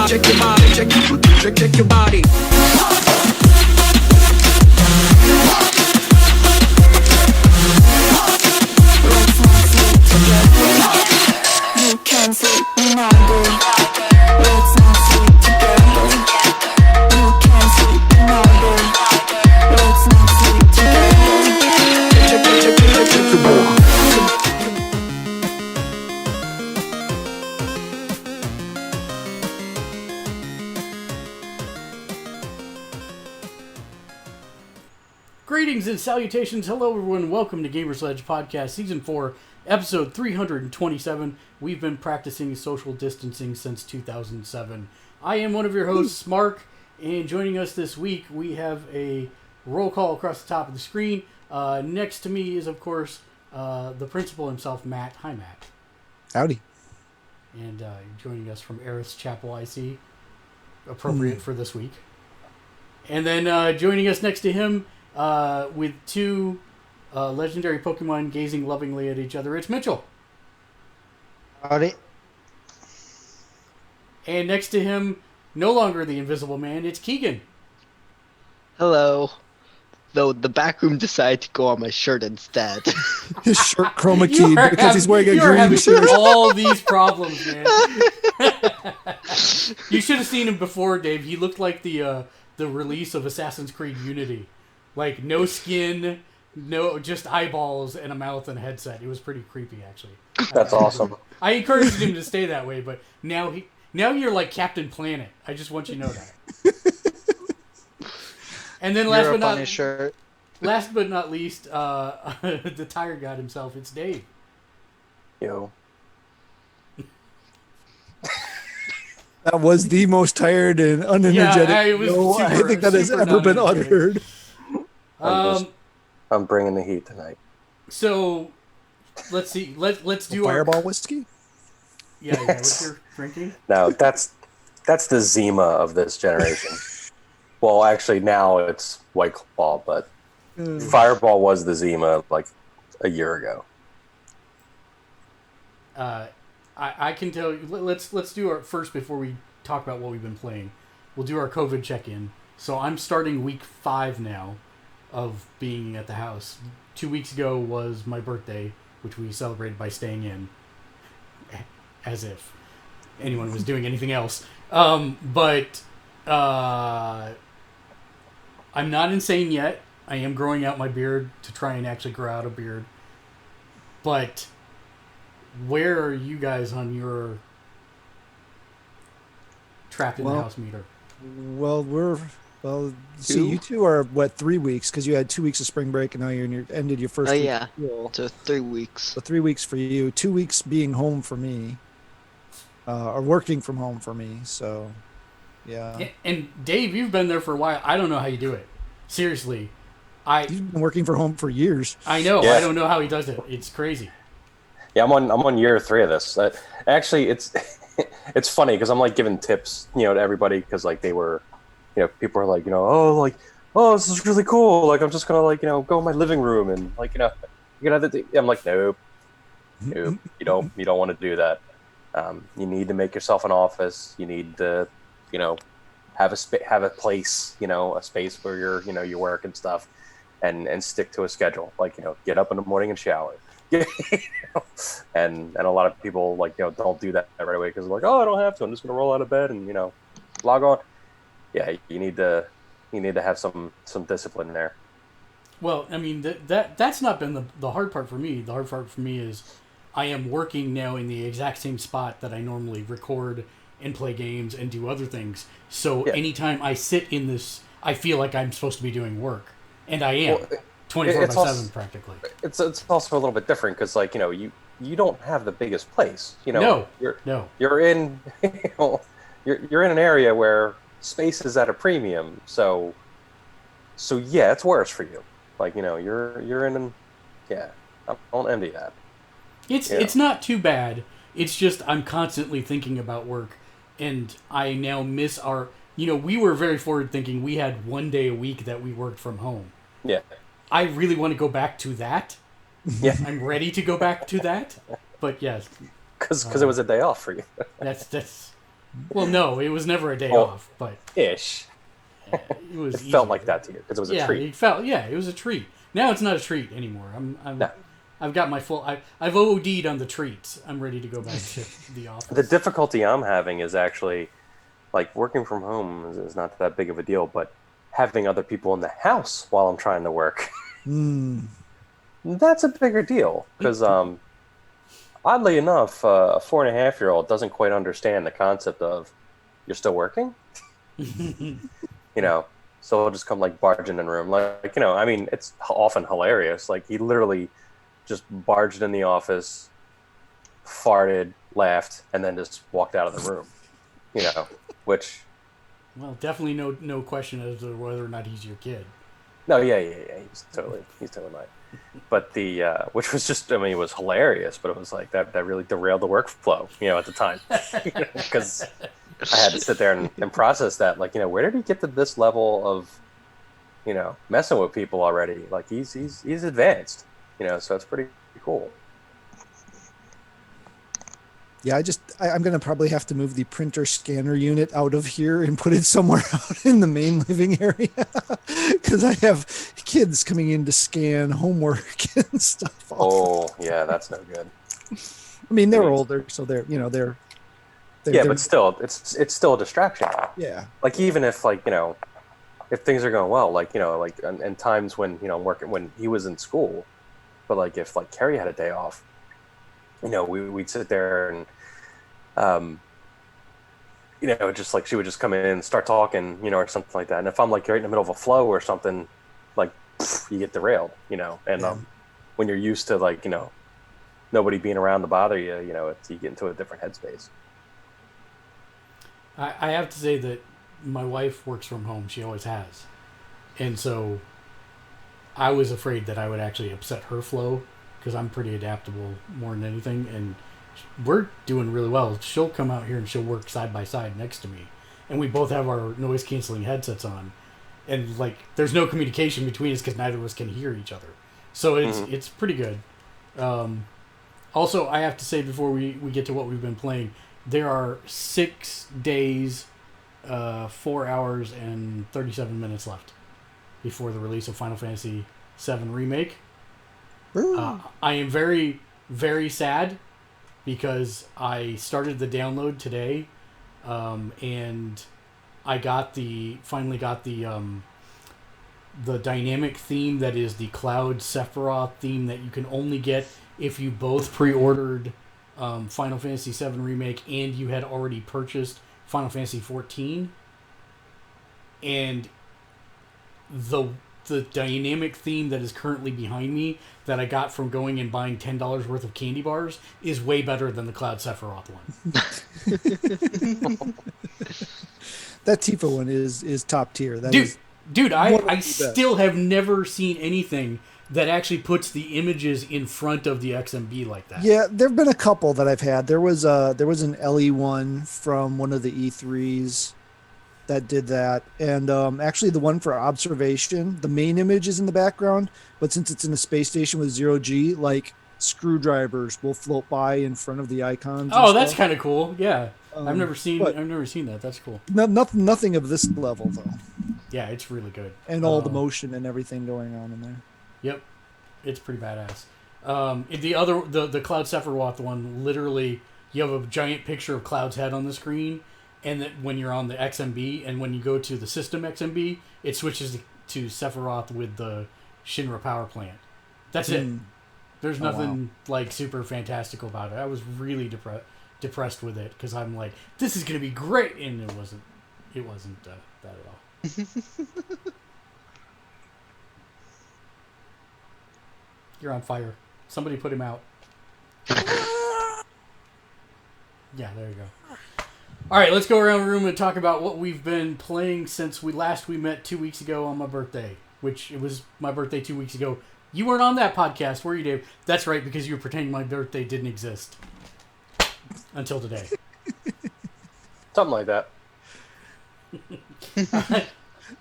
Check your body. You can't sleep now, boy. Let's not sleep together. You can't sleep now, boy. Let's not sleep together. Greetings and salutations. Hello, everyone. Welcome to Gamersledge Podcast, Season 4, Episode 327. We've been practicing social distancing since 2007. I am one of your hosts, Mark, and joining us this week, we have a roll call across the top of the screen. Next to me is, of course, the principal himself, Matt. Hi, Matt. Howdy. And joining us from Eris Chapel, IC, appropriate for this week. And then joining us next to him, with two legendary Pokemon gazing lovingly at each other, it's Mitchell. Howdy. And next to him, no longer the Invisible Man, it's Keegan. Hello. Though the back room decided to go on my shirt instead. His shirt chroma keyed because he's wearing a green shirt. All these problems, man. You should have seen him before, Dave. He looked like the release of Assassin's Creed Unity. Like, no skin, no, just eyeballs and a mouth and a headset. It was pretty creepy, actually. That's awesome. I encouraged him to stay that way, but now you're like Captain Planet. I just want you to know that. And then last but not least, the tired god himself, it's Dave. Yo. That was the most tired and unenergetic. I think that has ever been uttered. I'm bringing the heat tonight. So, let's see. Let's do Fireball whiskey. Yeah. What you're drinking? No, that's the Zima of this generation. Well, actually, now it's White Claw, but Fireball was the Zima like a year ago. I can tell you. Let's do our first before we talk about what we've been playing. We'll do our COVID check-in. So I'm starting week 5 now of being at the house. 2 weeks ago was my birthday, which we celebrated by staying in, as if anyone was doing anything else. But I'm not insane yet. I am growing out my beard to try and actually grow out a beard. But where are you guys on your trapped in the house meter? You two are 3 weeks because you had 2 weeks of spring break and now you're ended your first. Oh yeah, so 3 weeks. So 3 weeks for you, 2 weeks being home for me, or working from home for me. So, yeah. And Dave, you've been there for a while. I don't know how you do it. Seriously, You've been working from home for years. I know. Yeah. I don't know how he does it. It's crazy. Yeah, I'm on year 3 of this. Actually, it's it's funny because I'm like giving tips, to everybody because like they were, people are like, oh, this is really cool. Like I'm just gonna go in my living room and I'm like, nope, you don't want to do that. You need to make yourself an office. You need to, have a place, a space where you work and stuff, and stick to a schedule. Like get up in the morning and shower. And a lot of people don't do that right away because they're like, oh, I don't have to. I'm just gonna roll out of bed and log on. Yeah, you need to have some discipline there. Well, I mean that's not been the hard part for me. The hard part for me is I am working now in the exact same spot that I normally record and play games and do other things. So anytime I sit in this, I feel like I'm supposed to be doing work, and I am. 24/7 practically. It's also a little bit different because you don't have the biggest place. You're in you're in an area where space is at a premium. So yeah, it's worse for you. You're in I don't envy that. It's not too bad. It's just I'm constantly thinking about work, and I now miss our. We were very forward thinking. We had 1 day a week that we worked from home. Yeah. I really want to go back to that. Yeah. I'm ready to go back to that. But yes. Because it was a day off for you. That's Well, no, it was never a day Well, off, but Ish. it was. It felt easier. like that to you because it was a Yeah, treat. it felt. Yeah, it was a treat. Now it's not a treat anymore. No. I've got my full. I've OD'd on the treats. I'm ready to go back to the office. The difficulty I'm having is actually, like, working from home is not that big of a deal, but having other people in the house while I'm trying to work, that's a bigger deal. Because, oddly enough, a 4.5-year-old doesn't quite understand the concept of you're still working. So he'll just come like barging in the room, like I mean, it's often hilarious. Like he literally just barged in the office, farted, laughed, and then just walked out of the room. Which Well, definitely no question as to whether or not he's your kid. no, yeah, he's totally mine. But the which was just, I mean, it was hilarious, but it was like that really derailed the workflow, at the time, because I had to sit there and process that, like, where did he get to this level of, messing with people already? Like he's advanced, so it's pretty cool. Yeah, I'm going to probably have to move the printer scanner unit out of here and put it somewhere out in the main living area because I have kids coming in to scan homework and stuff. Oh, yeah, that's no good. I mean, they're older, so they're but still, it's still a distraction. Yeah. Like, even if, like, if things are going well, like, like, and times when, I'm working, when he was in school, but, like, if, like, Carrie had a day off, we'd sit there and, just like she would just come in and start talking, or something like that. And if I'm like right in the middle of a flow or something, like you get derailed, and when you're used to like, nobody being around to bother you, you get into a different headspace. I have to say that my wife works from home. She always has. And so I was afraid that I would actually upset her flow because I'm pretty adaptable more than anything, and we're doing really well. She'll come out here and she'll work side by side next to me, and we both have our noise canceling headsets on, and like there's no communication between us because neither of us can hear each other, so it's pretty good. Also, I have to say before we get to what we've been playing, there are 6 days, 4 hours and 37 minutes left before the release of Final Fantasy VII Remake. I am very, very sad because I started the download today, and I finally got the dynamic theme that is the Cloud Sephiroth theme that you can only get if you both pre-ordered Final Fantasy VII Remake and you had already purchased Final Fantasy XIV. And the dynamic theme that is currently behind me that I got from going and buying $10 worth of candy bars is way better than the Cloud Sephiroth one. That Tifa one is top tier. Dude, I still have never seen anything that actually puts the images in front of the XMB like that. Yeah, there have been a couple that I've had. There was an LE one from one of the E3s that did that, and actually the one for observation, the main image is in the background, but since it's in a space station with 0G, like screwdrivers will float by in front of the icons. Oh, that's kind of cool. Yeah, I've never seen that. That's cool. Nothing of this level though. Yeah, it's really good, and all the motion and everything going on in there. Yep, it's pretty badass. The Cloud Sephiroth one, literally, you have a giant picture of Cloud's head on the screen. And that when you're on the XMB, and when you go to the system XMB, it switches to Sephiroth with the Shinra power plant. That's it. There's nothing like super fantastical about it. I was really depressed with it because I'm like, this is gonna be great, and it wasn't. It wasn't that at all. You're on fire. Somebody put him out. Yeah, there you go. All right, let's go around the room and talk about what we've been playing since we met 2 weeks ago on my birthday, which it was my birthday 2 weeks ago. You weren't on that podcast, were you, Dave? That's right, because you were pretending my birthday didn't exist until today. Something like that.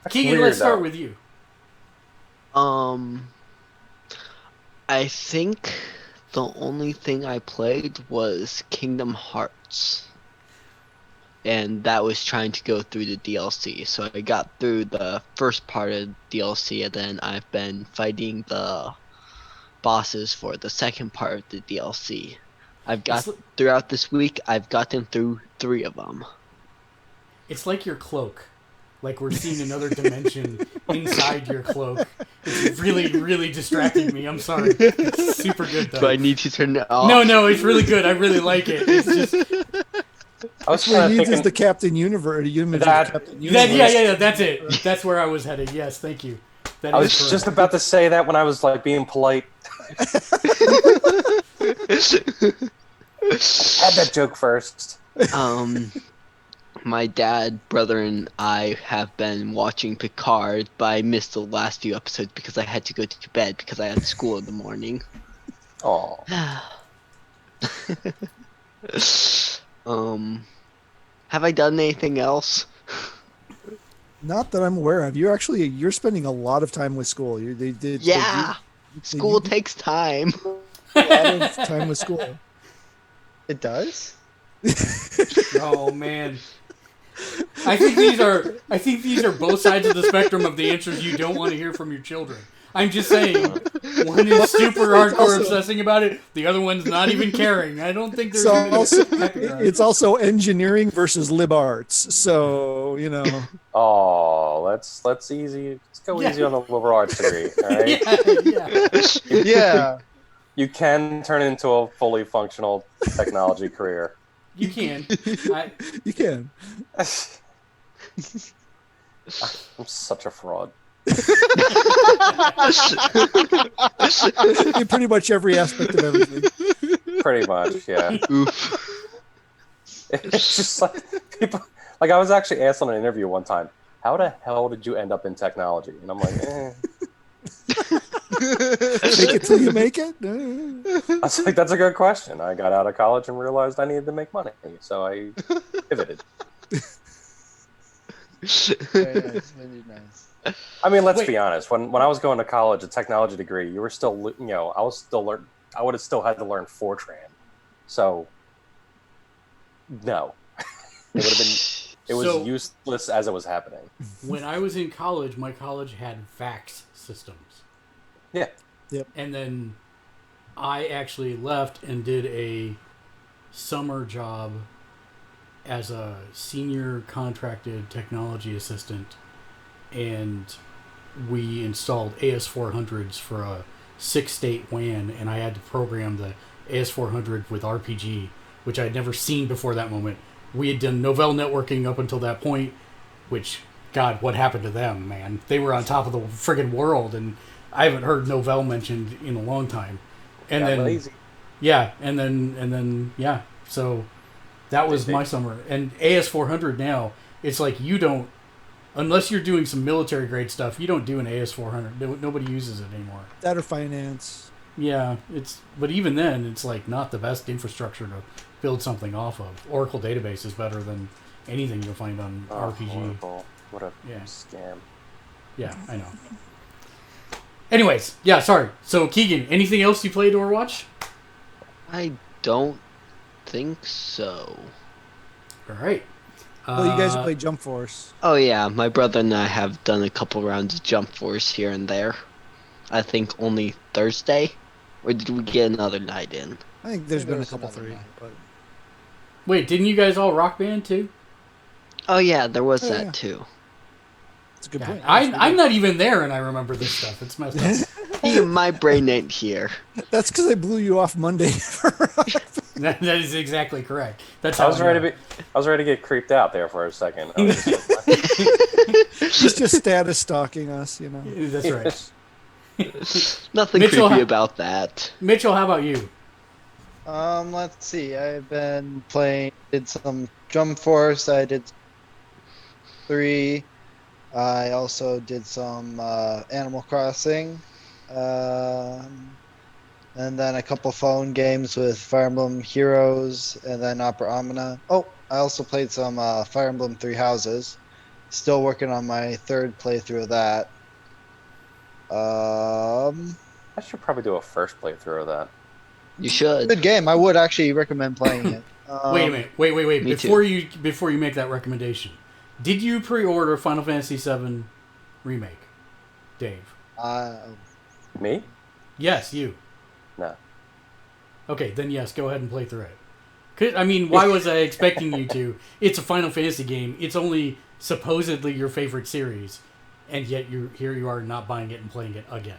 Keegan, let's start with you. I think the only thing I played was Kingdom Hearts. and that was trying to go through the DLC. So I got through the first part of DLC, and then I've been fighting the bosses for the second part of the DLC. Throughout this week, I've gotten through 3 of them. It's like your cloak. Like we're seeing another dimension inside your cloak. It's really, really distracting me. I'm sorry. It's super good though. Do I need to turn it off? No, it's really good. I really like it. It's just I was What kind he of needs is thinking the Captain Universe. The image of the That- Captain that. Universe. Yeah. That's it. That's where I was headed. Yes, thank you. That I is was correct. just about to say that when I was like being polite. I had that joke first. My dad, brother, and I have been watching Picard, but I missed the last few episodes because I had to go to bed because I had school in the morning. Oh, Have I done anything else? Not that I'm aware of. You're spending a lot of time with school. Yeah, school takes time. A lot of time with school. It does? Oh man. I think these are both sides of the spectrum of the answers you don't want to hear from your children. I'm just saying, one is super hardcore obsessing about it, the other one's not even caring. I don't think there's It's also engineering versus lib arts. So, you know. let's easy. Let's go easy on the liberal arts degree. All right. yeah. Yeah. You can turn it into a fully functional technology career. You can. You can. I'm such a fraud. In pretty much every aspect of everything. Pretty much, yeah. Oof. It's just like people. Like I was actually asked on an interview one time, "How the hell did you end up in technology?" And I'm like, Take it till you make it. I was like, "That's a good question." I got out of college and realized I needed to make money, so I pivoted. Very nice. Very nice. I mean, let's be honest. When I was going to college, a technology degree, you were still, I was still I would have still had to learn Fortran. So, no, it would have been. It was useless as it was happening. When I was in college, my college had fax systems. Yeah. Yep. And then I actually left and did a summer job as a senior contracted technology assistant, and we installed AS400s for a 6-state WAN, and I had to program the AS400 with RPG, which I had never seen before that moment. We had done Novell networking up until that point, which, God, what happened to them, man? They were on top of the friggin' world, and I haven't heard Novell mentioned in a long time. And Got then, lazy. yeah, and then, yeah. So that was my summer. And AS400 now, it's like you don't, unless you're doing some military grade stuff, you don't do an AS400. Nobody uses it anymore. That or finance. Yeah, but even then, it's like not the best infrastructure to build something off of. Oracle database is better than anything you'll find on RPG. Horrible. What a Yeah. scam. Yeah, I know. Anyways, yeah, sorry. So, Keegan, anything else you played or watched? I don't think so. All right. Well, you guys play Jump Force. Oh yeah, my brother and I have done a couple rounds of Jump Force here and there. I think only Thursday, or did we get another night in? I think there's There been a was couple another three. night. But Wait, didn't you guys all rock band too? Oh yeah, there was Oh, that yeah. too. it's a good God, point. I'm not even there, and I remember this stuff. It's messed up. My brain ain't here. That's because I blew you off Monday. That is exactly correct. That's I how was I ready know. to be. I was ready to get creeped out there for a second. I was just She's just status stalking us, you know. That's right. Nothing Mitchell, creepy about that. Mitchell, how about you? Let's see. I've been did some Jump Force. I did 3. I also did some Animal Crossing. And then a couple phone games with Fire Emblem Heroes and then Opera Omnia. Oh, I also played some Fire Emblem Three Houses. Still working on my 3rd playthrough of that. I should probably do a first playthrough of that. You should. Good game. I would actually recommend playing it. Wait a minute. Wait. Me Before you make that recommendation, did you pre-order Final Fantasy VII Remake, Dave? Me? Yes, you. No. Okay, then yes, go ahead and play through it. 'Cause, I mean, why was I expecting you to? It's a Final Fantasy game. It's only supposedly your favorite series, and yet you are not buying it and playing it again.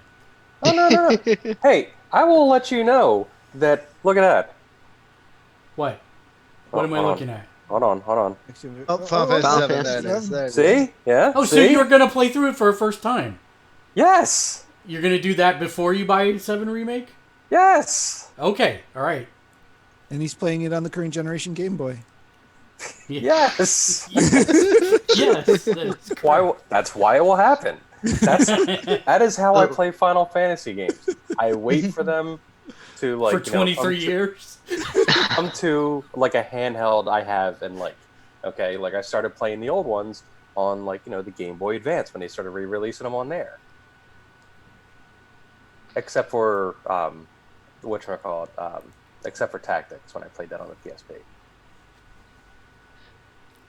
Oh, no. Hey, I will let you know that. Look at that. What? What am I looking at? Hold on. Oh, Final Fantasy Final 7, there it Fantasy. is. There it is. See? Yeah. Oh, so See? you're gonna play through it for a first time? Yes. You're gonna do that before you buy 7 Remake? Yes. Okay, all right. And he's playing it on the current generation Game Boy. Yes. Yes. That's why it will happen. That is how I play Final Fantasy games. I wait for them to For 23 years. come to like a handheld I have, and like I started playing the old ones on the Game Boy Advance when they started re-releasing them on there. Except for except for Tactics when I played that on the PSP.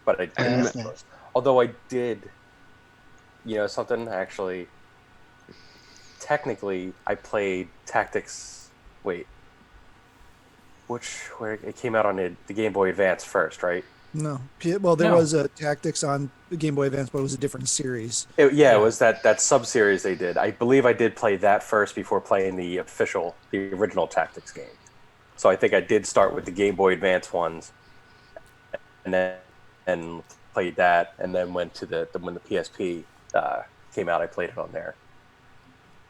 But I didn't. Although I did, something actually. Technically, I played Tactics. Wait. Where it came out on the Game Boy Advance first, right? No. Well, there No. was a Tactics on the Game Boy Advance, but it was a different series. It was that sub-series they did. I believe I did play that first before playing the original Tactics game. So I think I did start with the Game Boy Advance ones, and then played that, and then went to when the PSP came out, I played it on there.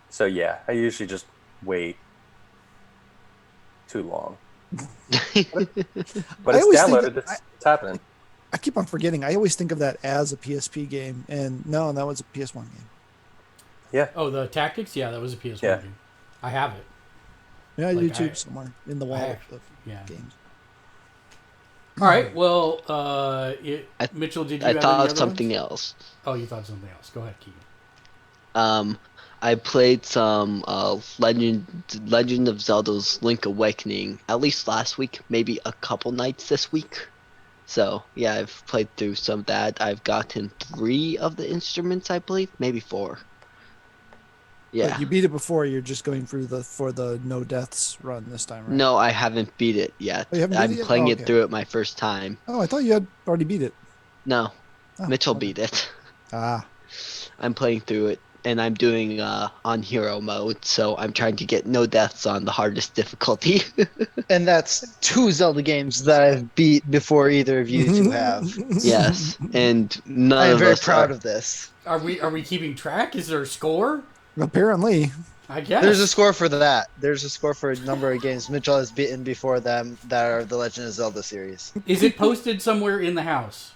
So yeah, I usually just wait too long. But it's downloaded. It's happening. I keep on forgetting. I always think of that as a PSP game, and no, that was a PS1 game. Yeah. Oh, the Tactics? Yeah, that was a PS1 Yeah. game. I have it. Yeah, Like, YouTube somewhere in the wallet of yeah. games. All right. Well, Mitchell, did you I have thought any of other something ones? else. Oh, you thought something else. Go ahead, Keegan. I played some Legend of Zelda's Link Awakening at least last week, maybe a couple nights this week. So yeah, I've played through some of that. I've gotten 3 of the instruments, I believe, maybe 4. Yeah. But you beat it before. You're just going for the no deaths run this time, right? No, I haven't beat it yet. Oh, you haven't beat I'm it yet? playing Oh, it okay. through it my first time. Oh, I thought you had already beat it. No, Oh, Mitchell okay. beat it. Ah, I'm playing through it, and I'm doing on hero mode, so I'm trying to get no deaths on the hardest difficulty. And that's 2 Zelda games that I've beat before either of you 2 have. Yes, and none I am of very us proud are. of this. Are we keeping track? Is there a score? apparently. I guess. There's a score for that. There's a score for a number of games Mitchell has beaten before them that are the Legend of Zelda series. Is it posted somewhere in the house?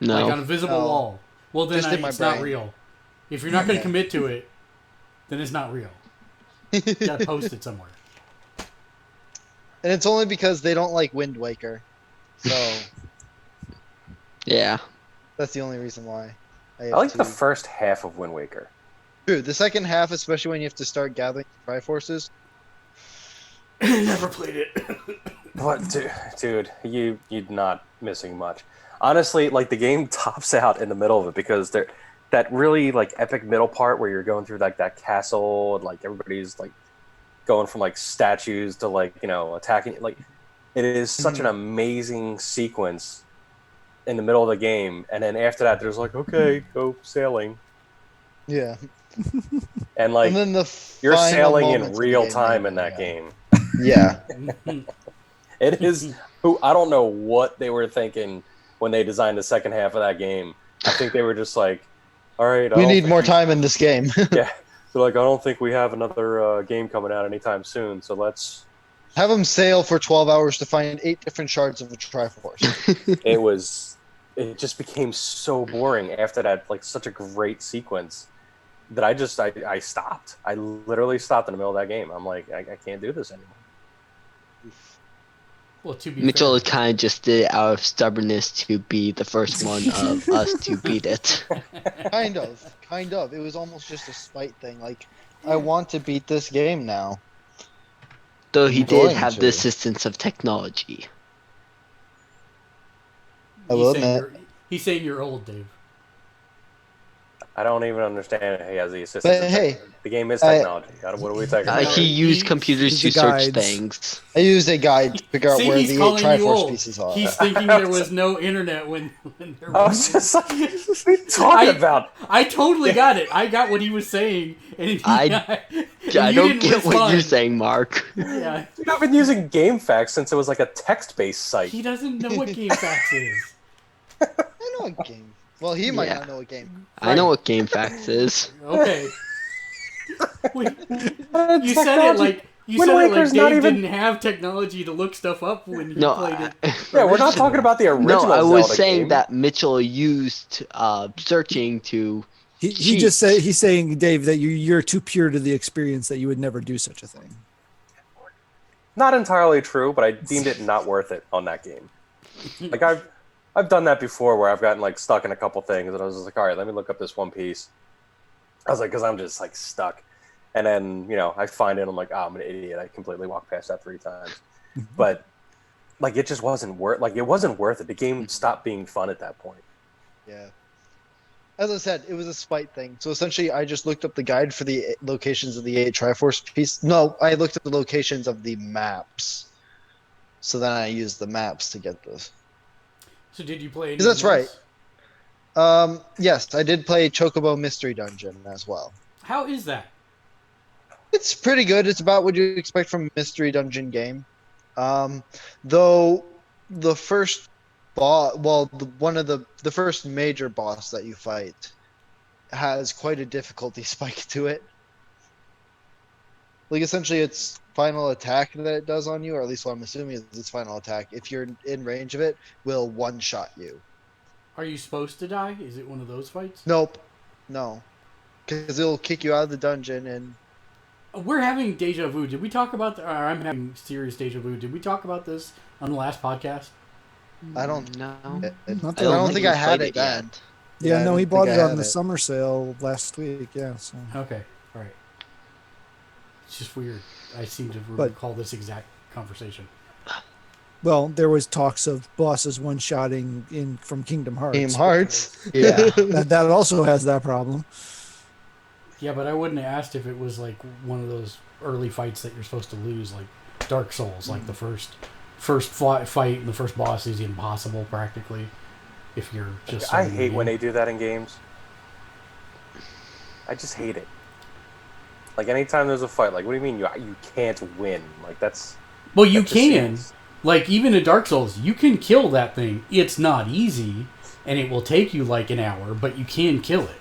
No. Like on a visible No. wall? Well, then Just in my it's not brain. real. If you're not going to Okay. commit to it, then it's not real. You got to post it somewhere. And it's only because they don't like Wind Waker. So Yeah. that's the only reason why. I like the two. first half of Wind Waker. True. The second half, especially when you have to start gathering Triforces. Never played it. What, dude, you're not missing much. Honestly, like the game tops out in the middle of it because that really like epic middle part where you're going through like that castle and like everybody's like going from like statues to like attacking. Like it is such an amazing sequence in the middle of the game, and then after that, there's like okay, go sailing, Yeah. and like And then the you're final sailing in moments of the real game, time yeah. in that game. Yeah. It is who I don't know what they were thinking when they designed the second half of that game. I think they were just like, all right, We need more time in this game. Yeah, they're like, I don't think we have another game coming out anytime soon, so let's. Have them sail for 12 hours to find 8 different shards of a Triforce. It just became so boring after that, like such a great sequence that I stopped. I literally stopped in the middle of that game. I'm like, I can't do this anymore. Well, to be Mitchell fair, kind of just did it out of stubbornness to be the first one of us to beat it. Kind of. It was almost just a spite thing. Like, I want to beat this game now. Though he I'm did going have to. the assistance of technology. I will admit. He's saying you're old, Dave. I don't even understand. He has the assistance. But hey, the game is technology. What are we talking about? He used computers to the search guides. things. I used a guide to figure out See, where he's the 8 calling you Triforce old. pieces are. He's thinking there was no internet when there I was. was just like, what are you talking about? I totally got it. I got what he was saying, and I you don't didn't get what respond. you're saying, Mark. Yeah, Dude, I've been using GameFAQs since it was like a text-based site. he doesn't know what GameFAQs is. I know a game. Well, he might Yeah. not know a game. I know what GameFAQs is. Okay. Wait, you Technology. said it like you Wind said it like Waker's Dave not even- didn't have technology to look stuff up when he No, played it. Yeah, we're not originally. talking about the original No, I was Zelda saying game. that Mitchell used searching to. He just said he's saying, Dave, that you're too pure to the experience that you would never do such a thing. Not entirely true, but I deemed it not worth it on that game. Like I've done that before where I've gotten like stuck in a couple things and I was just like, all right, let me look up this one piece. I was like, because I'm just like stuck. And then, I find it and I'm like, oh, I'm an idiot. I completely walked past that 3 times. But like it just wasn't worth it. The game stopped being fun at that point. Yeah. As I said, it was a spite thing. So essentially, I just looked up the guide for the locations of the 8 Triforce piece. No, I looked at the locations of the maps. So then I used the maps to get this. So did you play? That's anything right. else? Yes, I did play Chocobo Mystery Dungeon as well. How is that? It's pretty good. It's about what you expect from a mystery dungeon game. Though the first boss, the first major boss that you fight has quite a difficulty spike to it. Like essentially its final attack that it does on you, or at least what I'm assuming is its final attack, if you're in range of it, will one-shot you. Are you supposed to die? Is it one of those fights? Nope. No. Because it'll kick you out of the dungeon and... We're having deja vu. Did we talk about I'm having serious deja vu. Did we talk about this on the last podcast? I don't know. I Not don't that think I we've had played it then. yet. Yeah, I no, don't he think bought I it on had the it. summer sale last week. Yeah, so Okay, all right. It's just weird. I seem to But- recall this exact conversation. well, there was talks of bosses one-shotting in from Kingdom Hearts. Game Hearts. Yeah. That also has that problem. Yeah, but I wouldn't have asked if it was like one of those early fights that you're supposed to lose, like Dark Souls, like the first fight and the first boss is impossible practically. If you're just I starting the hate when game. they do that in games. I just hate it. Like anytime there's a fight, like what do you mean you can't win? Like that's Well, you that just can. seems- Like even in Dark Souls, you can kill that thing. It's not easy, and it will take you like an hour, but you can kill it.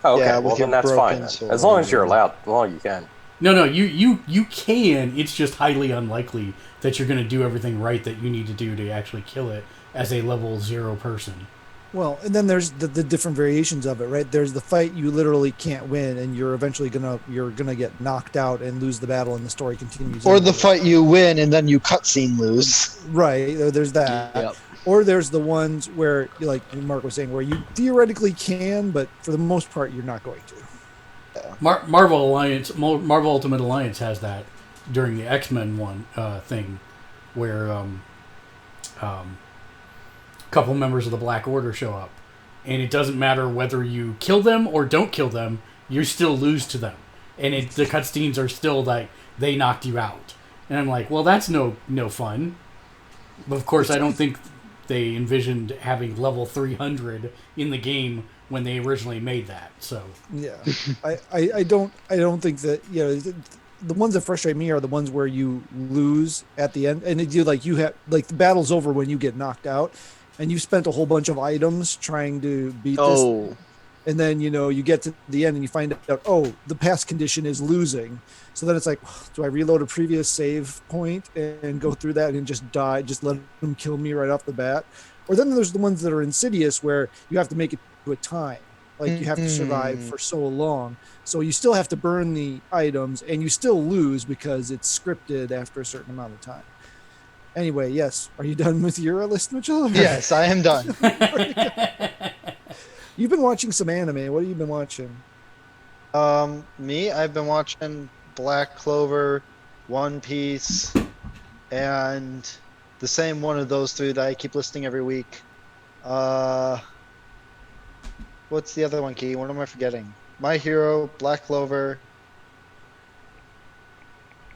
Oh, okay. Yeah, with well your then that's broken fine. Then. sword. As long as you're allowed, as long as you can. No, you can. It's just highly unlikely that you're going to do everything right that you need to do to actually kill it as a level 0 person. Well, and then there's the different variations of it, right? There's the fight you literally can't win, and you're eventually gonna get knocked out and lose the battle, and the story continues. Or the anyway. fight you win and then you cutscene lose. Right? There's that. Yep. Or there's the ones where, like Mark was saying, where you theoretically can, but for the most part, you're not going to. Marvel Ultimate Alliance has that during the X-Men one thing, where couple members of the Black Order show up, and it doesn't matter whether you kill them or don't kill them, you still lose to them, and the cutscenes are still like they knocked you out, and I'm like, well, that's no fun. But of course, I don't think they envisioned having level 300 in the game when they originally made that. So Yeah, I don't think that the ones that frustrate me are the ones where you lose at the end, and you have the battle's over when you get knocked out. And you've spent a whole bunch of items trying to beat this. And then, you get to the end and you find out, the past condition is losing. So then it's like, do I reload a previous save point and go through that and just die, just let them kill me right off the bat? Or then there's the ones that are insidious where you have to make it to a time. Like you have to survive for so long. So you still have to burn the items and you still lose because it's scripted after a certain amount of time. Anyway, yes. Are you done with your list, Mitchell? Yes, I am done. You've been watching some anime. What have you been watching? Me, I've been watching Black Clover, One Piece, and the same one of those three that I keep listing every week. What's the other one, Key? What am I forgetting? My Hero, Black Clover.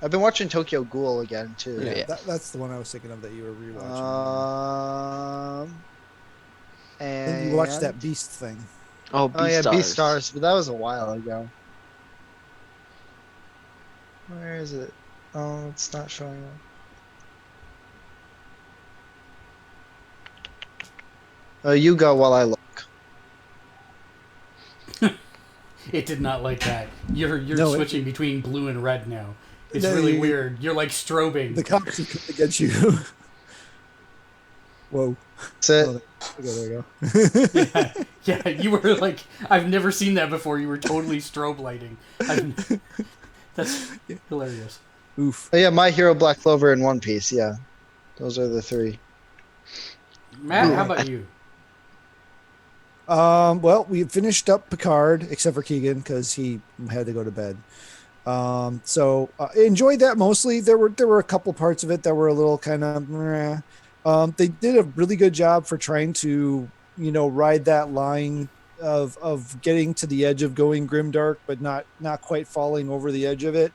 I've been watching Tokyo Ghoul again too. Yeah, Yeah. that's the one I was thinking of that you were rewatching. And Then you watched that Beast thing. Oh, Oh yeah, Beastars. Beastars, but that was a while ago. Where is it? Oh, it's not showing up. You go while I look. It did not like that. You're No, switching between blue and red now. It's No, really you- weird. You're like strobing. The cops are coming to get you. Whoa. Sit. Oh, there you go. Yeah, you were like, I've never seen that before. You were totally strobe lighting. That's hilarious. Oof. Oh yeah, My Hero, Black Clover, and One Piece. Yeah, those are the three. Matt, how about you? Well, we finished up Picard, except for Keegan because he had to go to bed. So enjoyed that mostly. There were a couple parts of it that were a little kind of. They did a really good job for trying to ride that line of getting to the edge of going grimdark, but not quite falling over the edge of it.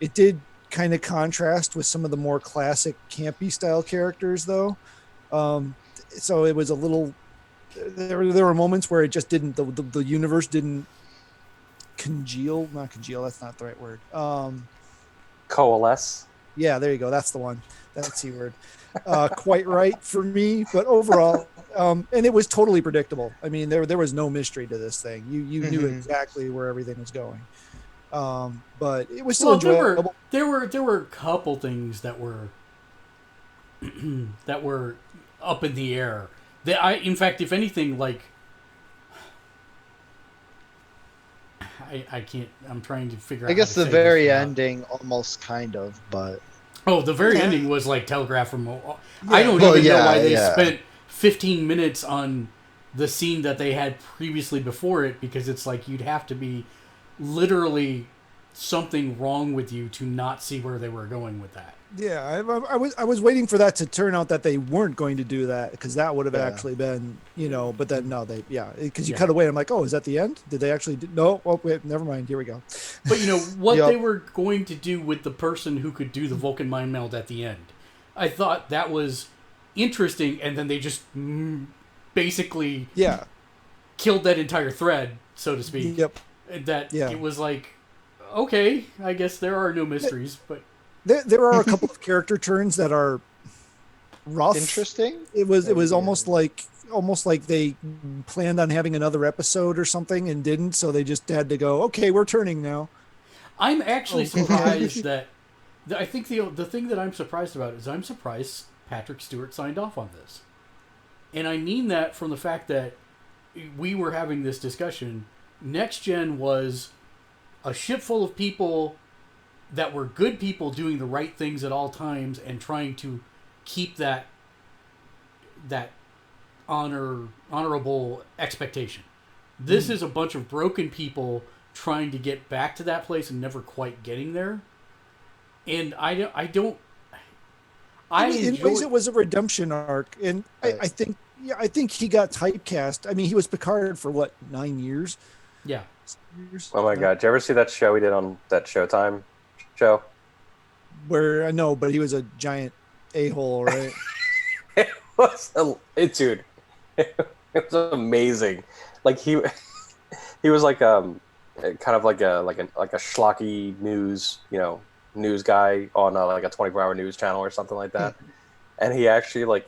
It did kind of contrast with some of the more classic campy style characters, though. So it was a little. There were moments where it just didn't. The universe didn't congeal. Not congeal. That's not the right word. Coalesce. Yeah, there you go. That's the one. That's the word. Quite right for me, but overall, and it was totally predictable. I mean, there was no mystery to this thing. You knew exactly where everything was going. But it was still enjoyable. There were a couple things that were that were up in the air. In fact, if anything, like I can't. I'm trying to figure out. I guess how to the say very this ending, almost kind of, but Oh, the very Yeah. ending was like telegraphed from. I don't Well, even know yeah, why they yeah. spent 15 minutes on the scene that they had previously before it, because it's like you'd have to be literally something wrong with you to not see where they were going with that. Yeah, I was waiting for that to turn out that they weren't going to do that, because that would have Yeah. actually been, but then no, because you Yeah. cut away. I'm like, oh, is that the end? Did they actually do? No. Oh, wait, never mind. Here we go. But what Yep. they were going to do with the person who could do the Vulcan mind meld at the end, I thought that was interesting, and then they just basically Yeah. killed that entire thread, so to speak. Yep. That Yeah. it was like, okay, I guess there are no mysteries, but There are a couple of character turns that are rough. interesting. It was Yeah. almost like they planned on having another episode or something and didn't, so they just had to go, okay, we're turning now. I'm actually Oh. surprised that I think the thing that I'm surprised about is I'm surprised Patrick Stewart signed off on this. And I mean that from the fact that we were having this discussion. Next Gen was a ship full of people that were good people doing the right things at all times and trying to keep that honorable expectation. This is a bunch of broken people trying to get back to that place and never quite getting there. And I don't. In ways, it was a redemption arc, and I think he got typecast. I mean, he was Picard for what, 9 years? Yeah. 7 years? Oh my god! Did you ever see that show he did on that Showtime show? Where I know, but he was a giant a-hole, right? Dude, it was amazing. Like he was like kind of like a schlocky news guy on like a 24-hour news channel or something like that. And he actually like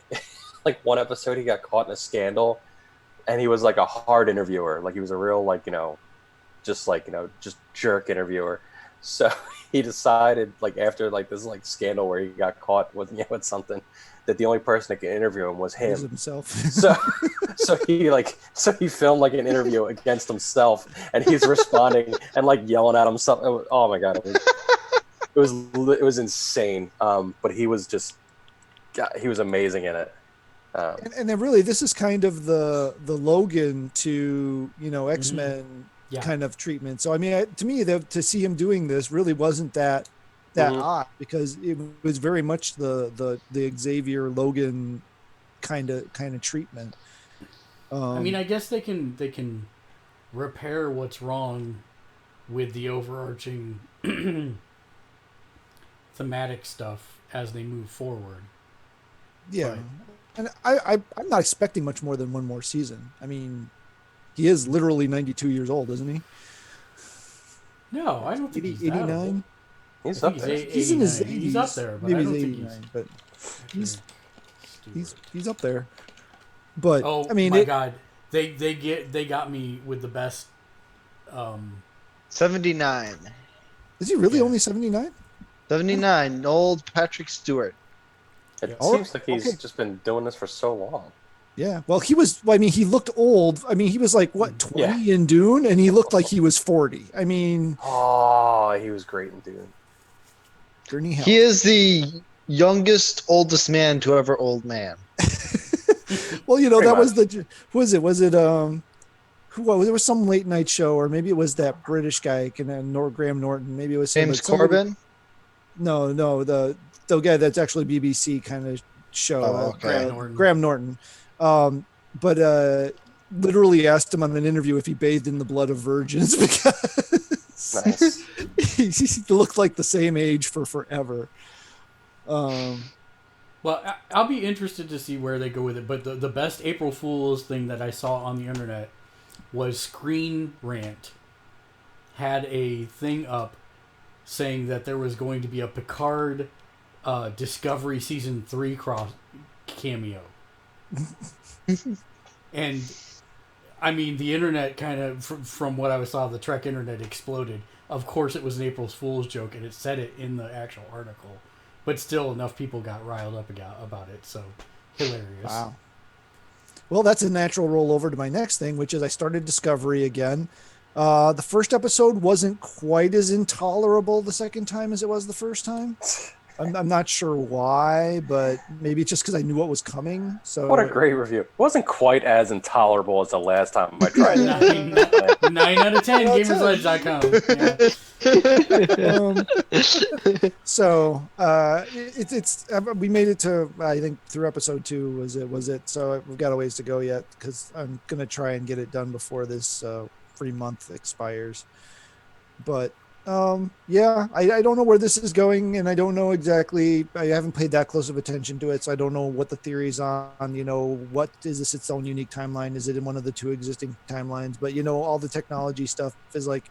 one episode he got caught in a scandal, and he was like a hard interviewer. Like he was a real just jerk interviewer. So he decided after this scandal where he got caught with something, that the only person that could interview him was He was him. himself. So he filmed an interview against himself, and he's responding and yelling at himself. Oh my god, it was insane. But he was he was amazing in it. And then really, this is kind of the Logan to X-Men Yeah. kind of treatment. So I mean, to me, to see him doing this really wasn't that that Mhm. odd because it was very much the Xavier Logan kind of treatment. I mean, I guess they can repair what's wrong with the overarching thematic stuff as they move forward. yeah, Right. and I'm not expecting much more than one more season. I mean, he is literally 92 years old, isn't he? No, I don't think 80, he's that old. 89. I He's think up he's there. He's in his 89. 80s. He's up there, but Maybe I don't he's think 89, he's. but he's Stewart. he's up there. But Oh I mean, my God, they got me with the best. 79. is he really Yeah. only 79? 79. Old Patrick Stewart. It All seems right, like he's okay. just been doing this for so long. Yeah. Well, he was. I mean, he looked old. I mean, he was like what 20 Yeah. in Dune, and he looked like he was 40. I mean, Oh, he was great in Dune. Gurney Hell. He is the youngest, oldest man to ever old man. Well, you know, Pretty that was much. the. Was it who was there was some late night show, or maybe it was that British guy, Graham Norton. Maybe it was him, James but somebody- Corbin. No, the guy that's actually BBC kind of show. Oh, okay. Graham Norton. Graham Norton. But literally asked him on an interview if he bathed in the blood of virgins because Nice. he looked like the same age for forever. Well, I'll be interested to see where they go with it. But the best April Fool's thing that I saw on the internet was Screen Rant had a thing up saying that there was going to be a Picard Discovery Season 3 cross cameo. And, I mean, the internet kind of, from what I saw, the Trek internet exploded. Of course, it was an April Fool's joke, and it said it in the actual article. But still, enough people got riled up about it, so hilarious. Wow. Well, that's a natural rollover to my next thing, which is I started Discovery again. The first episode wasn't quite as intolerable the second time as it was the first time. I'm not sure why, but maybe it's just because I knew what was coming. So What a great review. It wasn't quite as intolerable as the last time I tried it. 9 out of 10, Gamersledge.com. It's we made it to I think through episode 2 was it so we've got a ways to go yet because I'm gonna try and get it done before this free month expires. But yeah, I don't know where this is going, and I don't know exactly. I haven't paid that close of attention to it, so I don't know what the theory's on. You know, what is this its own unique timeline? Is it in one of the 2 existing timelines? But you know, all the technology stuff is like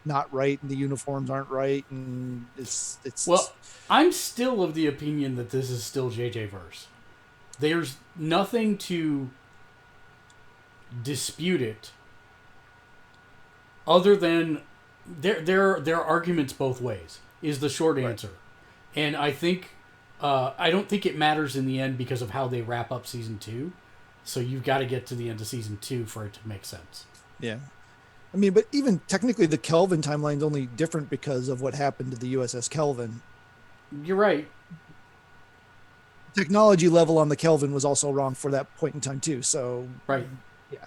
not right, and the uniforms aren't right, and it's Well, I'm still of the opinion that this is still JJ verse. There's nothing to dispute it, other than there are arguments both ways. Is the short answer, and I think I don't think it matters in the end because of how they wrap up season 2. So you've got to get to the end of season 2 for it to make sense. Yeah. I mean, but even technically the Kelvin timeline's only different because of what happened to the USS Kelvin. You're right. Technology level on the Kelvin was also wrong for that point in time too. So Right. yeah.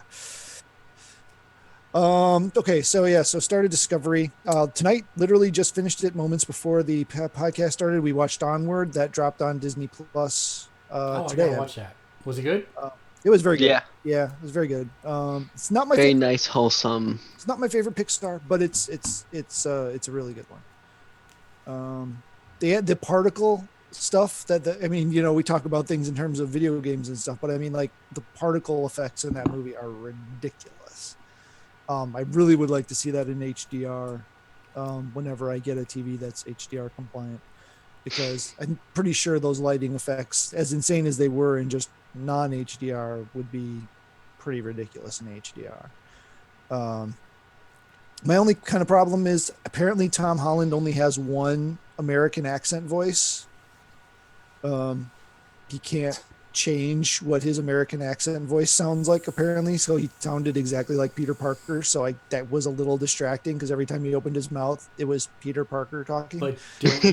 Okay, so yeah, so started Discovery tonight. Literally just finished it moments before the podcast started. We watched Onward, that dropped on Disney Plus I today. gotta watch that. Was it good? It was very good. Yeah. Yeah, it was very good. It's not my Very favorite, nice, wholesome. it's not my favorite Pixar, but it's a really good one. The particle stuff I mean, you know, we talk about things in terms of video games and stuff, but I mean, like the particle effects in that movie are ridiculous. I really would like to see that in HDR whenever I get a TV that's HDR compliant, because I'm pretty sure those lighting effects, as insane as they were in just non-HDR, would be pretty ridiculous in HDR. My only kind of problem is apparently Tom Holland only has one American accent voice. He can't change what his American accent voice sounds like, apparently, so he sounded exactly like Peter Parker. So that was a little distracting because every time he opened his mouth, it was Peter Parker talking. But don't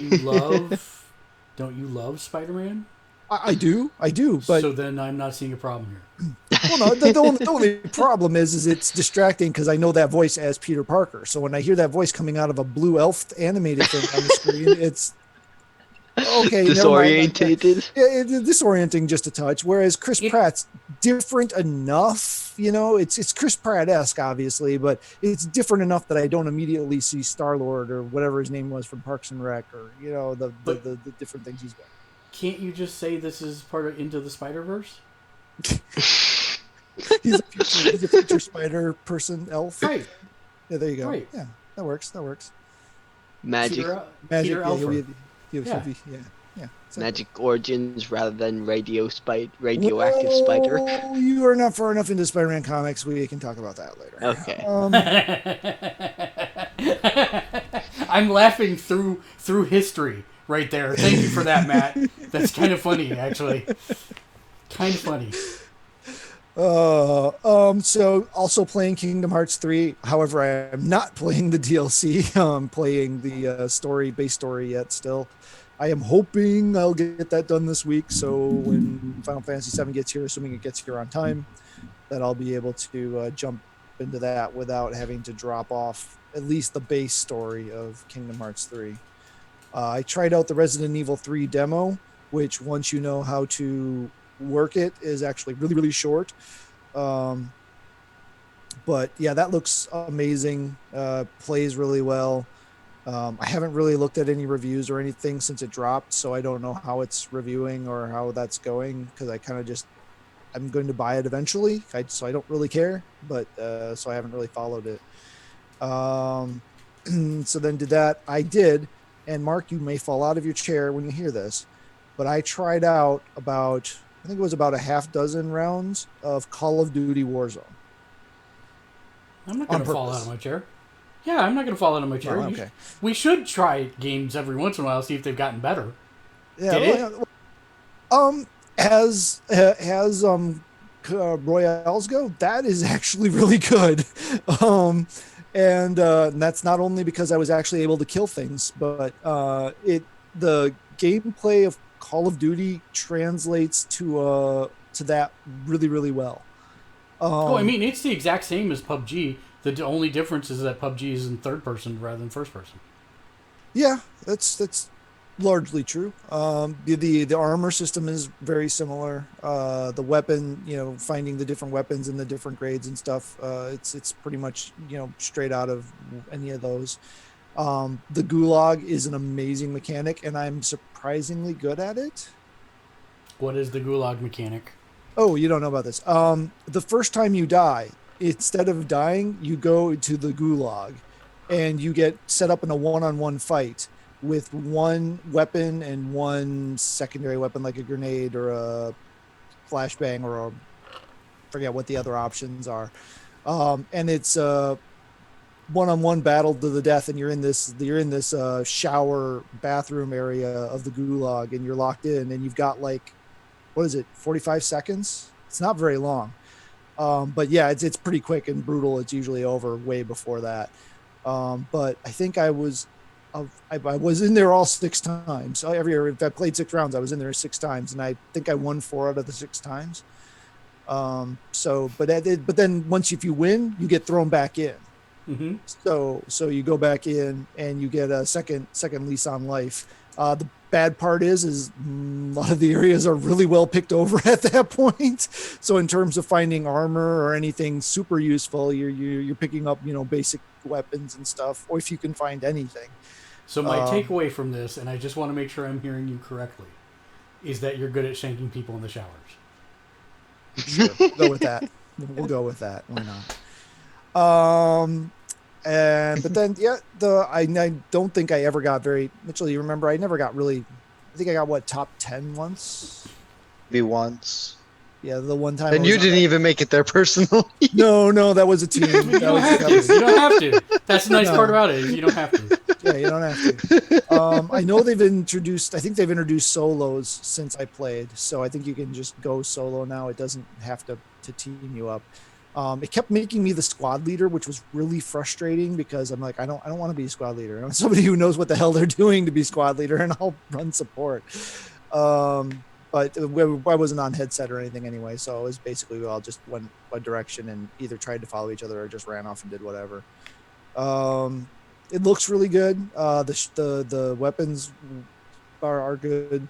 you love Spider-Man? I do, but So then I'm not seeing a problem here. well, no, the only problem is it's distracting because I know that voice as Peter Parker. So when I hear that voice coming out of a blue elf animated thing on the screen, Okay, never mind. Disorientated. It's disorienting just a touch. Whereas Chris Pratt's different enough, it's Chris Pratt-esque, obviously, but it's different enough that I don't immediately see Star-Lord or whatever his name was from Parks and Rec, or the different things he's been. Can't you just say this is part of Into the Spider-Verse? He's a future spider person elf. Right. Yeah, there you go. Right. Yeah, that works. Magic. Magic. Peter Alfred. Yeah. Yeah. Exactly. Magic origins rather than radioactive spider. Oh, you are not far enough into Spider-Man comics. We can talk about that later. Okay. Um, I'm laughing through history right there. Thank you for that, Matt. That's kind of funny, actually. Kind of funny. So also playing Kingdom Hearts 3. However, I am not playing the DLC. I'm playing the base story yet still. I am hoping I'll get that done this week. So when Final Fantasy VII gets here, assuming it gets here on time, that I'll be able to jump into that without having to drop off at least the base story of Kingdom Hearts 3. I tried out the Resident Evil 3 demo, which once you know how to work it is actually really, really short. But yeah, that looks amazing. Plays really well. I haven't really looked at any reviews or anything since it dropped, so I don't know how it's reviewing or how that's going, because I kind of I'm going to buy it eventually, so I don't really care, but so I haven't really followed it. So then did that. I did, and Mark, you may fall out of your chair when you hear this, but I tried out I think it was about a half dozen rounds of Call of Duty Warzone. I'm not going to fall out of my chair. Yeah, I'm not going to fall out of my chair. Oh, okay. We should try games every once in a while, see if they've gotten better. Yeah. As Royales go, that is actually really good. And that's not only because I was actually able to kill things, but the gameplay of Call of Duty translates to that really, really well. I mean, it's the exact same as PUBG. The only difference is that PUBG is in third person rather than first person. Yeah, that's largely true. The armor system is very similar. The weapon, finding the different weapons and the different grades and stuff, it's pretty much straight out of any of those. The gulag is an amazing mechanic, and I'm surprisingly good at it. What is the gulag mechanic? Oh, you don't know about this. The first time you die, instead of dying, you go to the gulag, and you get set up in a one-on-one fight with one weapon and one secondary weapon, like a grenade or a flashbang or forget what the other options are. And it's a one-on-one battle to the death, and you're in this shower bathroom area of the gulag, and you're locked in, and you've got 45 seconds. It's not very long. But yeah, it's pretty quick and brutal. It's usually over way before that. But I think I was in there all 6 times. Every year, if I played 6 rounds, I was in there 6 times, and I think I won 4 out of the 6 times. But then if you win, you get thrown back in. Mm-hmm. So you go back in and you get a second lease on life. The bad part is a lot of the areas are really well picked over at that point. So in terms of finding armor or anything super useful, you're picking up basic weapons and stuff, or if you can find anything. So my takeaway from this, and I just want to make sure I'm hearing you correctly, is that you're good at shanking people in the showers. Sure, we'll go with that. Why not? But then I don't think I ever got Mitchell, you remember I never got really. I think I got top 10 once. Maybe once. Yeah, the one time. And you didn't even make it there personally. No, that was a team. You don't have to. That's the nice part about it. Is you don't have to. Yeah, you don't have to. I know they've introduced solos since I played, so I think you can just go solo now. It doesn't have to team you up. It kept making me the squad leader, which was really frustrating because I'm like, I don't want to be a squad leader. I'm somebody who knows what the hell they're doing to be squad leader, and I'll run support. But I wasn't on headset or anything anyway, so it was basically we all just went one direction and either tried to follow each other or just ran off and did whatever. It looks really good. The weapons are good.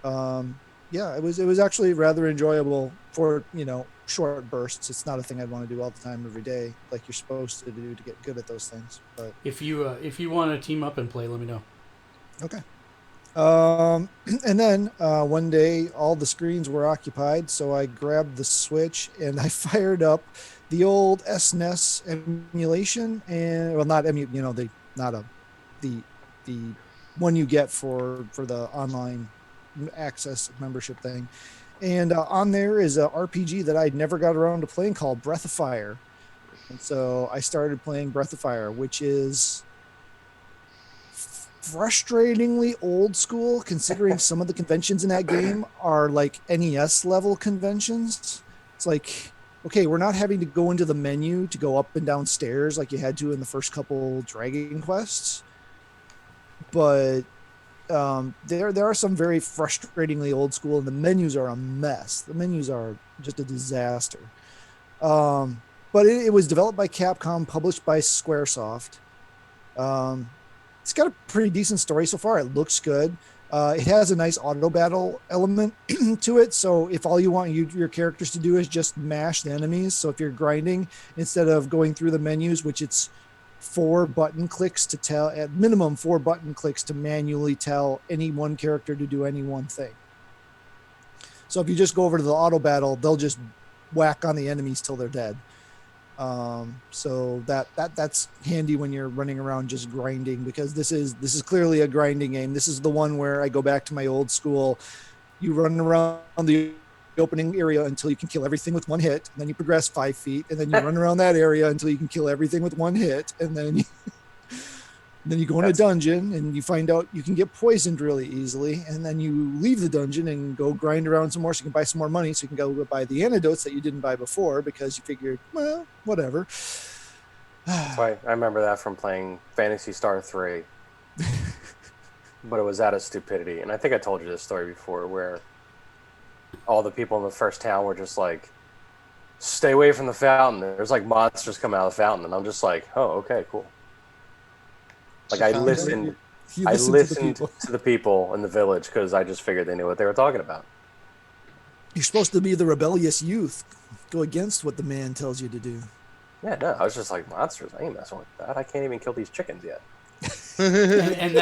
Yeah, it was actually rather enjoyable for short bursts. It's not a thing I'd want to do all the time every day, like you're supposed to do to get good at those things. But If you want to team up and play, let me know. okay. And then one day all the screens were occupied, so I grabbed the Switch and I fired up the old SNES emulation, and well, not the one you get for the online access membership thing. And on there is a RPG that I'd never got around to playing called Breath of Fire. And so I started playing Breath of Fire, which is frustratingly old school considering some of the conventions in that game are like NES level conventions. It's like, okay, we're not having to go into the menu to go up and down stairs like you had to in the first couple Dragon Quests. But there are some very frustratingly old school, and the menus are a mess. The menus are just a disaster. But it was developed by Capcom, published by Squaresoft. It's got a pretty decent story so far. It looks good. It has a nice auto battle element to it. So if all you want your characters to do is just mash the enemies, so if you're grinding, instead of going through the menus, which it's 4 button clicks to tell, at minimum 4 button clicks to manually tell any one character to do any one thing. So if you just go over to the auto battle, they'll just whack on the enemies till they're dead. So that's handy when you're running around just grinding, because this is clearly a grinding game. This is the one where I go back to my old school. You run around the opening area until you can kill everything with one hit, and then you progress 5 feet, and then you run around that area until you can kill everything with one hit, and then you go in a dungeon and you find out you can get poisoned really easily, and then you leave the dungeon and go grind around some more so you can buy some more money, so you can go buy the antidotes that you didn't buy before because you figured, well, whatever. That's why I remember that from playing Phantasy Star 3. But it was out of stupidity. And I think I told you this story before, where all the people in the first town were just like, stay away from the fountain. There's like monsters coming out of the fountain. And I'm just like, oh, okay, cool. Like I listened to the people in the village because I just figured they knew what they were talking about. You're supposed to be the rebellious youth. Go against what the man tells you to do. Yeah, no, I was just like, monsters, I ain't messing with that. I can't even kill these chickens yet. and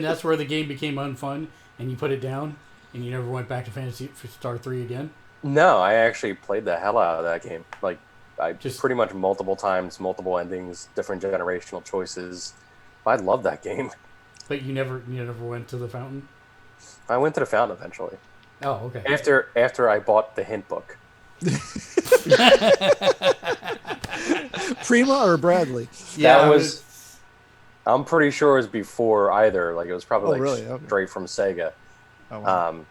that's where the game became unfun, and you put it down, and you never went back to Phantasy Star 3 again? No, I actually played the hell out of that game. Like, I just pretty much multiple times, multiple endings, different generational choices. I love that game. But you never went to the fountain? I went to the fountain eventually. Oh, okay. After I bought the hint book. Prima or Bradley? Yeah, that was. I'm pretty sure it was before either. Like it was probably really? Okay. Straight from Sega. Oh, wow.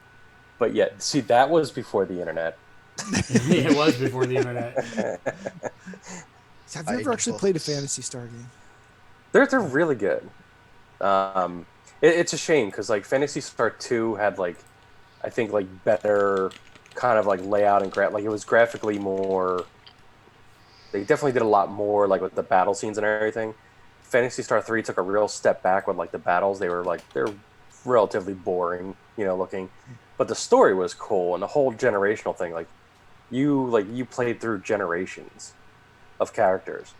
But yeah, see, that was before the internet. It was before the internet. Have you ever actually played a Phantasy Star game? They're really good. It's a shame because like Phantasy Star 2 had like, I think like better kind of like layout and like it was graphically more. They definitely did a lot more like with the battle scenes and everything. Phantasy Star 3 took a real step back with like the battles. They're relatively boring, looking, but the story was cool and the whole generational thing. Like you played through generations of characters.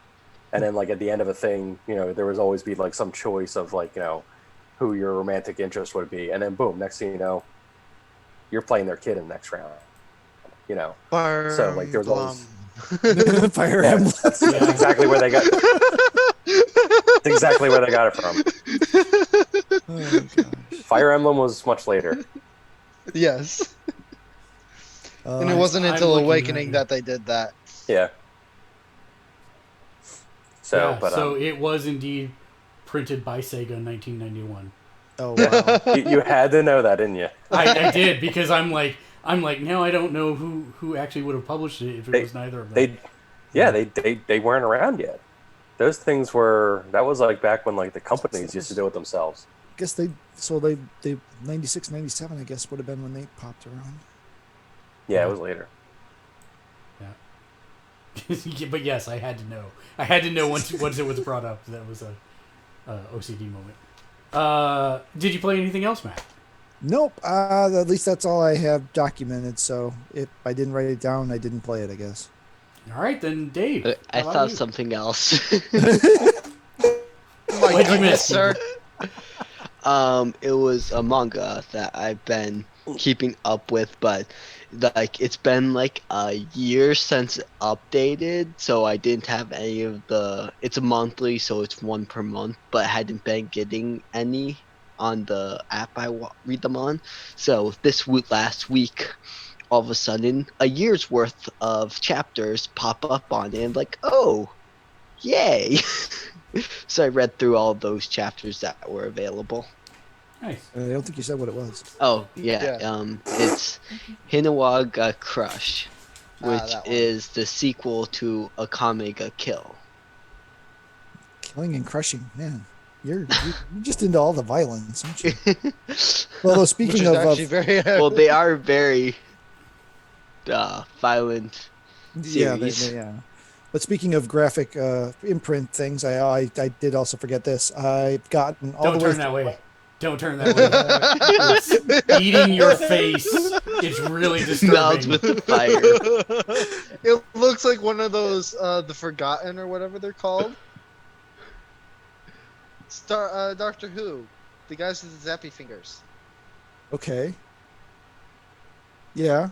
And then, like, at the end of a thing, there would always be, like, some choice of, like, who your romantic interest would be. And then, boom, next thing you know, you're playing their kid in the next round. Fire So, like, there was always... Fire Emblem. That's exactly where they got... That's exactly where they got it from. Oh, gosh. Fire Emblem was much later. Yes. And it wasn't until Awakening that they did that. Yeah. So it was indeed printed by Sega in 1991. Oh wow! you had to know that, didn't you? I did, because I'm like now I don't know who actually would have published it if it was neither of them. They weren't around yet. Those things that was like back when like the companies used to do it themselves. I guess they 96, 97 I guess would have been when they popped around. Yeah, it was later. But yes, I had to know. I had to know once it was brought up. That was a OCD moment. Did you play anything else, Matt? Nope. At least that's all I have documented. So if I didn't write it down, I didn't play it, I guess. All right, then, Dave. I how about thought you? something else. Oh my What'd you goodness, miss, sir. It was a manga that I've been keeping up with, but like it's been like a year since it updated, so I didn't have any of the. It's a monthly, so it's one per month, but I hadn't been getting any on the app read them on. So last week, all of a sudden, a year's worth of chapters pop up on it, and like, oh, yay! So I read through all those chapters that were available. Nice. I don't think you said what it was. Oh yeah, Yeah. it's Hinawaga Crush, which that one. is the sequel to Akamega Kill. Killing and crushing, man. You're just into all the violence, aren't you? Although Which speaking is of, actually very. Well, they are very violent yeah, series. yeah. But speaking of graphic imprint things, I did also forget this. I've gotten all Don't the way. turn that way. Don't turn that way. It's eating your face. It's really Mouths disturbing. with fire. It looks like one of those the Forgotten or whatever they're called. Doctor Who, the guys with the zappy fingers. Okay. Yeah.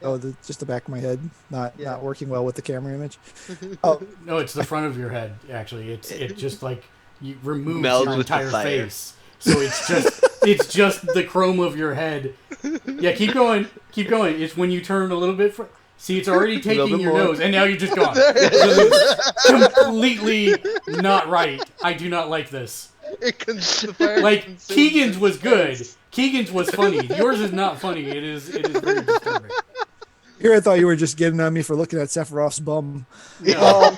Yeah. Oh, just the back of my head, Yeah. not working well with the camera image. Oh, No, it's the front of your head. Actually, it just like you removes Melds your with the entire fire. face. So it's just the chrome of your head. Yeah, keep going, keep going. It's when you turn a little bit. See, it's already taking bit your more. nose, and now you're just gone. It's completely not right. I do not like this. The fire Like consumes Keegan's his was good. face. Keegan's was funny. Yours is not funny. It is very disturbing. here I thought you were just getting on me for looking at Sephiroth's bum. No.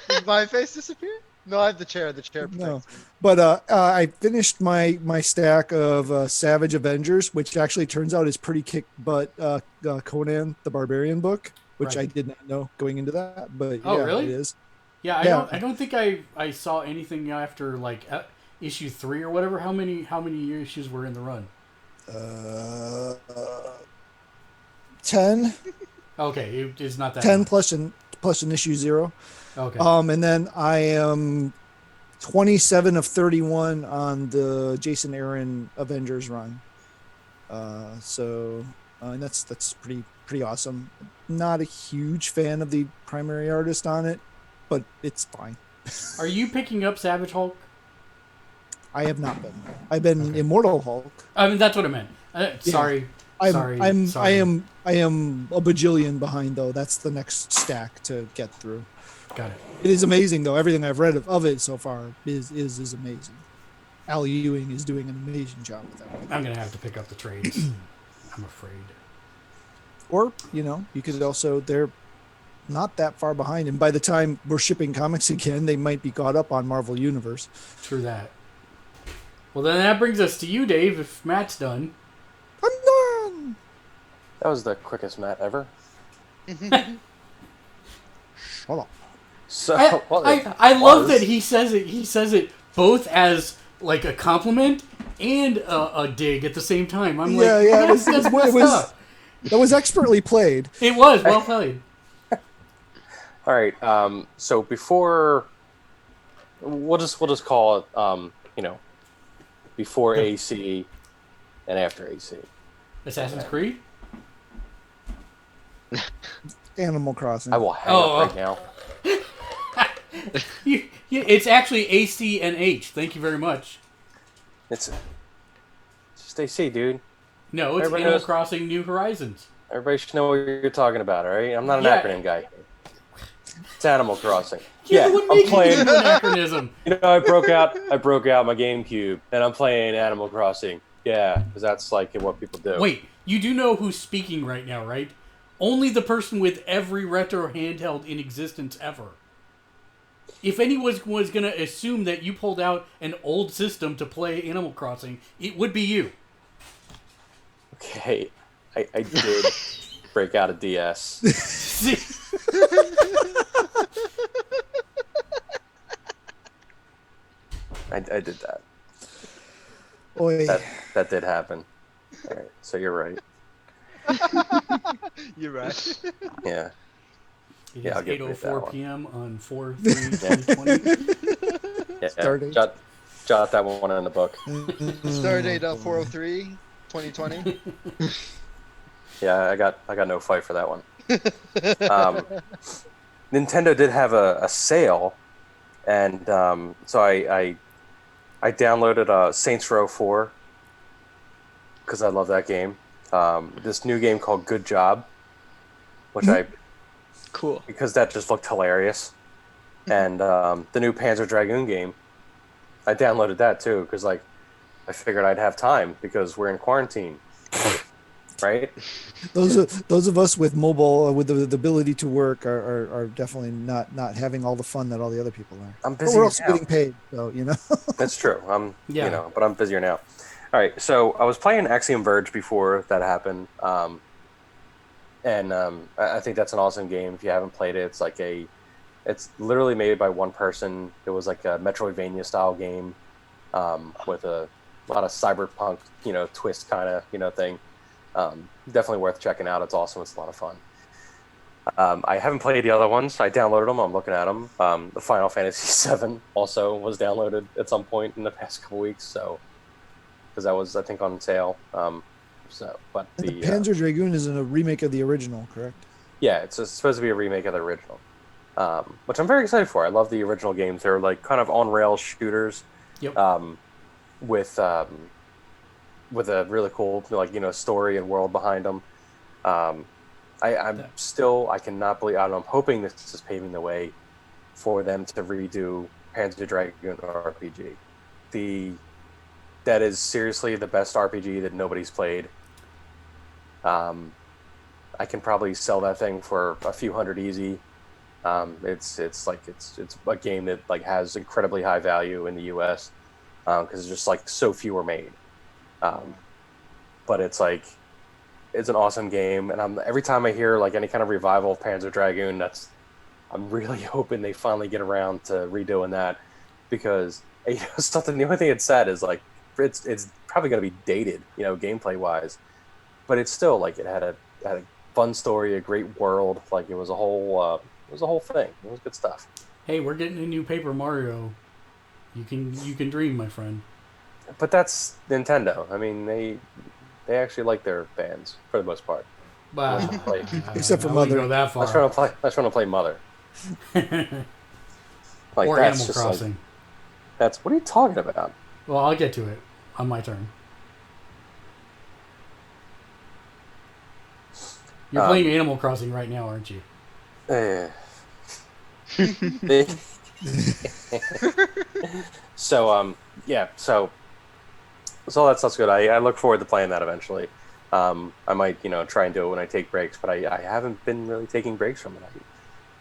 Did my face disappear? No, I have the chair. The chair No, protects me. but I finished my stack of Savage Avengers, which actually turns out is pretty kick butt. Conan the Barbarian book, which I Right. did not know going into that, but Oh, yeah, really? it is. Yeah, Yeah. I don't think I saw anything after like issue 3 or whatever. How many issues were in the run? 10, Okay, it is not that 10 much. plus an issue 0. Okay. And then I am 27 of 31 on the Jason Aaron Avengers run. And that's pretty awesome. Not a huge fan of the primary artist on it, but it's fine. Are you picking up Savage Hulk? I have not been. I've been Okay. Immortal Hulk. I mean, that's what I meant. Sorry. Sorry. I sorry. am a bajillion behind though. That's the next stack to get through. Got it. It is amazing though. Everything I've read of it so far is amazing. Al Ewing is doing an amazing job with that. I'm gonna have to pick up the trades. I'm afraid. Or, you could also, they're not that far behind. And by the time we're shipping comics again, they might be caught up on Marvel Universe. True that. Well, then that brings us to you, Dave. If Matt's done. I'm done. That was the quickest Matt ever. Shut up. So I love that he says it. He says it both as like a compliment and a dig at the same time. I'm like, Yeah, that's messed up. that was expertly played. It was well played. All right. So before, we'll just call it before AC and after AC. Assassin's Creed. Animal Crossing. I will hang up right now. It's actually AC and H. Thank you very much. It's just AC, dude. No, it's Everybody Animal knows- Crossing New Horizons. Everybody should know what you're talking about, all right? I'm not an Yeah. acronym guy. It's Animal Crossing. Yeah, Yeah, what I'm makes you playing. an anachronism? I broke out my GameCube, and I'm playing Animal Crossing. Yeah, because that's like what people do. Wait, you do know who's speaking right now, right? Only the person with every retro handheld in existence ever. If anyone was going to assume that you pulled out an old system to play Animal Crossing, it would be you. Okay, I did break out a DS. See, I did that. Oy. That that did happen. All right, so you're right. You're right. Yeah. It Yeah, is I'll give Brit that 8:04 one. p.m. on 4/3/2020. Yeah. Start date. Jot that one in the book. Start date 403, 2020. Yeah, I got no fight for that one. Nintendo did have a sale, and so I downloaded Saints Row 4 because I love that game. This new game called Good Job, which Cool. because that just looked hilarious, and the new Panzer Dragoon game, I downloaded that too because like I figured I'd have time because we're in quarantine, right? Those of us with mobile with the ability to work are definitely not having all the fun that all the other people are. I'm But busy we're also now. getting paid, so you know. That's true. Yeah. But I'm busier now. All right, so I was playing Axiom Verge before that happened, and I think that's an awesome game. If you haven't played it, it's literally made by one person. It was like a Metroidvania style game with a lot of cyberpunk, twist kind of, thing. Definitely worth checking out. It's awesome. It's a lot of fun. I haven't played the other ones. I downloaded them. I'm looking at them. The Final Fantasy VII also was downloaded at some point in the past couple weeks. So, because that was, I think, on sale. But And the Panzer Dragoon is in a remake of the original, correct? yeah, it's supposed to be a remake of the original, which I'm very excited for. I love the original games. They're like kind of on rails shooters, Yep. with a really cool story and world behind them. I cannot believe. I'm hoping this is paving the way for them to redo Panzer Dragoon RPG. That is seriously the best RPG that nobody's played. I can probably sell that thing for a few hundred easy. It's a game that like has incredibly high value in the U.S. Because it's just like so few are made. But it's like it's an awesome game, and every time I hear like any kind of revival of Panzer Dragoon, I'm really hoping they finally get around to redoing that, because something. The only thing it's sad is like it's probably going to be dated, gameplay wise, but it's still like it had a fun story, a great world, like it was a whole thing. It was good stuff. Hey, we're getting a new Paper Mario. You can dream, my friend. But that's Nintendo. I mean, they actually like their fans for the most part. Wow. Except for I wouldn't Mother. go that far. Let's try to play Mother. Like or that's Animal just Crossing. What are you talking about? Well, I'll get to it on my turn. You're playing Animal Crossing right now, aren't you? So that stuff's good. I look forward to playing that eventually. I might try and do it when I take breaks, but I haven't been really taking breaks from it.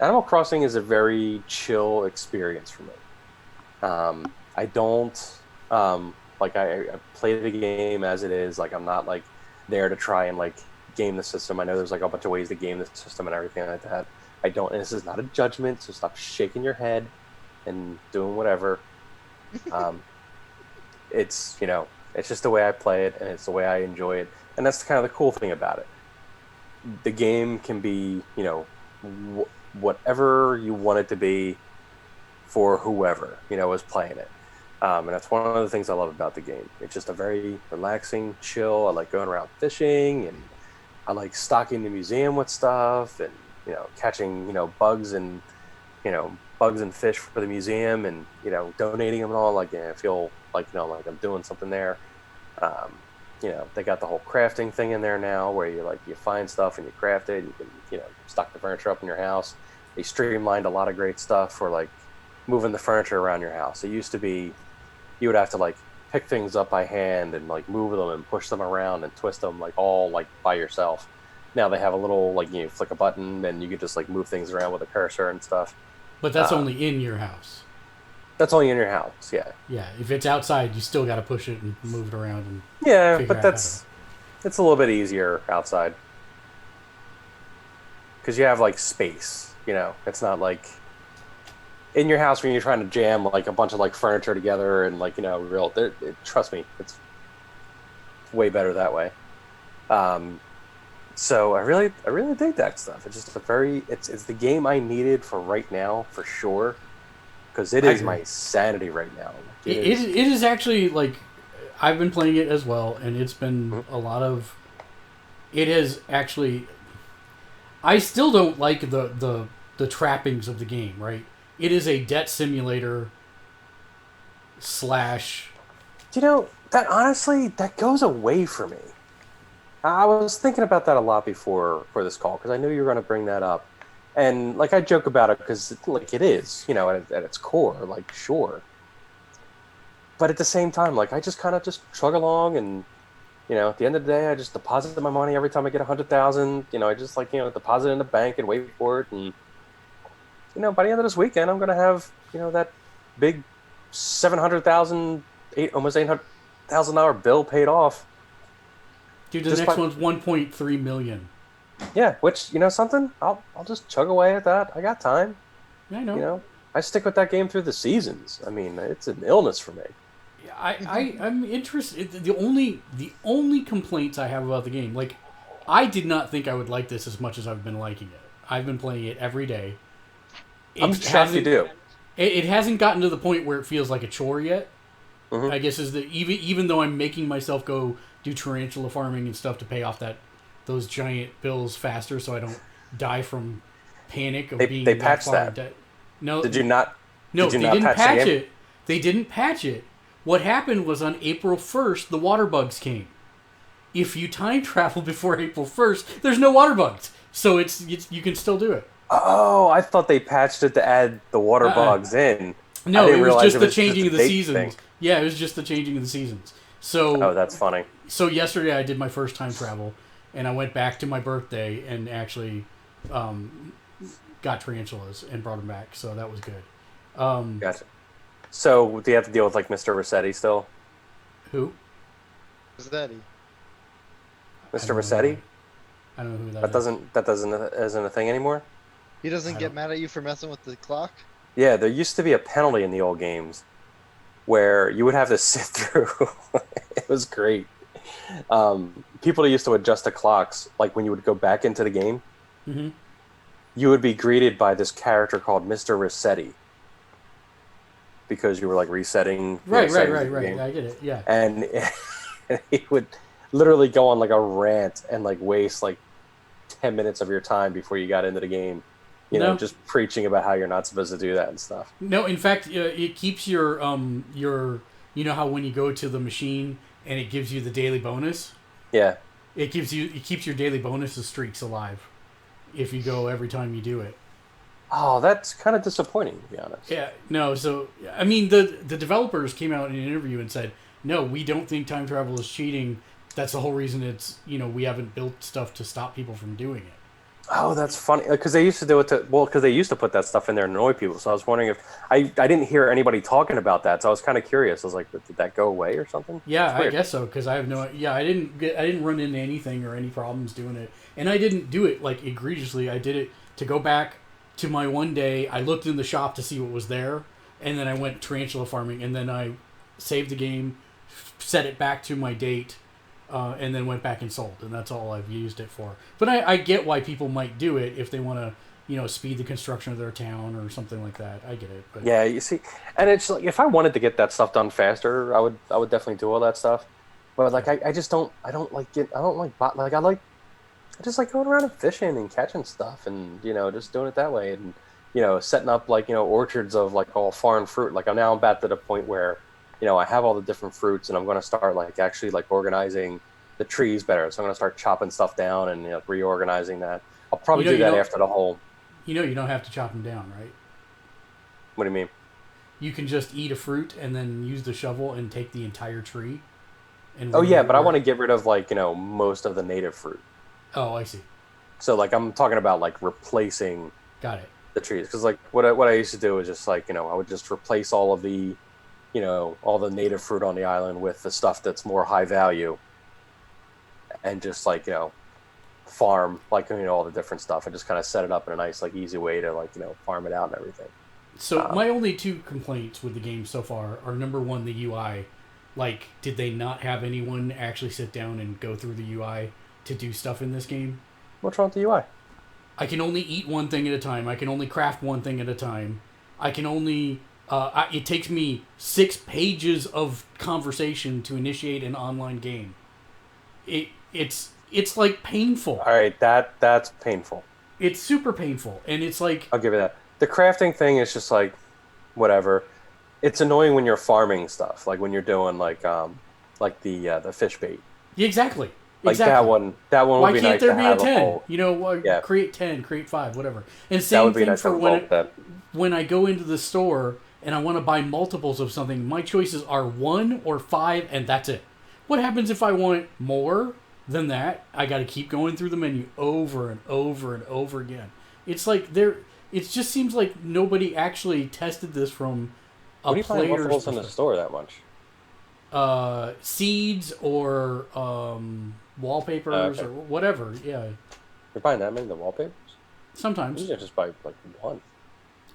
Animal Crossing is a very chill experience for me. I don't I play the game as it is. Like I'm not like there to try and like game the system. I know there's like a bunch of ways to game the system and everything like that. I don't. And this is not a judgment, so stop shaking your head and doing whatever. It's it's just the way I play it, and it's the way I enjoy it, and that's kind of the cool thing about it. The game can be whatever you want it to be for whoever is playing it, and that's one of the things I love about the game. It's just a very relaxing, chill. I like going around fishing, and I like stocking the museum with stuff, and catching bugs and fish for the museum, and donating them and all. Like I feel like like I'm doing something there. They got the whole crafting thing in there now, where you find stuff and you craft it. You can stock the furniture up in your house. They streamlined a lot of great stuff for like moving the furniture around your house. It used to be you would have to pick things up by hand and move them and push them around and twist them all by yourself. Now they have a little you flick a button and you can just move things around with a cursor and stuff. But that's only in your house. That's only in your house, yeah. Yeah, if it's outside, you still got to push it and move it around. And yeah, but it's a little bit easier outside because you have space. It's not like in your house when you're trying to jam a bunch of furniture together and trust me, way better that way. So I really dig that stuff. It's just it's the game I needed for right now for sure, because it I is agree. my sanity right now. Like, It is actually like I've been playing it as well, and it's been a lot of. It has actually. I still don't like the trappings of the game. Right, it is a debt simulator. Slash. you know that honestly that goes away for me. I was thinking about that a lot before for this call because I knew you were going to bring that up, and like I joke about it because like it is, at its core, like sure, but at the same time, like I just kind of just chug along, and at the end of the day, I just deposit my money every time I get 100,000. I just like deposit in the bank and wait for it, and by the end of this weekend, I'm going to have that big 700,000, almost $800,000 bill paid off. Dude, the Just next by, one's 1.3 million. yeah, which something, I'll just chug away at that. I got time. I know. I stick with that game through the seasons. I mean, it's an illness for me. Yeah, I'm interested. The only complaints I have about the game, like, I did not think I would like this as much as I've been liking it. I've been playing it every day. I'm shocked you do. It hasn't gotten to the point where it feels like a chore yet. Mhm. I guess is that even though I'm making myself go do tarantula farming and stuff to pay off those giant bills faster, so I don't die from panic of being They that patched far in that. debt. No, Did you not? no, Did you they not didn't patch the patch game? it. They didn't patch it. What happened was on April 1st, the water bugs came. If you time travel before April 1st, there's no water bugs, so it's you can still do it. Oh, I thought they patched it to add the water Uh-uh. bugs in. No, I didn't it was realize just it the was changing of just a the date seasons. thing. Yeah, it was just the changing of the seasons. Oh, So that's funny. yesterday I did my first time travel, and I went back to my birthday and actually got tarantulas and brought them back. So that was good. Gotcha. So do you have to deal with like Mr. Rossetti still? Who? Who's that? Mr. I don't know who Rossetti? I don't know who That isn't a thing anymore? He doesn't I get don't- mad at you for messing with the clock? Yeah, there used to be a penalty in the old games where you would have to sit through. It was great. People used to adjust the clocks, like when you would go back into the game, Mm-hmm. you would be greeted by this character called Mr. Rossetti because you were like resetting. Right. settings of the game. I get it. Yeah. And he would literally go on like a rant and like waste like 10 minutes of your time before you got into the game. No. Just preaching about how you're not supposed to do that and stuff. No, in fact, it keeps your how when you go to the machine and it gives you the daily bonus, Yeah. it keeps your daily bonus streaks alive if you go every time you do it. Oh, that's kind of disappointing, to be honest. Yeah, no, so I mean the developers came out in an interview and said, "No, we don't think time travel is cheating. That's the whole reason we haven't built stuff to stop people from doing it." Oh, that's funny because they used to do it because they used to put that stuff in there and annoy people. So I was wondering if I didn't hear anybody talking about that. So I was kind of curious. I was like, did that go away or something? Yeah, It's I weird. guess so because I have no. Yeah, I didn't run into anything or any problems doing it, and I didn't do it like egregiously. I did it to go back to my one day. I looked in the shop to see what was there, and then I went tarantula farming, and then I saved the game, set it back to my date, and then went back and sold, and that's all I've used it for. But I get why people might do it if they want to, speed the construction of their town or something like that. I get it. But Yeah, you see, and it's like if I wanted to get that stuff done faster, I would definitely do all that stuff. But like I just don't I just like going around and fishing and catching stuff and just doing it that way and setting up like orchards of like all foreign fruit. Like I'm now about to the point where I have all the different fruits and I'm going to start like actually like organizing the trees better. So I'm going to start chopping stuff down and reorganizing that. I'll probably do that after the whole. you don't have to chop them down, right? What do you mean? You can just eat a fruit and then use the shovel and take the entire tree. And Oh yeah, but I want to get rid of like most of the native fruit. Oh, I see. So like I'm talking about like replacing Got it. the trees because like what I used to do is just like I would just replace all of the all the native fruit on the island with the stuff that's more high value and just like farm like all the different stuff and just kind of set it up in a nice like easy way to like farm it out and everything. So my only two complaints with the game so far are number one, the UI. Like, did they not have anyone actually sit down and go through the UI to do stuff in this game? What's wrong with the UI? I can only eat one thing at a time. I can only craft one thing at a time. I can only... it takes me 6 pages of conversation to initiate an online game. It's like painful. All right, that's painful. It's super painful, and it's like... I'll give you that. The crafting thing is just like, whatever. It's annoying when you're farming stuff, like when you're doing like the fish bait. Yeah, exactly. Like that one. That one Why would be can't nice there to be have a 10? whole. Yeah. Create 10, create 5, whatever. And That same would be thing nice to for have that. when I go into the store and I want to buy multiples of something. My choices are 1 or 5, and that's it. What happens if I want more than that? I got to keep going through the menu over and over and over again. It's like it just seems like nobody actually tested this from a What do you find player's multiples in the store that much? seeds or wallpapers Okay. or whatever. Yeah, You're buying that many the wallpapers? sometimes. You can just buy like one.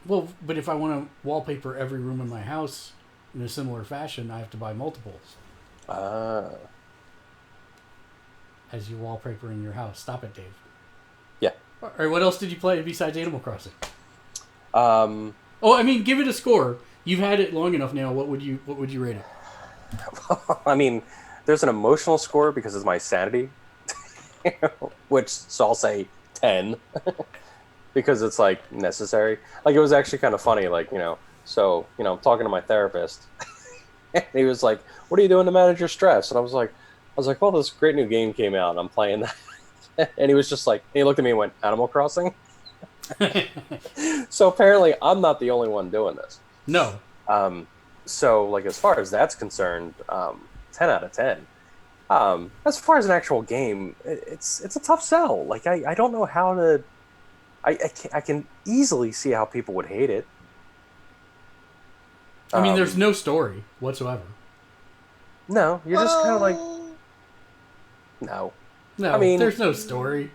Well, but if I want to wallpaper every room in my house in a similar fashion, I have to buy multiples. As you wallpaper in your house. Stop it, Dave. Yeah. All right, what else did you play besides Animal Crossing? Um, Oh, I mean, give it a score. You've had it long enough now. What would you rate it? I mean, there's an emotional score because it's my sanity, which so I'll say 10 because it's like necessary. Like it was actually kind of funny. Like so I'm talking to my therapist, and he was like, "What are you doing to manage your stress?" And I was like, "Well, this great new game came out, and I'm playing that." And he was just like, he looked at me and went, "Animal Crossing." So apparently, I'm not the only one doing this. No. So, like, as far as that's concerned, 10 out of 10. As far as an actual game, it's a tough sell. Like, I don't know how to... I can easily see how people would hate it. I mean, there's no story whatsoever. No, you're just kind of like... No. No, I mean, there's no story.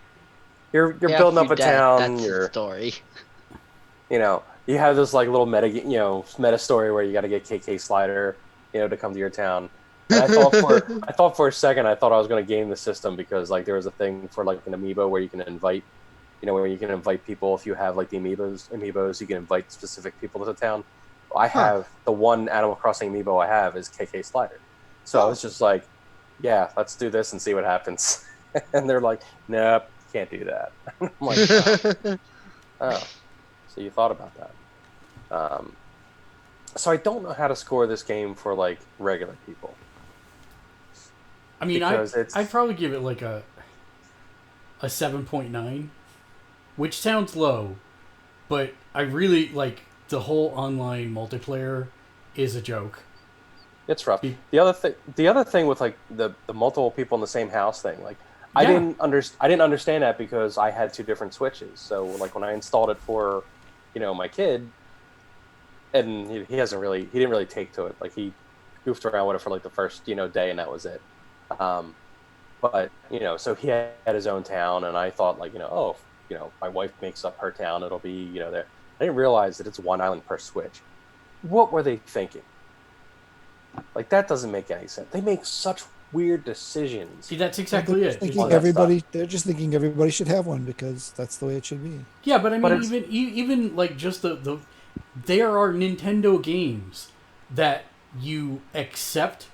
You're Yeah, building if up you're a dead, town, That's the story. You have this like little meta story where you got to get KK Slider, to come to your town. And I thought for a second I thought I was going to game the system because like there was a thing for like an amiibo where you can invite, where you can invite people if you have like the amiibos you can invite specific people to the town. I have the one Animal Crossing amiibo I have is KK Slider, so I was just like, yeah, let's do this and see what happens. And they're like, nope, can't do that. I'm like, oh. So you thought about that. So I don't know how to score this game for like regular people. I mean, I'd probably give it like a 7.9, which sounds low, but I really like the whole online multiplayer is a joke. It's rough. The other thing with like the multiple people in the same house thing, like I didn't understand that because I had 2 different Switches. So like when I installed it for my kid, and he didn't really take to it. Like he goofed around with it for like the first day, and that was it. But so he had his own town, and I thought like my wife makes up her town, it'll be there. I didn't realize that it's 1 island per Switch. What were they thinking? Like that doesn't make any sense. They make such weird decisions. See, that's exactly it. They're just thinking everybody should have one because that's the way it should be. Yeah, but I mean, even like just there are Nintendo games that you accept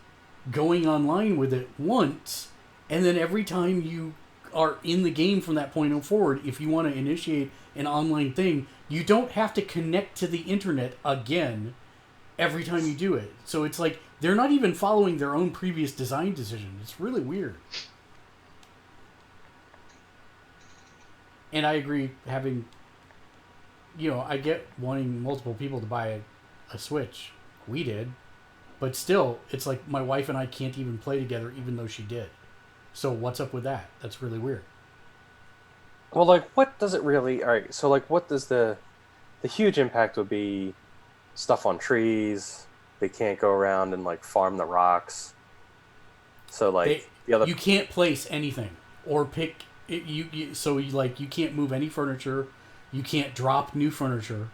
going online with it once, and then every time you are in the game from that point on forward, if you want to initiate an online thing, you don't have to connect to the internet again every time you do it. So it's like they're not even following their own previous design decision. It's really weird. And I agree having, I get wanting multiple people to buy a Switch. We did. But still, it's like my wife and I can't even play together even though she did. So what's up with that? That's really weird. Well, like, what does it really... All right, so, like, what does the huge impact would be stuff on trees. They can't go around and, like, farm the rocks. So, like, you can't place anything or pick... you can't move any furniture. You can't drop new furniture.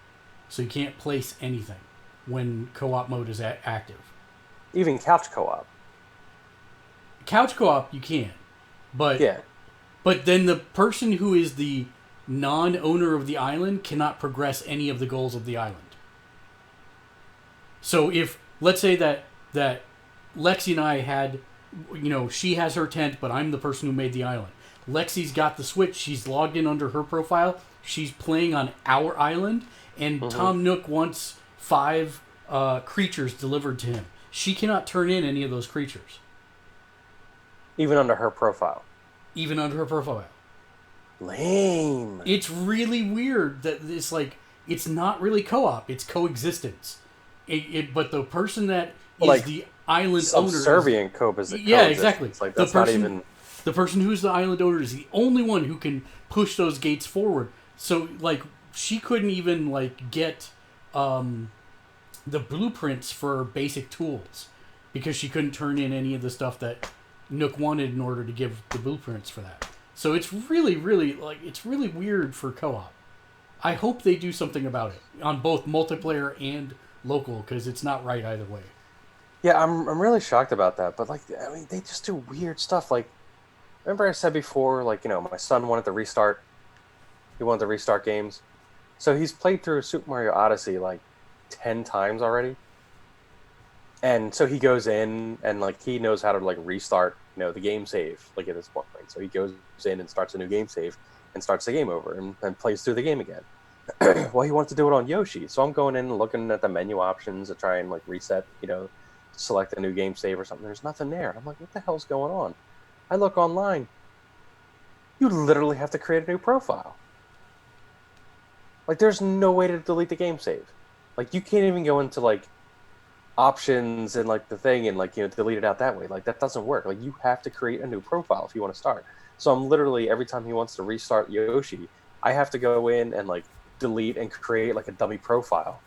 So you can't place anything when co-op mode is active. even couch co-op. Couch co-op you can, but Yeah. but then the person who is the non-owner of the island cannot progress any of the goals of the island. So if let's say that Lexi and I had, she has her tent, but I'm the person who made the island. Lexi's got the Switch. She's logged in under her profile. She's playing on our island, and Tom Nook wants 5 creatures delivered to him. She cannot turn in any of those creatures. Even under her profile. Even under her profile. Lame. It's really weird that it's not really co-op. It's coexistence. But the person that is the island owner... Subservient coexistence. Yeah, exactly. It's like, that's not even... The person who's the island owner is the only one who can push those gates forward. So, she couldn't even, get the blueprints for basic tools because she couldn't turn in any of the stuff that Nook wanted in order to give the blueprints for that. So it's really, really, it's really weird for co-op. I hope they do something about it on both multiplayer and local, because it's not right either way. Yeah, I'm really shocked about that. But, they just do weird stuff. Remember I said before, my son wanted to restart. He wanted to restart games. So he's played through Super Mario Odyssey, 10 times already. And so he goes in and he knows how to restart, the game save at this point. So he goes in and starts a new game save and starts the game over and plays through the game again. Well, he wants to do it on Yoshi, so I'm going in and looking at the menu options to try and reset, select a new game save or something. There's nothing there. I'm like, what the hell's going on? I look online. You literally have to create a new profile. There's no way to delete the game save. You can't even go into options and the thing and delete it out that way. That doesn't work. You have to create a new profile if you want to start. So I'm literally, every time he wants to restart Yoshi, I have to go in and delete and create a dummy profile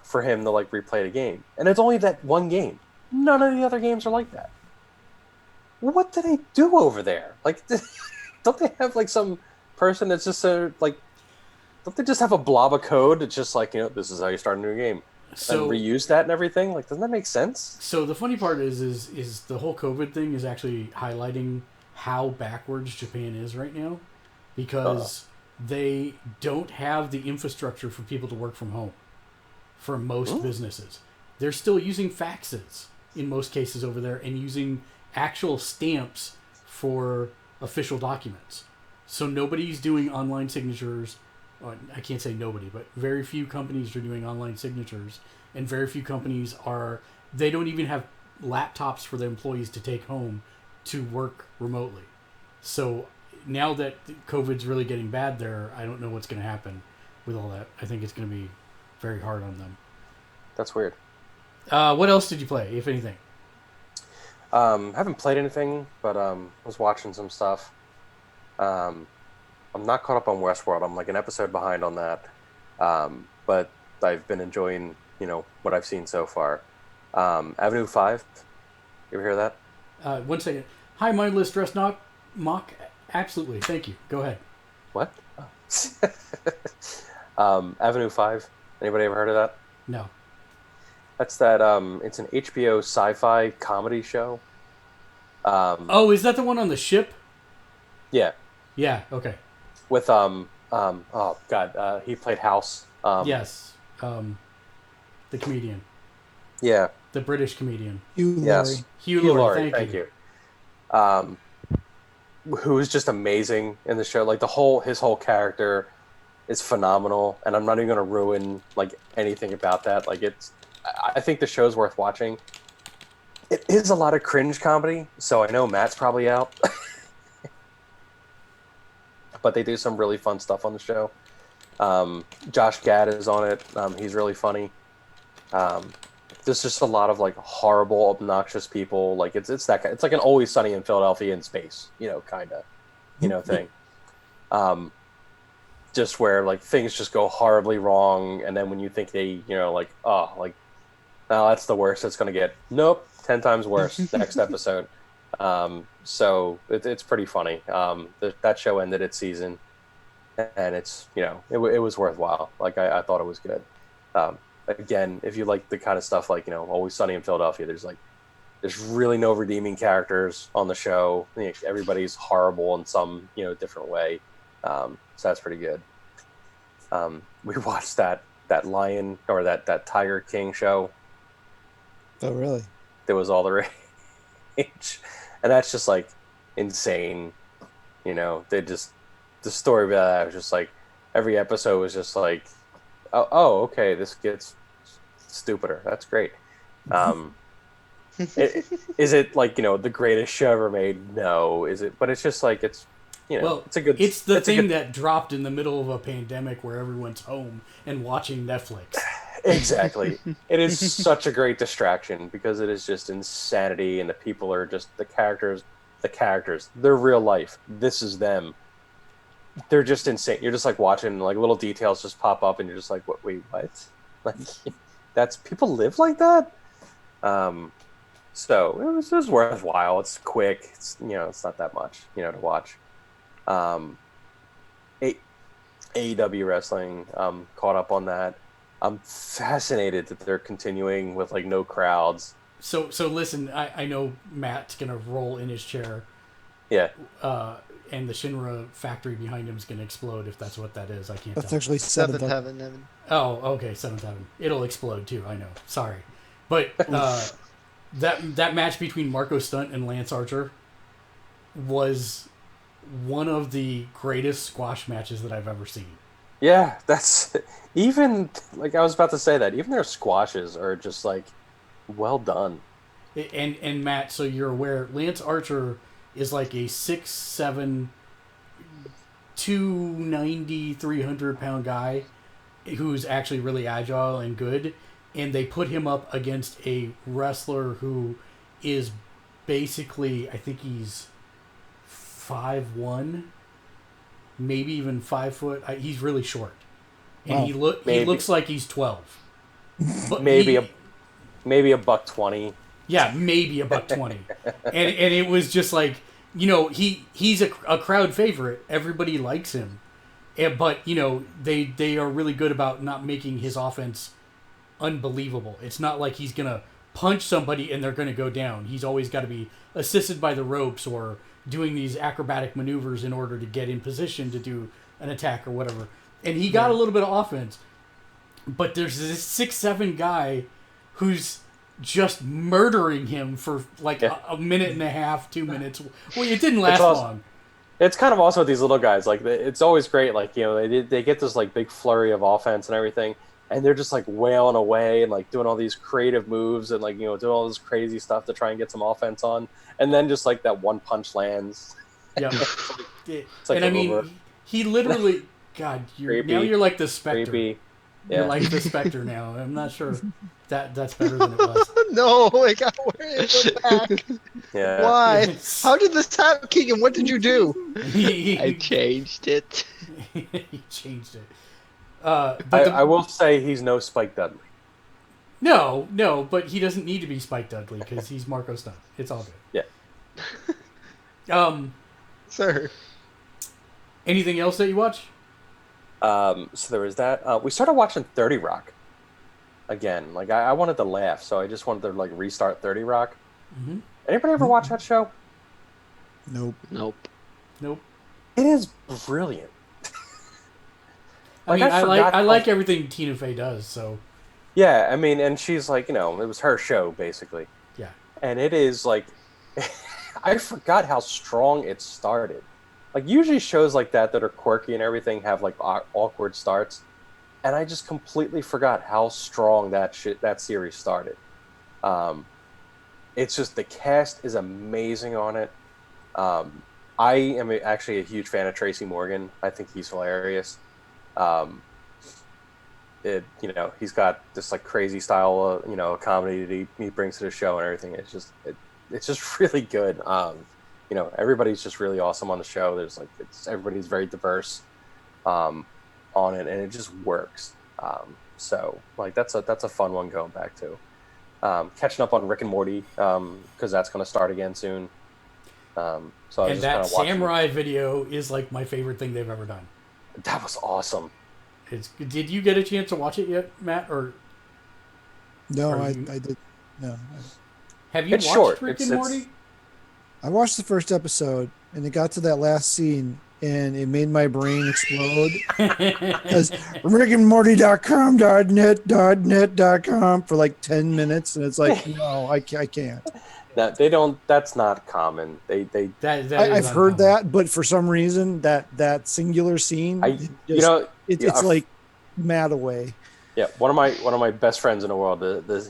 for him to replay the game. And it's only that one game. None of the other games are like that. What do they do over there? Don't they have some person that's just don't they just have a blob of code that's just this is how you start a new game? So, and reuse that and everything? Doesn't that make sense? So the funny part is the whole COVID thing is actually highlighting how backwards Japan is right now, because they don't have the infrastructure for people to work from home for most businesses. They're still using faxes in most cases over there and using actual stamps for official documents. So nobody's doing online signatures. I can't say nobody, but very few companies are doing online signatures, and very few companies they don't even have laptops for the employees to take home to work remotely. So now that COVID's really getting bad there, I don't know what's going to happen with all that. I think it's going to be very hard on them. That's weird. What else did you play, if anything? Haven't played anything, but was watching some stuff. I'm not caught up on Westworld. I'm an episode behind on that. But I've been enjoying, what I've seen so far. Avenue 5. You ever hear that? 1 second. Hi, mindless dress mock. Absolutely. Thank you. Go ahead. What? Avenue 5. Anybody ever heard of that? No. That's that. It's an HBO sci-fi comedy show. Is that the one on the ship? Yeah. Yeah. Okay. With he played House. Yes. The comedian. Yeah. The British comedian. Hugh Laurie. Hugh Laurie. Thank you. Who is just amazing in the show. His whole character is phenomenal, and I'm not even going to ruin anything about that. I think the show's worth watching. It is a lot of cringe comedy, so I know Matt's probably out. But they do some really fun stuff on the show. Josh Gad is on it. He's really funny. There's just a lot of horrible, obnoxious people. It's that kind. It's like an Always Sunny in Philadelphia in space, kind of, thing. Just where things just go horribly wrong, and then when you think they, no, that's the worst it's gonna get. Nope, 10 times worse next episode. So it's pretty funny. That show ended its season, and it's it was worthwhile. I thought it was good. again, if you like the kind of stuff like Always Sunny in Philadelphia, there's really no redeeming characters on the show. Everybody's horrible in some different way, so that's pretty good. We watched that lion or that Tiger King show. Oh, really? There was all the rage, and that's just like insane. They just the story of that was just like every episode was just like, okay, this gets stupider. That's great. Is it like the greatest show ever made? No. Is it? But it's just like it's it's a good. It's the thing that dropped in the middle of a pandemic where everyone's home and watching Netflix. Exactly. It is such a great distraction because it is just insanity, and the people are just the characters. The characters, they're real life. This is them. They're just insane. You're just like watching, like little details just pop up, and you're just like, "What? Wait, what? Like, that's people live like that." So it was worthwhile. It's quick. It's it's not that much to watch. AEW wrestling. Caught up on that. I'm fascinated that they're continuing with like no crowds. So listen, I know Matt's gonna roll in his chair. Yeah. And the Shinra factory behind him is gonna explode if that's what that is. I can't. That's tell. actually Seventh seventh. Heaven, Evan. Oh, okay, Seventh Heaven. It'll explode too. I know. Sorry, but that match between Marco Stunt and Lance Archer was one of the greatest squash matches that I've ever seen. Yeah, that's even like I was about to say that even their squashes are just like well done. And Matt, so you're aware, Lance Archer is like a 6'7", 290, 300-pound guy who's actually really agile and good. And they put him up against a wrestler who is basically, I think he's 5'1", maybe even 5 foot. He's really short. And Wow. he looks like he's 12. But maybe a $120. Yeah, maybe $120. and it was just like, he's a crowd favorite. Everybody likes him. But, they are really good about not making his offense unbelievable. It's not like he's going to punch somebody and they're going to go down. He's always got to be assisted by the ropes or doing these acrobatic maneuvers in order to get in position to do an attack or whatever. And he got a little bit of offense. But there's this 6'7" guy who's just murdering him for like a minute and a half, 2 minutes. Well, it didn't last long. It's kind of also these little guys. Like it's always great. Like they get this like big flurry of offense and everything, and they're just like wailing away and like doing all these creative moves and like doing all this crazy stuff to try and get some offense on, and then just like that one punch lands. Yeah, it's like and I mean, over. he literally, God, you're like the Spectre. Creepy. You're like the Spectre now. I'm not sure that's better than it was. No, I got it back. Yeah. Why? How did this happen, Keegan? What did you do? I changed it. He changed it. I will say he's no Spike Dudley. No, but he doesn't need to be Spike Dudley because he's Marco Stunt. It's all good. Yeah. Sir. Anything else that you watch? So there was that. We started watching 30 Rock again. Like I wanted to laugh, so I just wanted to like restart 30 Rock. Mm-hmm. Anybody ever watch that show? Nope. Nope. It is brilliant. I mean, I like everything Tina Fey does. So. Yeah, I mean, and she's like, it was her show basically. Yeah. And it is like, I forgot how strong it started. Like usually shows like that are quirky and everything have like awkward starts, and I just completely forgot how strong that series started. It's just the cast is amazing on it. I am actually a huge fan of Tracy Morgan. I think he's hilarious. He's got this like crazy style of comedy that he brings to the show and everything. It's just really good. Everybody's just really awesome on the show. There's like everybody's very diverse on it, and it just works. So like that's a fun one going back to. Catching up on Rick and Morty because that's going to start again soon. So I was And just that kind of watching. samurai video is like my favorite thing they've ever done. That was awesome. Did you get a chance to watch it yet, Matt? Or No, Are I you- did. No, Have you It's watched short. Rick It's- and it's- Morty? I watched the first episode and it got to that last scene and it made my brain explode. Because rickandmorty.com.net.com for like 10 minutes and it's like, no, I can't. That they don't. That's not common. They. That is I've heard uncommon. that, but for some reason that singular scene, I. it You just, know. it's yeah, like mad away. Yeah, one of my best friends in the world.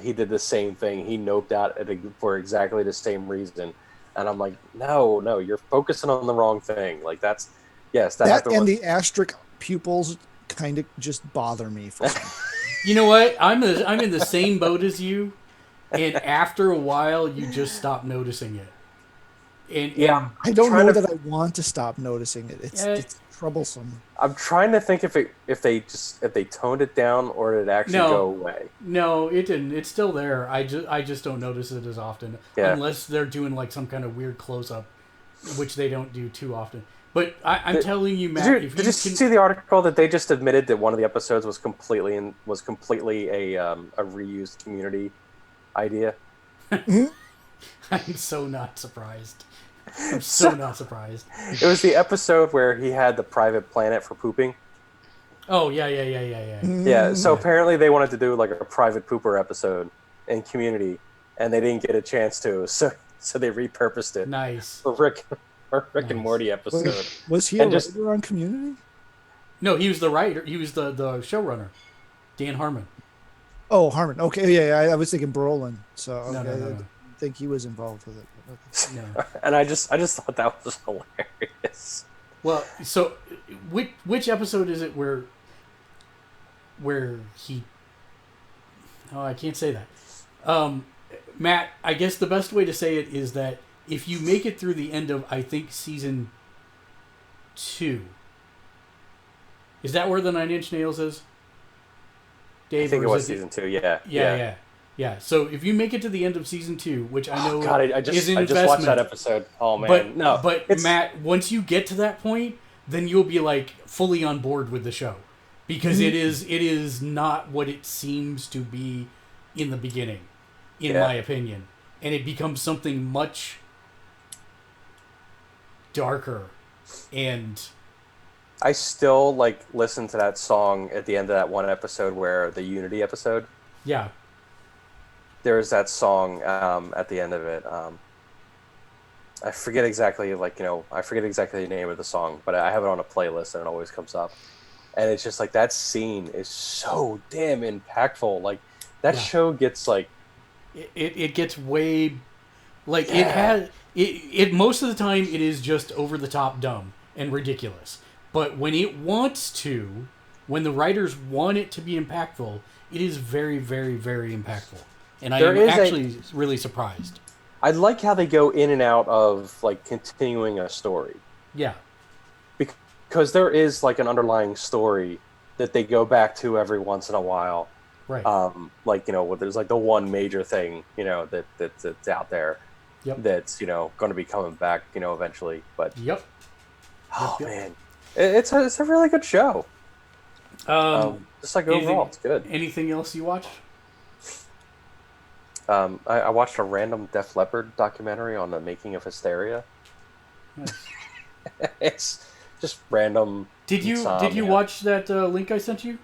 He did the same thing. He noped out for exactly the same reason, and I'm like, no, you're focusing on the wrong thing. Like that That happened. and with- the asterisk pupils kind of just bother me for some. You know what? I'm in the same boat as you, and after a while, you just stop noticing it. And Yeah. I don't Trying know to- that I want to stop noticing it. It's troublesome. I'm trying to think if they toned it down or did it actually No. go away. no, it didn't. It's still there. I just don't notice it as often, Yeah. unless they're doing like some kind of weird close up, which they don't do too often. But I'm telling you, Matt, Did if you you see the article that they just admitted that one of the episodes was completely a reused Community idea? I'm so not surprised. I'm so not surprised. It was the episode where he had the private planet for pooping. Oh yeah. Yeah, so apparently they wanted to do like a private pooper episode in Community, and they didn't get a chance to, so they repurposed it Nice. for Rick Nice. and Morty episode. Wait, was he a And just- writer on Community? No, he was the writer. He was the showrunner, Dan Harmon. Oh, Harmon. Okay, yeah, I was thinking Brolin. So okay, No. I didn't think he was involved with it. Okay. No. And I just thought that was hilarious. Well, so which episode is it where he? Oh, I can't say that. Matt, I guess the best way to say it is that if you make it through the end of, I think, season 2, is that where the Nine Inch Nails is? Dave, I think or it is was season 2. Yeah. Yeah. So if you make it to the end of season 2, which I know God, I is an just watched that investment, episode. Oh man, but it's, Matt, once you get to that point, then you'll be like fully on board with the show, because it is not what it seems to be in the beginning, in Yeah. my opinion, and it becomes something much darker, and I still like listen to that song at the end of that one episode where the Unity episode. yeah, There's that song at the end of it. I forget exactly the name of the song, but I have it on a playlist and it always comes up. And it's just like that scene is so damn impactful. Like that Yeah. show gets like it gets way, like, it Yeah. has it most of the time it is just over the top dumb and ridiculous, but when it wants to, when the writers want it to be impactful, it is very, very, very impactful, and I There am is actually really surprised. I like how they go in and out of like continuing a story. Yeah, Because there is like an underlying story that they go back to every once in a while. right. There's like the one major thing, that's out there. Yep. That's, going to be coming back, eventually. But Yep. oh Yep. man, it's a really good show. Just like overall, it's good. Anything else you watched? I watched a random Def Leppard documentary on the making of Hysteria. Nice. It's just random. Did you insomnia. watch that link I sent you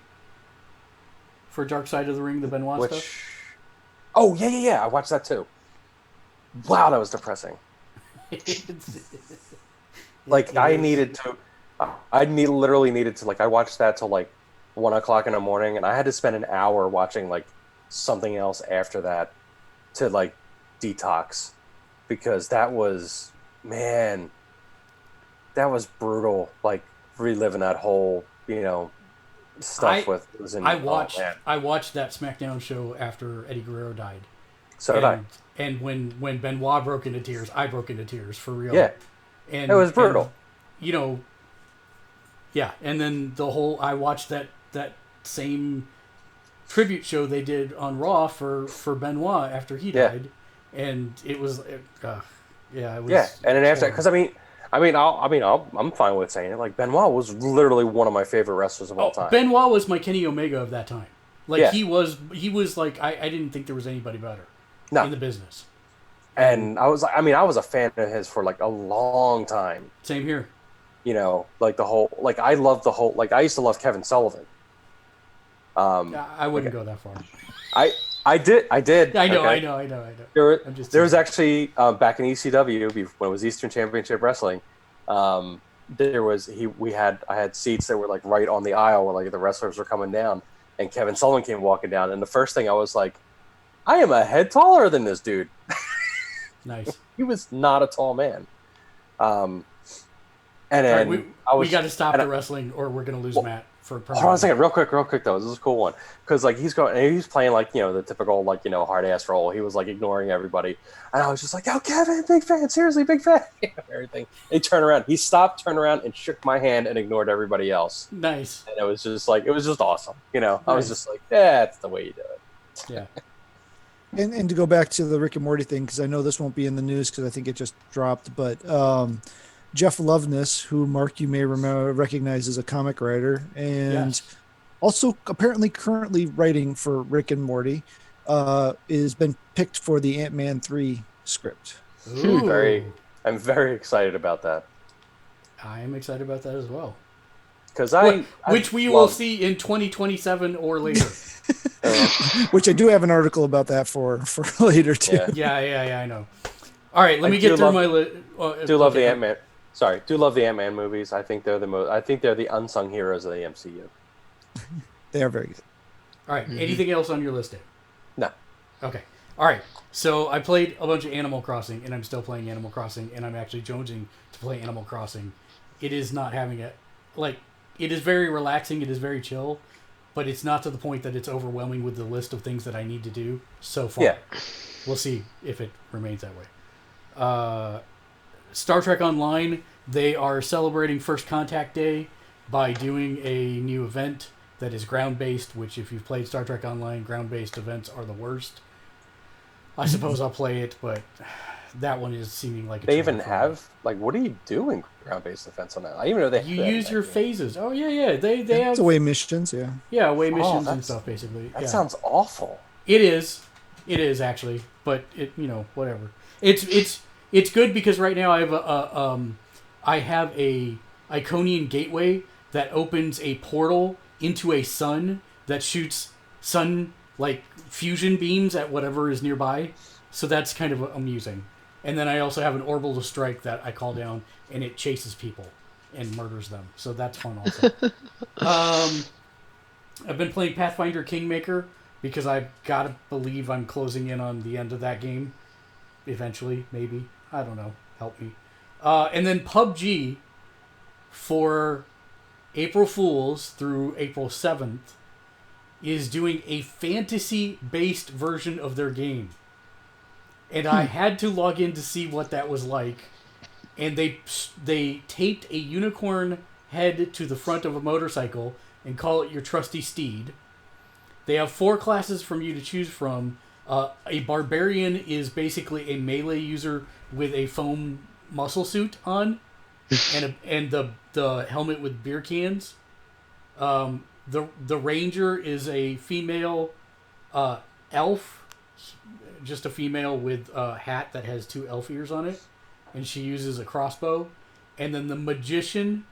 for Dark Side of the Ring, the Benoit stuff? Which? Oh yeah. I watched that too. Wow, that was depressing. Like I literally needed to I watched that till like 1 o'clock in the morning, and I had to spend an hour watching like something else after that to like detox, because that was brutal. Like reliving that whole stuff with I watched that SmackDown show after Eddie Guerrero died. So did I. And when Benoit broke into tears, I broke into tears for real. Yeah, and it was brutal. And, yeah, and then I watched that same tribute show they did on Raw for Benoit after he Yeah. died, and it was it was And then after, because I'm fine with saying it. Like Benoit was literally one of my favorite wrestlers of all time. Benoit was my Kenny Omega of that time. Like Yeah. he was like I didn't think there was anybody better No. in the business. And I was like, I mean, I was a fan of his for like a long time. Same here. You know, like the whole, like I love the whole, like I used to love Kevin Sullivan. I wouldn't go that far. I did. I know, okay? I know. I'm just There was teasing. actually back in ECW when it was Eastern Championship Wrestling. I had seats that were like right on the aisle where like the wrestlers were coming down, and Kevin Sullivan came walking down, and the first thing I was like, I am a head taller than this dude. Nice. He was not a tall man. And All then right, we got to stop the wrestling, or we're gonna lose Matt for. Hold on a second, real quick though. This is a cool one because like he's playing like the typical like hard ass role. He was like ignoring everybody, and I was just like, "Oh, Kevin, big fan, seriously, big fan." Everything. He turned around, turned around, and shook my hand and ignored everybody else. Nice. And it was just awesome. I was Nice. just like, that's the way you do it. Yeah. And to go back to the Rick and Morty thing, because I know this won't be in the news because I think it just dropped, but Jeff Loveness, who Mark you may recognize as a comic writer, and Yes. also apparently currently writing for Rick and Morty, has been picked for the Ant-Man 3 script. Ooh. I'm very excited about that I am excited about that as well. because Which we will see in 2027 or later. Which I do have an article about that for later too. Yeah. Yeah, I know. All right, let me get through my list. Do love the Ant-Man. Sorry, do love the Ant-Man movies. I think they're the unsung heroes of the MCU. They are very good. All right, anything else on your list, Dave? No. Okay. All right. So I played a bunch of Animal Crossing, and I'm still playing Animal Crossing, and I'm actually jonesing to play Animal Crossing. It is not having it is very relaxing. It is very chill, but it's not to the point that it's overwhelming with the list of things that I need to do so far. Yeah. We'll see if it remains that way. Star Trek Online, they are celebrating First Contact Day by doing a new event that is ground-based, which if you've played Star Trek Online, ground-based events are the worst. I suppose I'll play it, but that one is seeming like a They chore even for me. have what do you do in ground-based defense on that? I even know they You have that use in your that game. phases. Oh, yeah. They have... It's away missions, yeah. Yeah, away missions and that's- stuff, basically. That Yeah. sounds awful. It is actually, but it whatever. It's good because right now I have a Iconian gateway that opens a portal into a sun that shoots sun like fusion beams at whatever is nearby. So that's kind of amusing. And then I also have an orbital strike that I call down and it chases people and murders them. So that's fun also. I've been playing Pathfinder Kingmaker because I've got to believe I'm closing in on the end of that game. Eventually, maybe. I don't know. Help me. And then PUBG for April Fools through April 7th is doing a fantasy-based version of their game. And I had to log in to see what that was like. And they taped a unicorn head to the front of a motorcycle and call it your trusty steed. They have 4 classes from you to choose from. A barbarian is basically a melee user with a foam muscle suit on, and the helmet with beer cans. The ranger is a female elf, just a female with a hat that has 2 elf ears on it, and she uses a crossbow. And then the magician,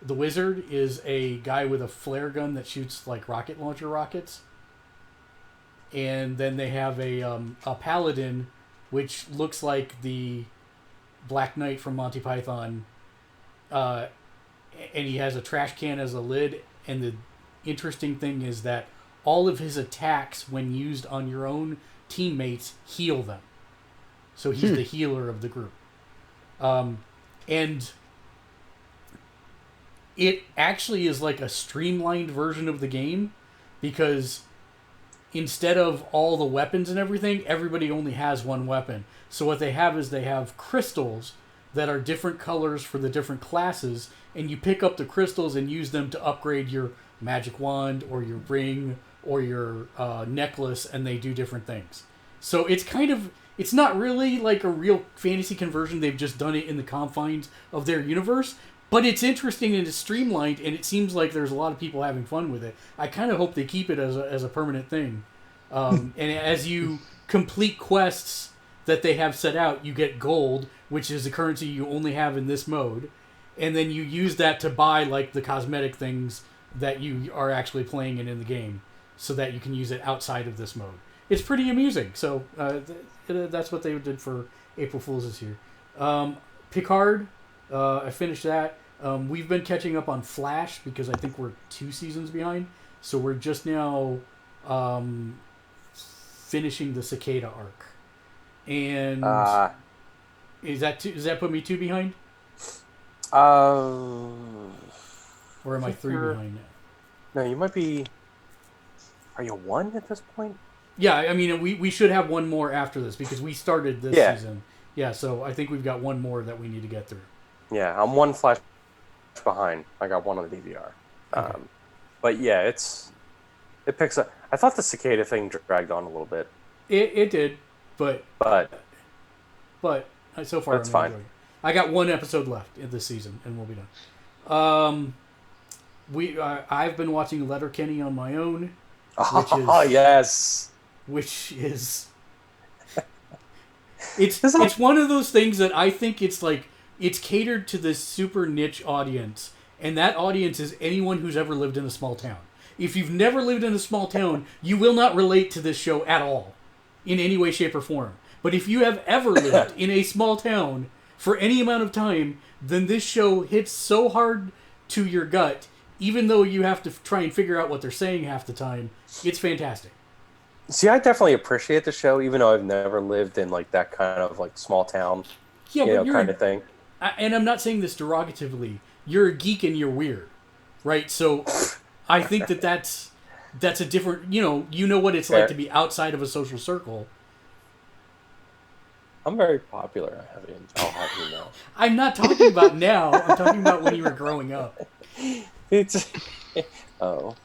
the wizard, is a guy with a flare gun that shoots like rocket launcher rockets. And then they have a paladin, which looks like the Black Knight from Monty Python. And he has a trash can as a lid. And the interesting thing is that all of his attacks, when used on your own teammates, heal them. So he's the healer of the group. And it actually is like a streamlined version of the game because instead of all the weapons and everything, everybody only has one weapon. So what they have is they have crystals that are different colors for the different classes, and you pick up the crystals and use them to upgrade your magic wand or your ring or your necklace, and they do different things. So it's not really like a real fantasy conversion. They've just done it in the confines of their universe, But it's interesting and it's streamlined, and it seems like there's a lot of people having fun with it. I kind of hope they keep it as a permanent thing. And as you complete quests that they have set out, you get gold, which is a currency you only have in this mode. And then you use that to buy like the cosmetic things that you are actually playing in the game, so that you can use it outside of this mode. It's pretty amusing. So that's what they did for April Fool's this year. Picard, I finished that. We've been catching up on Flash because I think we're 2 seasons behind. So we're just now finishing the Cicada arc. And does that put me 2 behind? Or am I 3 behind now? No, you might be. Are you 1 at this point? Yeah, I mean, we should have 1 more after this because we started this season. Yeah, so I think we've got 1 more that we need to get through. Yeah, I'm 1 Flash behind. I got 1 on the DVR. Okay. But yeah, it picks up. I thought the Cicada thing dragged on a little bit. It did, but so far That's I'm fine. enjoying it. I got 1 episode left in this season, and we'll be done. I've been watching Letterkenny on my own. Yes. Which is it's one of those things that I think it's catered to this super niche audience, and that audience is anyone who's ever lived in a small town. If you've never lived in a small town, you will not relate to this show at all, in any way, shape, or form. But if you have ever lived in a small town for any amount of time, then this show hits so hard to your gut, even though you have to try and figure out what they're saying half the time. It's fantastic. See, I definitely appreciate the show, even though I've never lived in like that kind of like small town, kind of thing. And I'm not saying this derogatively. You're a geek and you're weird, right? So I think that's a different. You know what it's like to be outside of a social circle. I'm very popular. I'll have you know. I'm not talking about now. I'm talking about when you were growing up. It's oh.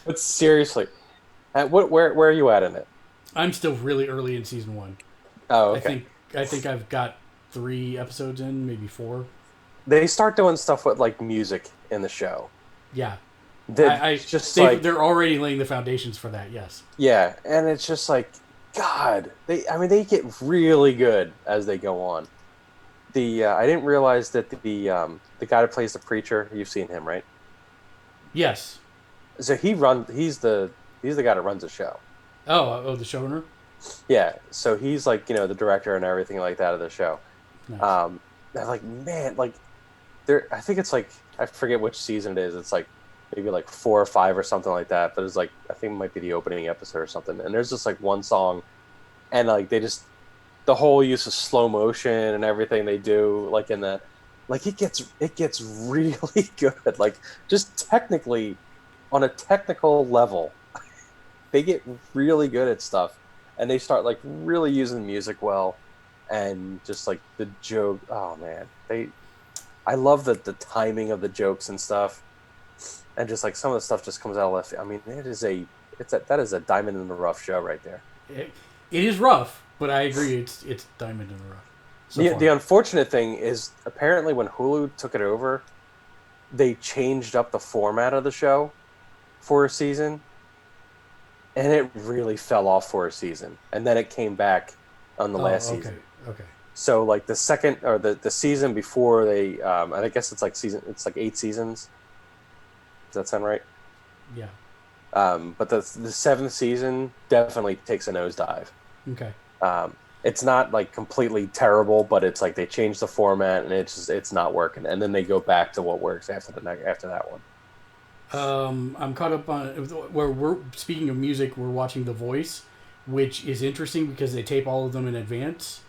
But seriously, where are you at in it? I'm still really early in season 1. Oh, okay. I think I've got 3 episodes in, maybe 4. They start doing stuff with like music in the show. Yeah. They're already laying the foundations for that. Yes. Yeah, and it's just like, God, they get really good as they go on. I didn't realize that the guy that plays the preacher, you've seen him, right? Yes. So he's the guy that runs the show. Oh, the showrunner? Yeah, so he's like, the director and everything like that of the show. Nice. I'm like, man, like I think it's like, I forget which season it is. It's like maybe like 4 or 5 or something like that. But it's like, I think it might be the opening episode or something. And there's just like one song, and like the whole use of slow motion and everything they do, like in the, like it gets really good. Like just technically, on a technical level, they get really good at stuff, and they start like really using music well, and just like the joke. Oh man, I love the timing of the jokes and stuff, and just like some of the stuff just comes out of left. I mean, that is a diamond in the rough show right there. It is rough, but I agree, it's diamond in the rough. The unfortunate thing is, apparently when Hulu took it over, they changed up the format of the show for a season, and it really fell off for a season, and then it came back on the last season. Okay. So like the second or the season before they, I guess it's like 8 seasons. Does that sound right? Yeah. But the 7th season definitely takes a nosedive. Okay. It's not like completely terrible, but it's like they changed the format and it's not working, and then they go back to what works after that one. I'm caught up on where we're speaking of music. We're watching The Voice, which is interesting because they tape all of them in advance,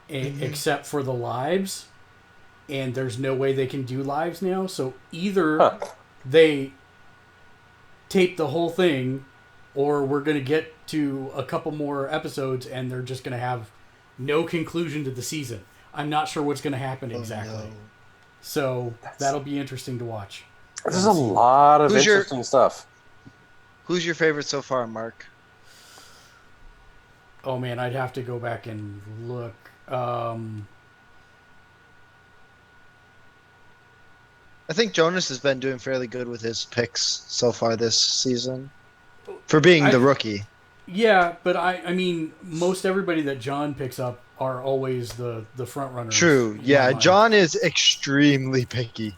except for the lives, and there's no way they can do lives now. So either they tape the whole thing, or we're going to get to a couple more episodes and they're just going to have no conclusion to the season. I'm not sure what's going to happen exactly. No. So that'll be interesting to watch. There's a lot of interesting stuff. Who's your favorite so far, Mark? Oh man, I'd have to go back and look. I think Jonas has been doing fairly good with his picks so far this season for being the rookie. Yeah, but I mean, most everybody that John picks up are always the front runners. True. in my Yeah, mind. John is extremely picky.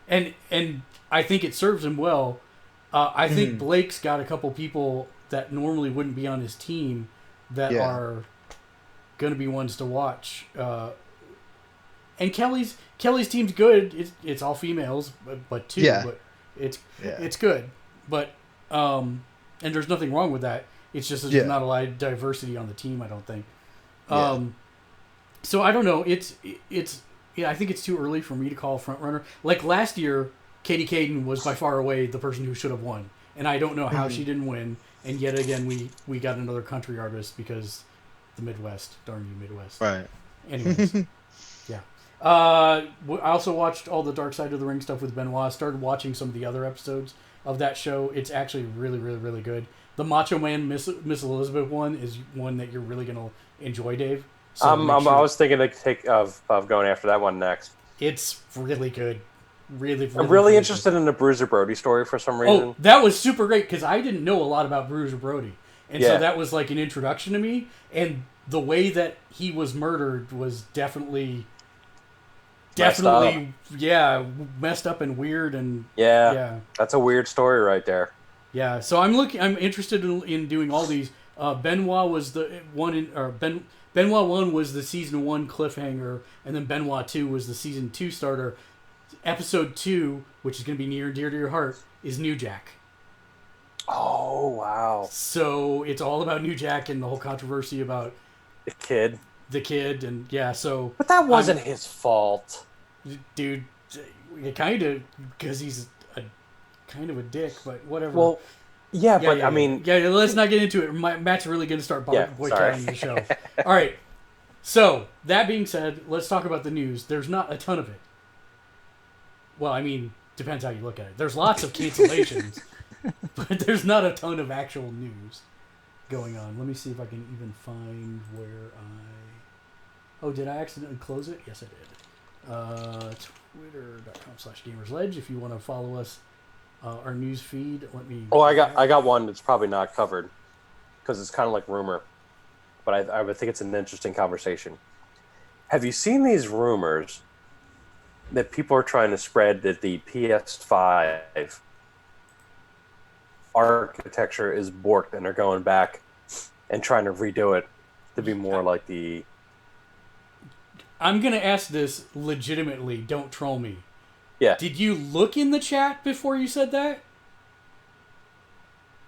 And I think it serves him well. I think Mhm. Blake's got a couple people that normally wouldn't be on his team that Yeah. are going to be ones to watch. And Kelly's team's good. It's all females, but two. Yeah. But it's Yeah. it's good. But and there's nothing wrong with that. It's just there's Yeah. not a lot of diversity on the team. I don't think. Yeah. So I don't know. It's I think it's too early for me to call front runner. Like last year, Katie Caden was by far away the person who should have won, and I don't know how she didn't win. And yet again, we got another country artist because the Midwest, darn you Midwest. Right. Anyways, yeah. I also watched all the Dark Side of the Ring stuff with Benoit. Started watching some of the other episodes of that show. It's actually really, really, really good. The Macho Man Miss Elizabeth one is one that you're really gonna enjoy, Dave. So make sure- I was thinking of going after that one next. It's really good. Really, I'm really good. interested in the Bruiser Brody story for some reason. Oh, that was super great because I didn't know a lot about Bruiser Brody, and so Yeah. that was like an introduction to me. And the way that he was murdered was definitely, Messed up. yeah, messed up and weird, and Yeah, yeah. that's a weird story right there. Yeah, so I'm interested in doing all these. Benoit was the one Benoit 1 was the season 1 cliffhanger, and then Benoit 2 was the season 2 starter. Episode 2, which is going to be near and dear to your heart, is New Jack. Oh, wow. So it's all about New Jack and the whole controversy about The kid. the kid, and yeah, so But that wasn't his fault. dude, kind of, because he's a kind of a dick, but whatever. Well, yeah, but I mean... yeah. Let's not get into it. Matt's really going to start boycotting the show. All right. So that being said, let's talk about the news. There's not a ton of it. Well, I mean, depends how you look at it. There's lots of cancellations, but there's not a ton of actual news going on. Let me see if I can even find where I... Oh, did I accidentally close it? Yes, I did. Twitter.com/Gamersledge. If you want to follow us, our news feed, let me... Oh, I got one that's probably not covered because it's kind of like rumor, but I would think it's an interesting conversation. Have you seen these rumors that people are trying to spread that the PS5 architecture is borked and they're going back and trying to redo it to be more like the... I'm going to ask this legitimately. Don't troll me. Yeah. Did you look in the chat before you said that?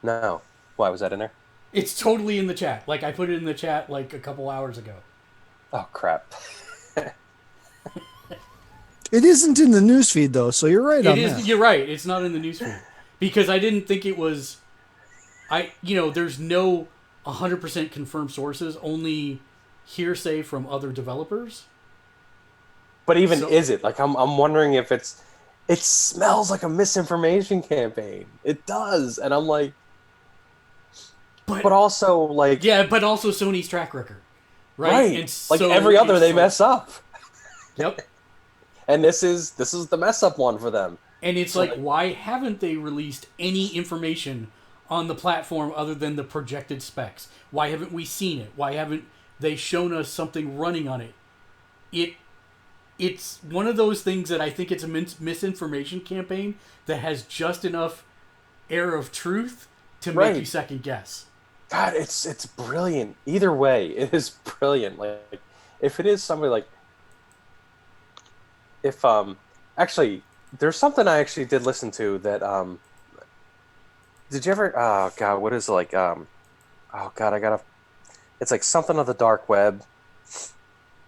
No. Why was that in there? It's totally in the chat. Like, I put it in the chat like a couple hours ago. Oh, crap. It isn't in the newsfeed though, so you're right on that. You're right. It's not in the newsfeed because I didn't think it was. There's no 100% confirmed sources, only hearsay from other developers. But even is it? Like, I'm wondering if it smells like a misinformation campaign. It does. And I'm like, but also like... Yeah, but also Sony's track record. Right? And like so every other, they like, mess up. Yep. And this is the mess up one for them. And it's So like, why haven't they released any information on the platform other than the projected specs? Why haven't we seen it? Why haven't they shown us something running on it? It's one of those things that I think it's a misinformation campaign that has just enough air of truth to make you second guess. God, it's brilliant. Either way, it is brilliant. Like, if it is somebody like... If, actually, there's something I actually did listen to that, did you ever, oh God, what is it like, oh God, it's like something of the dark web,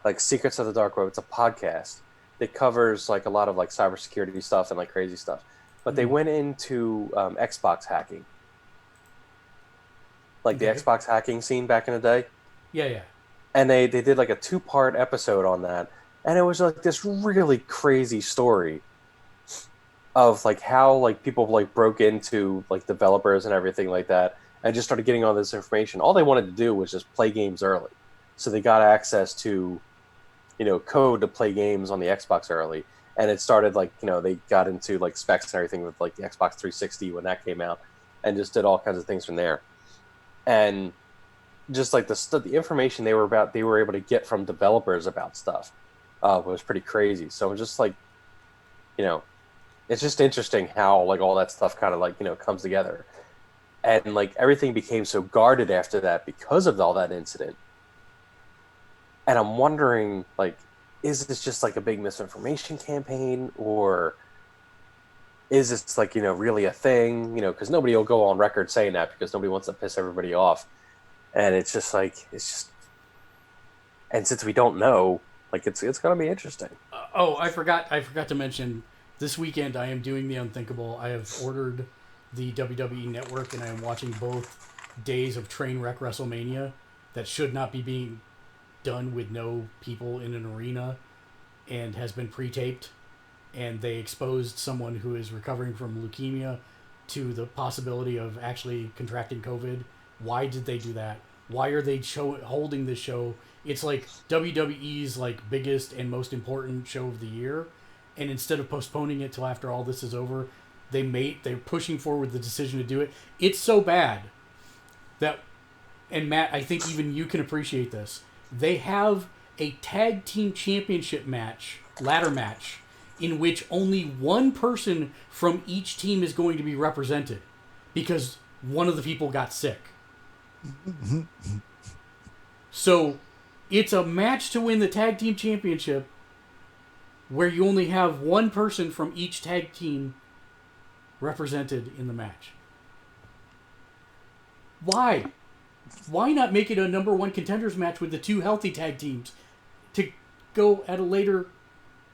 like Secrets of the Dark Web. It's a podcast that covers like a lot of like cybersecurity stuff and like crazy stuff. But they went into Xbox hacking. Like the Xbox hacking scene back in the day. Yeah. And they did like a 2-part episode on that. And it was like this really crazy story of like how like people like broke into like developers and everything like that and just started getting all this information. All they wanted to do was just play games early. So they got access to, code to play games on the Xbox early. and it started like they got into like specs and everything with like the Xbox 360 when that came out, and just did all kinds of things from there, and just like the information they were able to get from developers about stuff was pretty crazy. So just like it's just interesting how like all that stuff kind of like comes together, and like everything became so guarded after that because of all that incident. And I'm wondering, like, is this just like a big misinformation campaign, or is this like really a thing? Because nobody will go on record saying that because nobody wants to piss everybody off. And it's just like and since we don't know, like it's gonna be interesting. I forgot to mention this weekend I am doing the unthinkable. I have ordered the WWE Network, and I am watching both days of Trainwreck WrestleMania that should not be being done with no people in an arena, and has been pre-taped, and they exposed someone who is recovering from leukemia to the possibility of actually contracting COVID. Why did they do that? Why are they holding this show? It's like WWE's like biggest and most important show of the year, and instead of postponing it till after all this is over, they're pushing forward the decision to do it. It's so bad that, and Matt, I think even you can appreciate this. They have a tag team championship match, ladder match, in which only one person from each team is going to be represented because one of the people got sick. So it's a match to win the tag team championship where you only have one person from each tag team represented in the match. Why? Why not make it a number one contenders match with the two healthy tag teams to go at a later...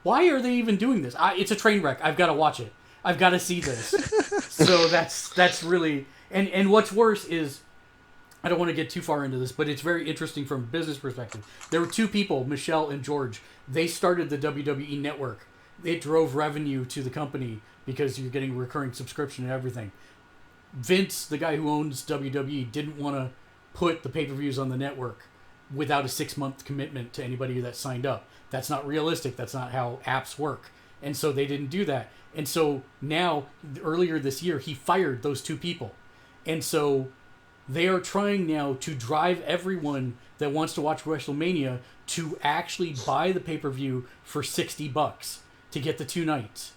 Why are they even doing this? It's a train wreck. I've got to watch it. I've got to see this. So that's really... And what's worse is... I don't want to get too far into this, but it's very interesting from a business perspective. There were two people, Michelle and George. They started the WWE Network. It drove revenue to the company because you're getting recurring subscription and everything. Vince, the guy who owns WWE, didn't want to put the pay-per-views on the network without a 6-month commitment to anybody that signed up. That's not realistic. That's not how apps work. And so they didn't do that. And so now, earlier this year, he fired those two people. And so they are trying now to drive everyone that wants to watch WrestleMania to actually buy the pay-per-view for $60 to get the 2 nights.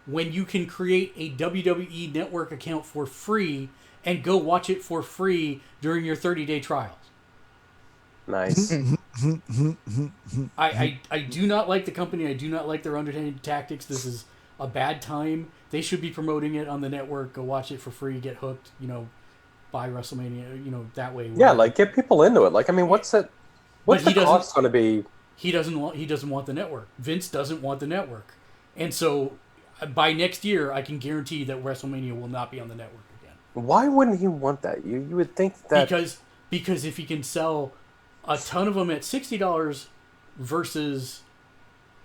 When you can create a WWE Network account for free and go watch it for free during your 30-day trials. Nice. I do not like the company. I do not like their underhanded tactics. This is a bad time. They should be promoting it on the network. Go watch it for free. Get hooked. Buy WrestleMania. That way. Yeah, like get people into it. Like, I mean, what's the cost going to be? He doesn't want the network. Vince doesn't want the network, and so by next year, I can guarantee that WrestleMania will not be on the network again. Why wouldn't he want that? You would think that because if he can sell a ton of them at $60 versus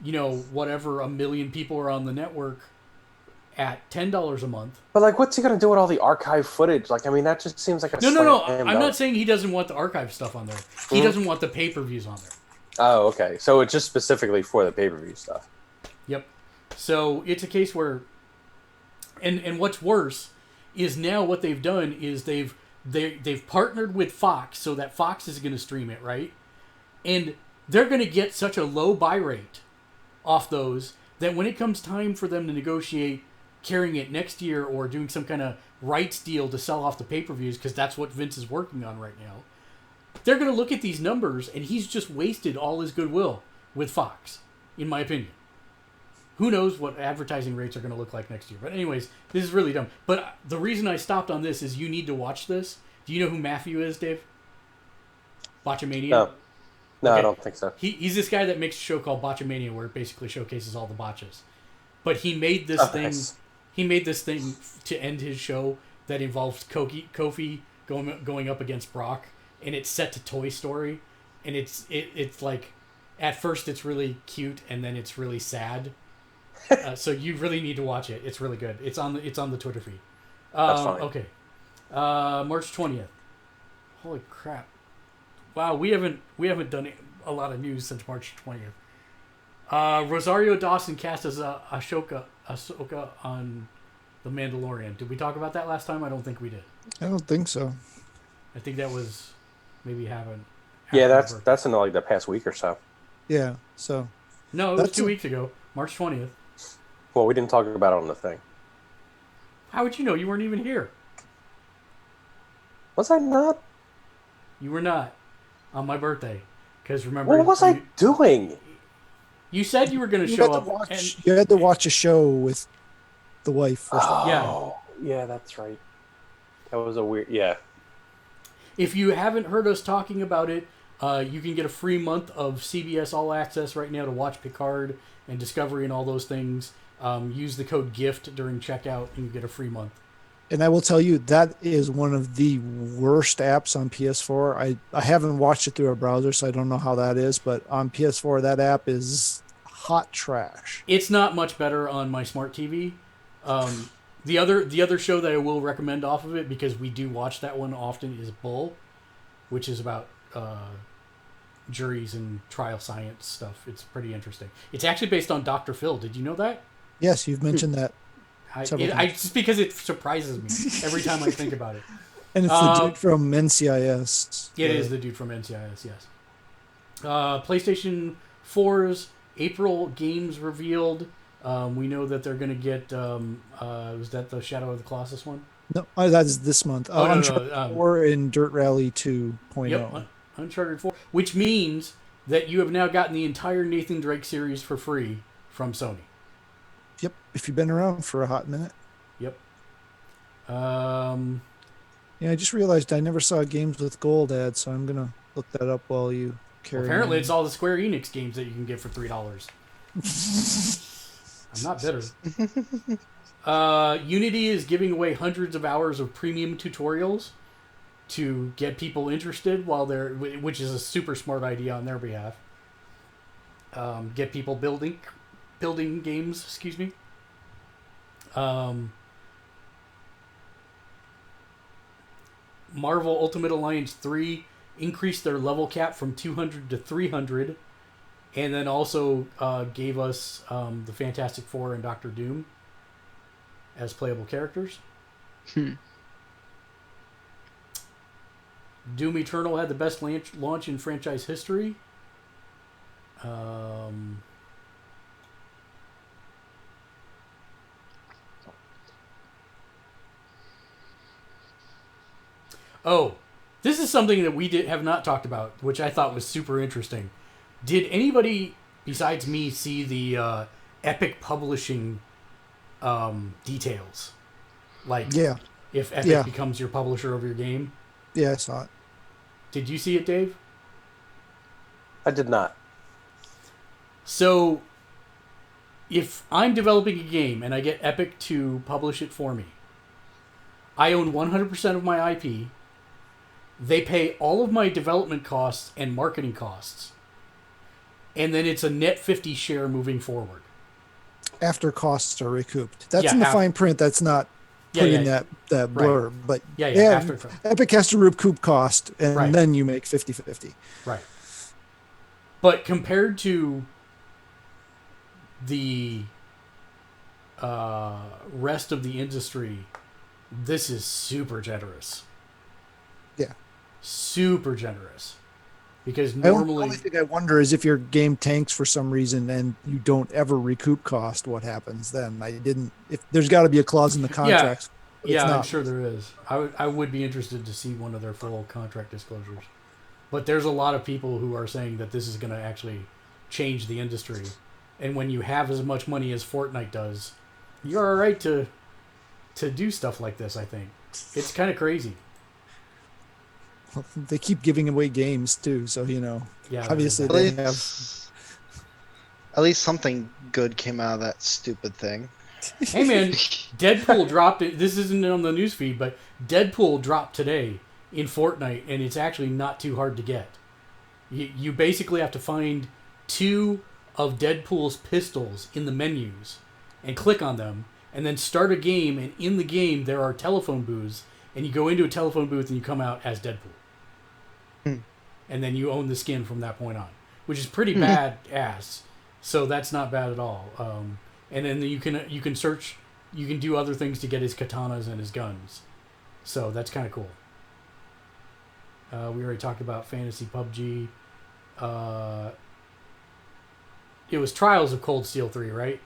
whatever 1 million people are on the network at $10 a month. But like, what's he gonna do with all the archive footage? Like, I mean, that just seems like a no. I'm not saying he doesn't want the archive stuff on there. He doesn't want the pay-per-views on there. Oh, okay. So it's just specifically for the pay-per-view stuff. Yep. So it's a case where, and what's worse is now what they've done is they've partnered with Fox so that Fox is going to stream it, right? And they're going to get such a low buy rate off those that when it comes time for them to negotiate carrying it next year or doing some kind of rights deal to sell off the pay-per-views, because that's what Vince is working on right now, they're going to look at these numbers and he's just wasted all his goodwill with Fox, in my opinion. Who knows what advertising rates are going to look like next year. But anyways, this is really dumb. But the reason I stopped on this is you need to watch this. Do you know who Matthew is, Dave? Botchamania? No, Okay. I don't think so. He's this guy that makes a show called Botchamania where it basically showcases all the botches. But he made this thing. Nice. He made this thing to end his show that involves Kofi going up against Brock, and it's set to Toy Story, and it's like, at first it's really cute and then it's really sad. So you really need to watch it. It's really good. It's on the Twitter feed. That's fine. Okay. March 20th. Holy crap! Wow, we haven't done a lot of news since March 20th. Rosario Dawson cast as Ahsoka on The Mandalorian. Did we talk about that last time? I don't think we did. I don't think so. I think that was maybe haven't. Yeah, that's in like the past week or so. Yeah. So No, it was That's 2 a- weeks ago, March 20th. Well, we didn't talk about it on the thing. How would you know? You weren't even here. Was I not? You were not on my birthday. Because remember, What was I doing? You said you were going to you show had to up. watch. And You had to watch a show with the wife. Or something. Oh, yeah, that's right. That was a weird. Yeah. if you haven't heard us talking about it, you can get a free month of CBS All Access right now to watch Picard and Discovery and all those things. Use the code GIFT during checkout and you get a free month. And I will tell you that is one of the worst apps on PS4. I haven't watched it through a browser, so I don't know how that is. But on PS4, that app is hot trash. It's not much better on my smart TV. The other show that I will recommend off of it, because we do watch that one often, is Bull, which is about juries and trial science stuff. It's pretty interesting. It's actually based on Dr. Phil. Did you know that? Yes, you've mentioned that. Several times. Just because it surprises me every time I think about it. And it's the dude from NCIS. It is the dude from NCIS, yes. PlayStation 4's April games revealed. We know that they're going to get... was that the Shadow of the Colossus one? No, that is this month. No. Uncharted 4 and Dirt Rally 2.0. Yep, Uncharted 4. Which means that you have now gotten the entire Nathan Drake series for free from Sony. Yep, if you've been around for a hot minute. Yep. Yeah, I just realized I never saw Games with Gold ad, so I'm going to look that up while you carry Apparently on. it's all the Square Enix games that you can get for $3. I'm not bitter. Unity is giving away hundreds of hours of premium tutorials to get people interested which is a super smart idea on their behalf. Get people building games, excuse me. Marvel Ultimate Alliance 3 increased their level cap from 200 to 300, and then also gave us the Fantastic Four and Doctor Doom as playable characters. Doom Eternal had the best launch in franchise history. Oh, this is something that we have not talked about, which I thought was super interesting. Did anybody besides me see the Epic Publishing details? Like, Yeah, if Epic becomes your publisher of your game? yeah, I saw it. Did you see it, Dave? I did not. So, if I'm developing a game and I get Epic to publish it for me, I own 100% of my IP. They pay all of my development costs and marketing costs. And then it's a net 50 share moving forward. After costs are recouped. That's Yeah, in the after- fine print. That's not put in that blurb. But After. Epic has to recoup cost, and Right. then you make 50-50. Right. But compared to the rest of the industry, this is super generous. Yeah. Super generous. Because The normally... only thing I wonder is if your game tanks for some reason and you don't ever recoup cost, what happens then? If there's got to be a clause in the contracts. but it's Yeah, I'm not. sure there is. I would be interested to see one of their full contract disclosures. But there's a lot of people who are saying that this is going to actually change the industry. And when you have as much money as Fortnite does, you're all right to do stuff like this, I think. It's kind of crazy. They keep giving away games too, so Yeah, obviously At they least, have. at least something good came out of that stupid thing. Hey man, Deadpool dropped it. This isn't on the newsfeed, but Deadpool dropped today in Fortnite, and it's actually not too hard to get. You basically have to find 2 of Deadpool's pistols in the menus and click on them, and then start a game, and in the game there are telephone booths, and you go into a telephone booth and you come out as Deadpool. And then you own the skin from that point on, which is pretty badass. So that's not bad at all. And then you can search, you can do other things to get his katanas and his guns. So that's kind of cool. We already talked about Fantasy PUBG. It was Trials of Cold Steel 3, right?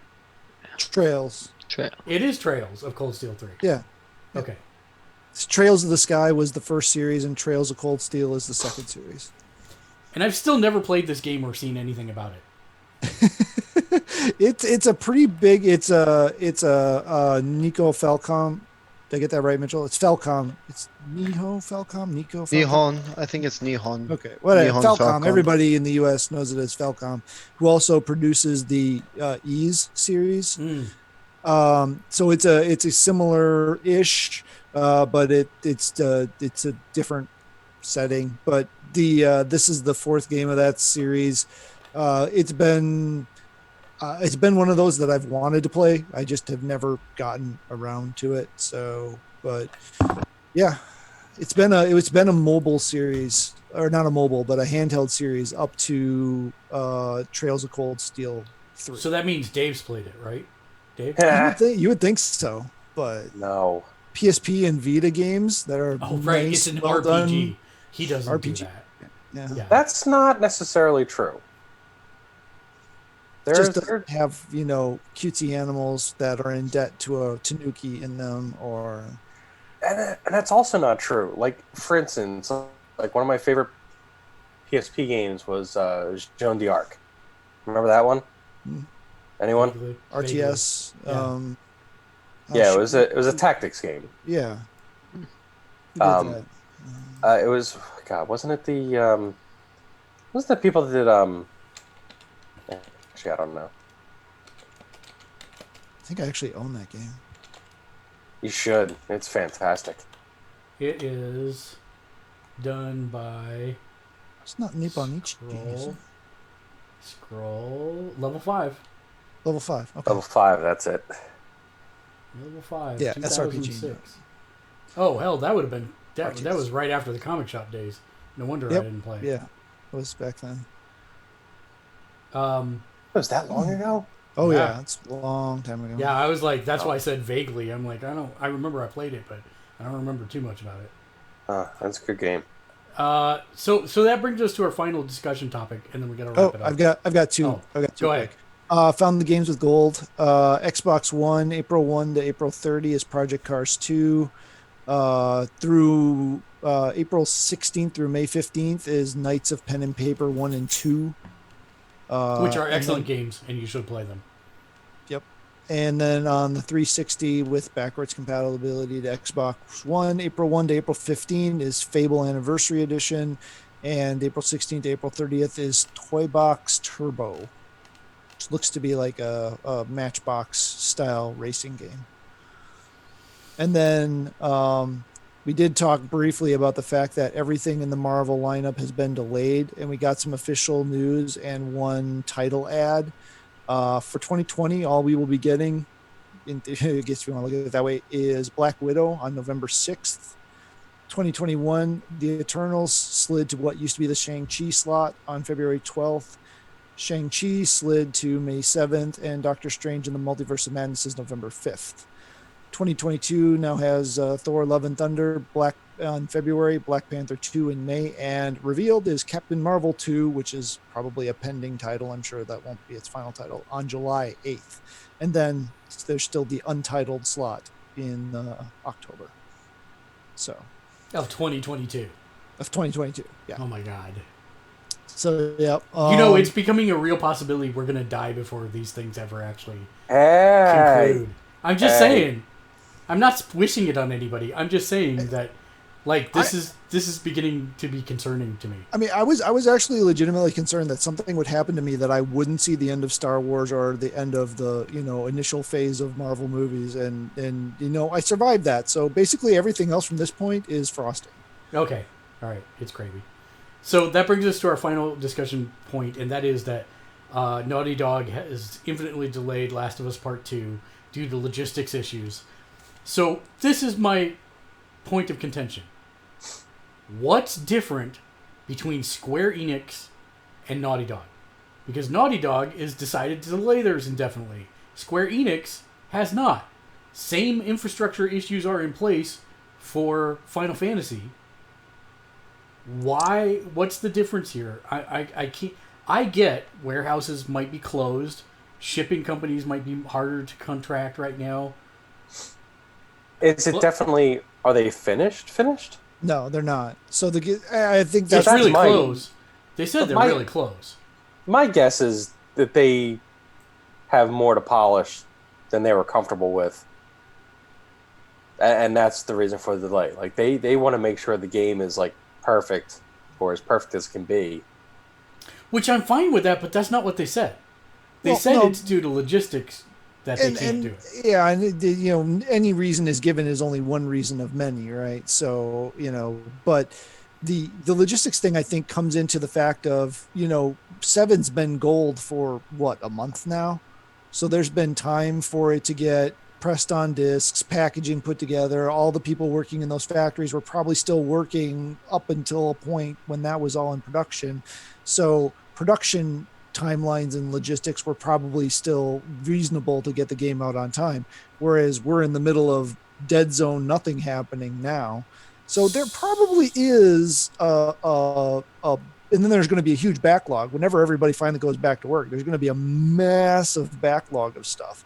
Trails. It is Trails of Cold Steel 3. Yeah. Okay. Trails of the Sky was the first series, and Trails of Cold Steel is the second series. And I've still never played this game or seen anything about it. It's a pretty big. It's a Nico Falcom. Did I get that right, Mitchell? It's Falcom. It's Nico Falcom. Nihon. I think it's Nihon. Okay, whatever. Nihon Falcom. Everybody in the U.S. knows it as Falcom, who also produces the Ease series. So it's a similar-ish, but it's a different setting. But this is the fourth game of that series. It's been one of those that I've wanted to play. I just have never gotten around to it. So, but yeah, it's been a mobile series, or not a mobile, but a handheld series up to Trails of Cold Steel 3. So that means Dave's played it, right? Dave? You would think so, but No. PSP and Vita games that are Right. nice, It's an well RPG. done. He doesn't do RPG. that. Yeah. That's not necessarily true. Just doesn't have cutesy animals that are in debt to a Tanuki in them, or and that's also not true. Like, for instance, like one of my favorite PSP games was Joan d'Arc. Remember that one? Anyone? Vaguely. RTS. Yeah. Yeah, it was a tactics game. Yeah. Who did Um, that? It was wasn't it the people that did actually I don't know. I think I actually own that game. You should. It's fantastic. It is done by It's not Nippon Ichi game, is it? Scroll level 5. Level 5. Okay. Level 5, that's it. Level 5. Yeah, SRPG. 2006. Oh hell, that would have been that RTS. was right after the comic shop days. No wonder Yep. I didn't play. Yeah, it was back then. It was that long ago? Oh Yeah. yeah, it's a long time ago. Yeah, I was like, that's why I said vaguely. I'm like, I remember I played it, but I don't remember too much about it. That's a good game. So that brings us to our final discussion topic, and then we gotta wrap it up. I've got two. Oh, I've got two. go ahead. Found the games with gold. Xbox One, April 1 to April 30 is Project Cars 2. Through April 16th through May 15th is Knights of Pen and Paper 1 and 2. Which are excellent then, games, and you should play them. Yep. And then on the 360 with backwards compatibility to Xbox One, April 1 to April 15 is Fable Anniversary Edition. And April 16th to April 30th is Toy Box Turbo. Which looks to be like a Matchbox style racing game. And then we did talk briefly about the fact that everything in the Marvel lineup has been delayed, and we got some official news and one title ad. For 2020, all we will be getting, I guess if you want to look at it that way, is Black Widow on November 6th. 2021, The Eternals slid to what used to be the Shang-Chi slot on February 12th. Shang-Chi slid to May 7th, and Doctor Strange in the Multiverse of Madness is November 5th. 2022 now has Thor: Love and Thunder on February, Black Panther 2 in May, and revealed is Captain Marvel 2, which is probably a pending title. I'm sure that won't be its final title, on July 8th. And then there's still the Untitled slot in October. So Of 2022. of 2022, yeah. Oh my god. So yeah, It's becoming a real possibility we're gonna die before these things ever actually Hey! conclude. I'm just saying. I'm not wishing it on anybody. I'm just saying that, like, this is beginning to be concerning to me. I mean, I was actually legitimately concerned that something would happen to me that I wouldn't see the end of Star Wars or the end of the initial phase of Marvel movies, and I survived that. So basically, everything else from this point is frosting. Okay, all right, it's gravy. So that brings us to our final discussion point, and that is that Naughty Dog has infinitely delayed Last of Us Part 2 due to logistics issues. So this is my point of contention. What's different between Square Enix and Naughty Dog? because Naughty Dog is decided to delay theirs indefinitely. Square Enix has not. Same infrastructure issues are in place for Final Fantasy. Why? What's the difference here? I can't. I get warehouses might be closed, shipping companies might be harder to contract right now. Is it definitely? Are they finished? Finished? No, they're not. So I think It's that's really my- close. They said they're my- really close. My guess is that they have more to polish than they were comfortable with, and that's the reason for the delay. Like they want to make sure the game is like perfect, or as perfect as can be. Which I'm fine with that, but that's not what they said. They Well, said no. it's due to logistics that they can't do it. Yeah, and any reason is given is only one reason of many, right? So but the logistics thing I think comes into the fact of 7's been gold for what, a month now, so there's been time for it to get pressed on discs, packaging put together. All the people working in those factories were probably still working up until a point when that was all in production. So production timelines and logistics were probably still reasonable to get the game out on time, whereas we're in the middle of dead zone, nothing happening now. So there probably is and then there's going to be a huge backlog whenever everybody finally goes back to work. There's going to be a massive backlog of stuff.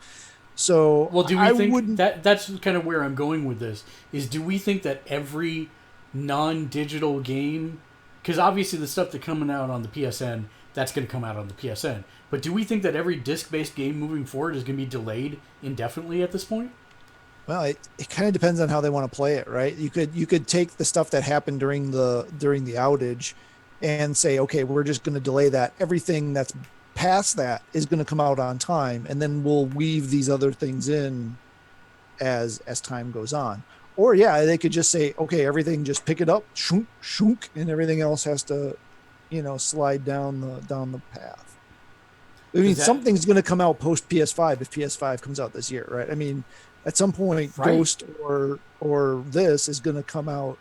So Well, do we I think wouldn't. that's kind of where I'm going with this? Is do we think that every non-digital game, because obviously the stuff that's coming out on the PSN, that's going to come out on the PSN, but do we think that every disc-based game moving forward is going to be delayed indefinitely at this point? Well, it kind of depends on how they want to play it, right? You could take the stuff that happened during the outage and say, okay, we're just going to delay that. Everything that's past that is going to come out on time, and then we'll weave these other things in as time goes on. Or yeah, they could just say, okay, everything, just pick it up, shunk, shunk, and everything else has to, slide down the path. I mean, something's going to come out post PS5 if PS5 comes out this year, right? I mean, at some point, Right. Ghost or this is going to come out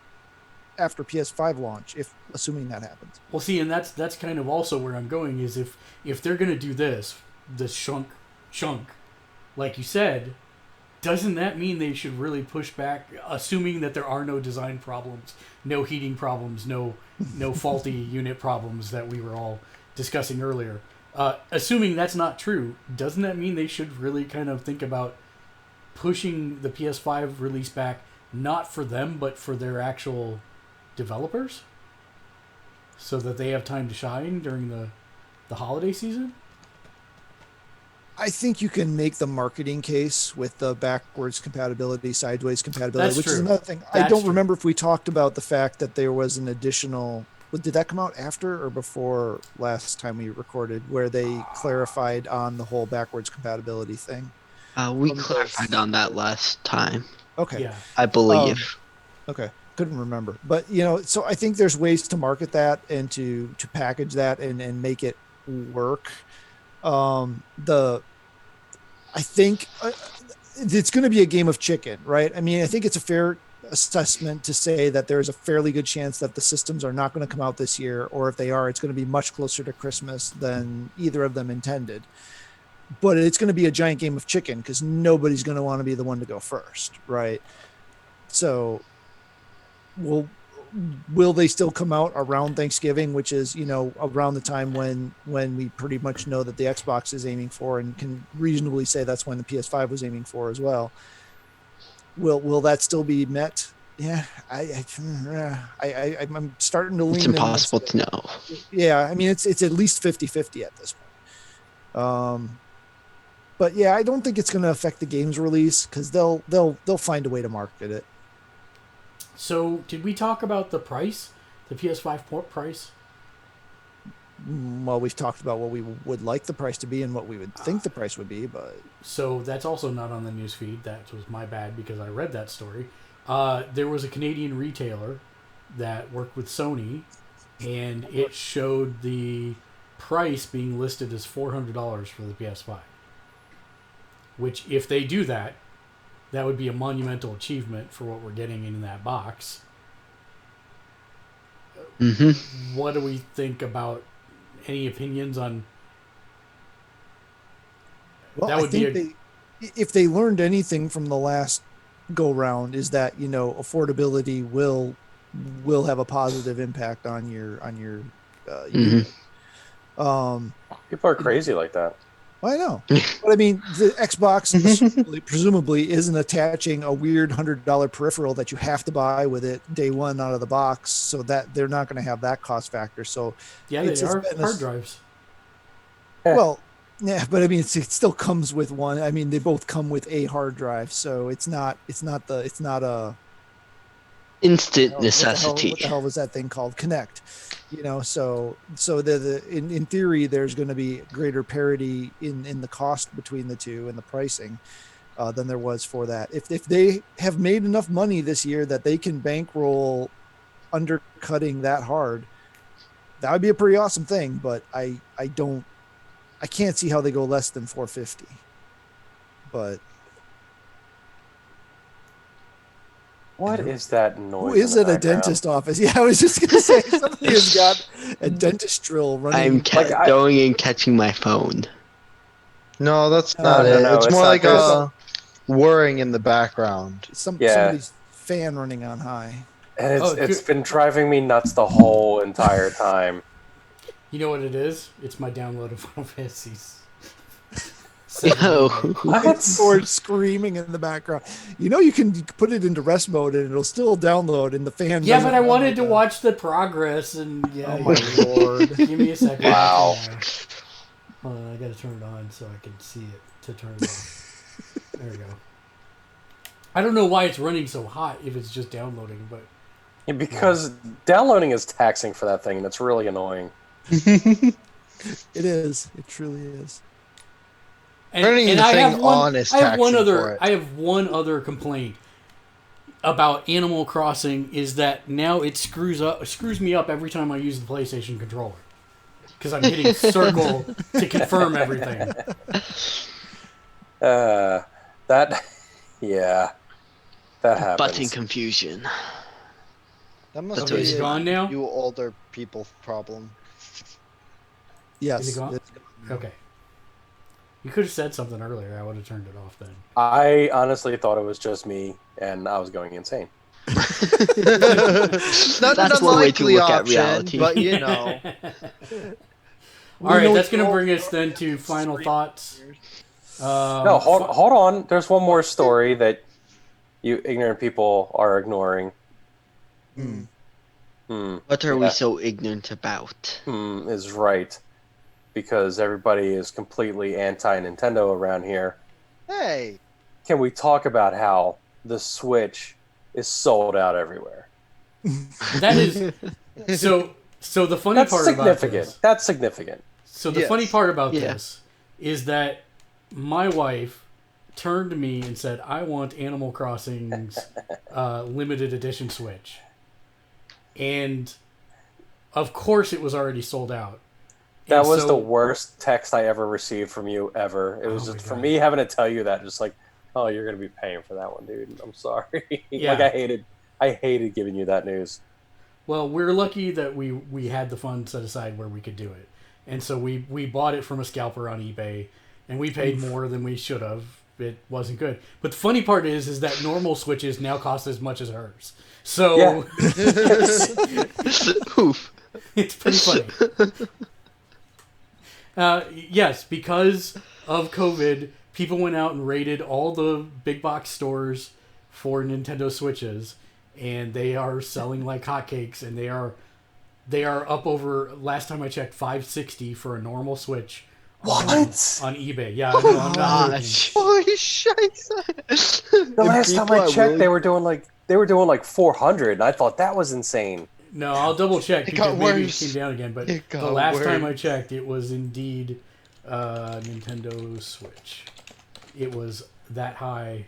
after PS5 launch, if assuming that happens. Well, see, and that's kind of also where I'm going is if they're going to do this chunk, like you said, doesn't that mean they should really push back, assuming that there are no design problems, no heating problems, no faulty unit problems that we were all discussing earlier? Assuming that's not true, doesn't that mean they should really kind of think about pushing the PS5 release back, not for them, but for their actual developers, so that they have time to shine during the holiday season? I think you can make the marketing case with the backwards compatibility, sideways compatibility, That's which is true. another thing. I That's don't true. remember if we talked about the fact that there was an additional. Did that come out after or before last time we recorded, where they clarified on the whole backwards compatibility thing? We From clarified those- on that last time, Okay. Yeah. I believe. Okay. Couldn't remember. But, so I think there's ways to market that and to package that and make it work. I think it's going to be a game of chicken, right? I mean, I think it's a fair assessment to say that there's a fairly good chance that the systems are not going to come out this year, or if they are, it's going to be much closer to Christmas than either of them intended. But it's going to be a giant game of chicken because nobody's going to want to be the one to go first, right? So will they still come out around Thanksgiving, which is, around the time when we pretty much know that the Xbox is aiming for, and can reasonably say that's when the PS5 was aiming for as well. Will that still be met? Yeah, I'm starting to lean. It's impossible to know. Yeah, I mean, it's at least 50-50 at this point. But yeah, I don't think it's going to affect the game's release because they'll find a way to market it. So, did we talk about the price, the PS5 port price? Well, we've talked about what we would like the price to be and what we would think the price would be, but So that's also not on the news feed. That was my bad because I read that story. There was a Canadian retailer that worked with Sony, and it showed the price being listed as $400 for the PS5. Which, if they do that, that would be a monumental achievement for what we're getting in that box. Mm-hmm. What do we think about, any opinions on Well, That I would be think if they learned anything from the last go round, is that affordability will have a positive impact on your Mhm. unit. Um, People are crazy like that. I know, but I mean, the Xbox presumably isn't attaching a weird $100 peripheral that you have to buy with it day one out of the box, so that they're not going to have that cost factor. So Yeah, it's they are been hard drives. well, yeah, but I mean, it still comes with one. I mean, they both come with a hard drive, so it's not a Instant what necessity. the hell was that thing called? Connect. So in theory, there's going to be greater parity in the cost between the two and the pricing than there was for that. If they have made enough money this year that they can bankroll undercutting that hard, that would be a pretty awesome thing. But I can't see how they go less than 450. But What is that noise? who is in at the a background? dentist office? Yeah, I was just gonna say somebody has got a dentist drill running. Going and catching my phone. No, that's No, not it. no, It's it's more not like this. whirring in the background. Yeah. Somebody's fan running on high. And Oh, it's been driving me nuts the whole entire time. You know what it is? It's my download of Final Fantasies. Oh. Or screaming in the background. You can put it into rest mode and it'll still download, and the fan. Yeah, doesn't but I run wanted like to a- watch the progress, and yeah. Oh my lord! Give me a second. Wow. Hold on, I gotta turn it on so I can see it to turn it off. There we go. I don't know why it's running so hot if it's just downloading, but Yeah, because downloading is taxing for that thing, and it's really annoying. It is. It truly is. Turning the thing on is taxing for it. I have one other complaint about Animal Crossing is that now it screws me up every time I use the PlayStation controller because I'm hitting circle to confirm everything. That happens. Button confusion. That must Okay, be is it a gone now? you older people problem. Yes. Is it gone? Okay. You could have said something earlier. I would have turned it off then. I honestly thought it was just me, and I was going insane. It's not an That's one way to unlikely look at option, reality. but you know. All right, that's going to bring us then to final thoughts. No, hold on. There's one more story that you ignorant people are ignoring. What are we so ignorant about? Is right. Because everybody is completely anti-Nintendo around here. Hey, Can we talk about how the Switch is sold out everywhere? That is so. So the funny That's part significant. about this. That's significant. So the Yes. funny part about Yeah. this is that my wife turned to me and said, "I want Animal Crossing's limited edition Switch," and of course it was already sold out. That And was so- the worst text I ever received from you ever. It was Oh just my for God. me having to tell you that, just like, oh, you're gonna be paying for that one, dude. I'm sorry. Yeah. Like I hated giving you that news. Well, we're lucky that we had the funds set aside where we could do it, and so we bought it from a scalper on eBay, and we paid more than we should have. It wasn't good. But the funny part is that normal Switches now cost as much as hers. So Yeah. Oof. it's pretty funny. Yes, because of COVID, people went out and raided all the big box stores for Nintendo Switches, and they are selling like hotcakes. And they are up over. Last time I checked, $560 for a normal Switch. What? On eBay? Yeah, I know, I'm not joking. Gosh. holy scheiße! The last time I checked, they were doing like 400, and I thought that was insane. No, I'll double check It because got maybe it worse. came down again. But It the got last time I worse. checked, it was indeed Nintendo Switch. It was that high.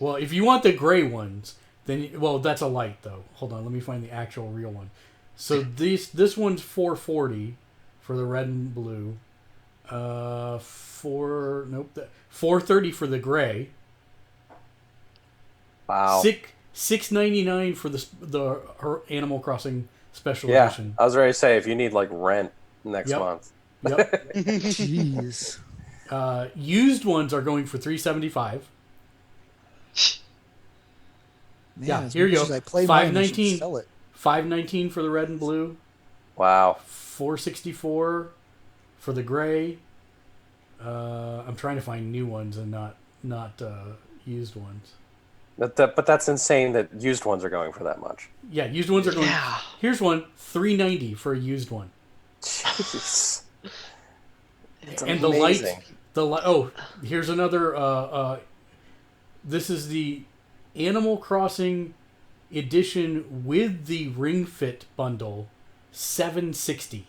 Well, if you want the gray ones, then that's a light though. Hold on, let me find the actual real one. So this one's $440 for the red and blue. $430 for the gray. Wow. $6.99 for her Animal Crossing special Yeah, edition. I was ready to say if you need like rent next Yep. month. Yep. Jeez. Used ones are going for $375. Man, Yeah, as here you much go. as I play mine, I should $519. sell it. $519 for the red and blue. Wow. $464 for the gray. I'm trying to find new ones and not used ones. But that's insane that used ones are going for that much. Yeah, used ones are going. Yeah. Here's one, $390 for a used one. Jeez. It's And amazing. Oh, here's another. This is the Animal Crossing edition with the Ring Fit bundle, $760.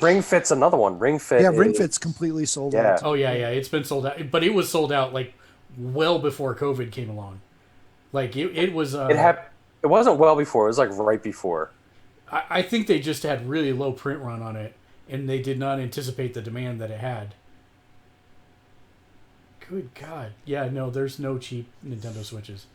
Ring Fit's another one. Ring Fit. Yeah, Ring is- Fit's completely sold Yeah. out. Oh yeah, it's been sold out, but it was sold out like well before COVID came along. Like it was. It wasn't well before. It was like right before. I think they just had really low print run on it, and they did not anticipate the demand that it had. Good God. Yeah, no, there's no cheap Nintendo Switches.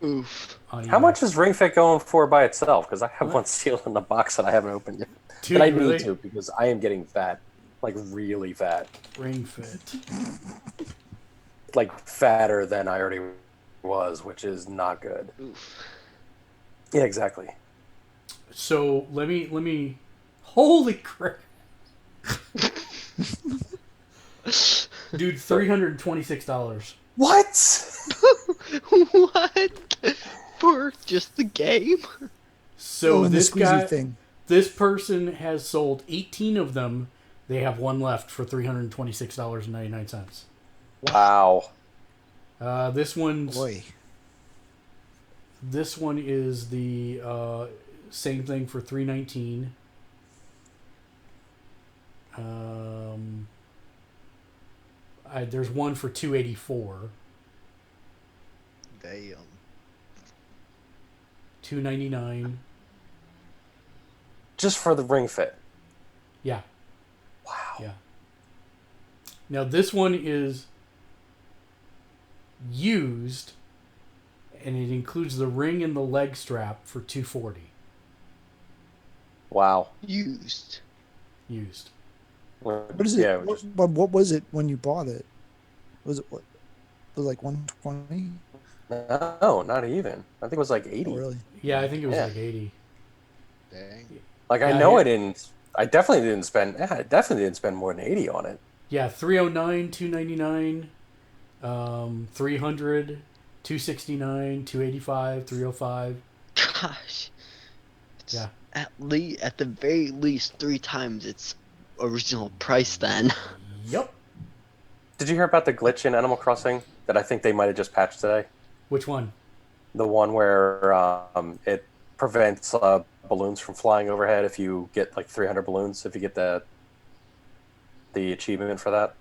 Oof. On How eBay. much is Ring Fit going for by itself? Because I have What? one sealed in the box that I haven't opened yet. Dude, But I really? need to because I am getting fat, like really fat, Ring Fit. like fatter than I already was, which is not good. Oof. Yeah, exactly. So let me. Holy crap, dude! $326. What? What? For just the game? So and the this squeezy guy, thing. this person has sold 18 of them. They have one left for $326.99. Wow. This one's. Boy. This one is the same thing for $319. There's one for $284. Damn. $299. Just for the Ring Fit. Yeah. Wow. Yeah. Now this one is used, and it includes the ring and the leg strap for $240. Wow. Used. Used. What is it? Yeah. What was it when you bought it? Was it what? Was it like 120? No, not even. I think it was like 80. Oh, really? Yeah, I think it was Yeah. like 80. Dang. Like Yeah, I know yeah. I didn't. I definitely didn't spend. Yeah, I definitely didn't spend more than 80 on it. Yeah, $309, $299, $300, $269, $285, $305. Gosh. It's Yeah. at the very least 3 times its original price then. Yep. Did you hear about the glitch in Animal Crossing that I think they might have just patched today? Which one? The one where it prevents balloons from flying overhead if you get like 300 balloons. If you get the achievement for that.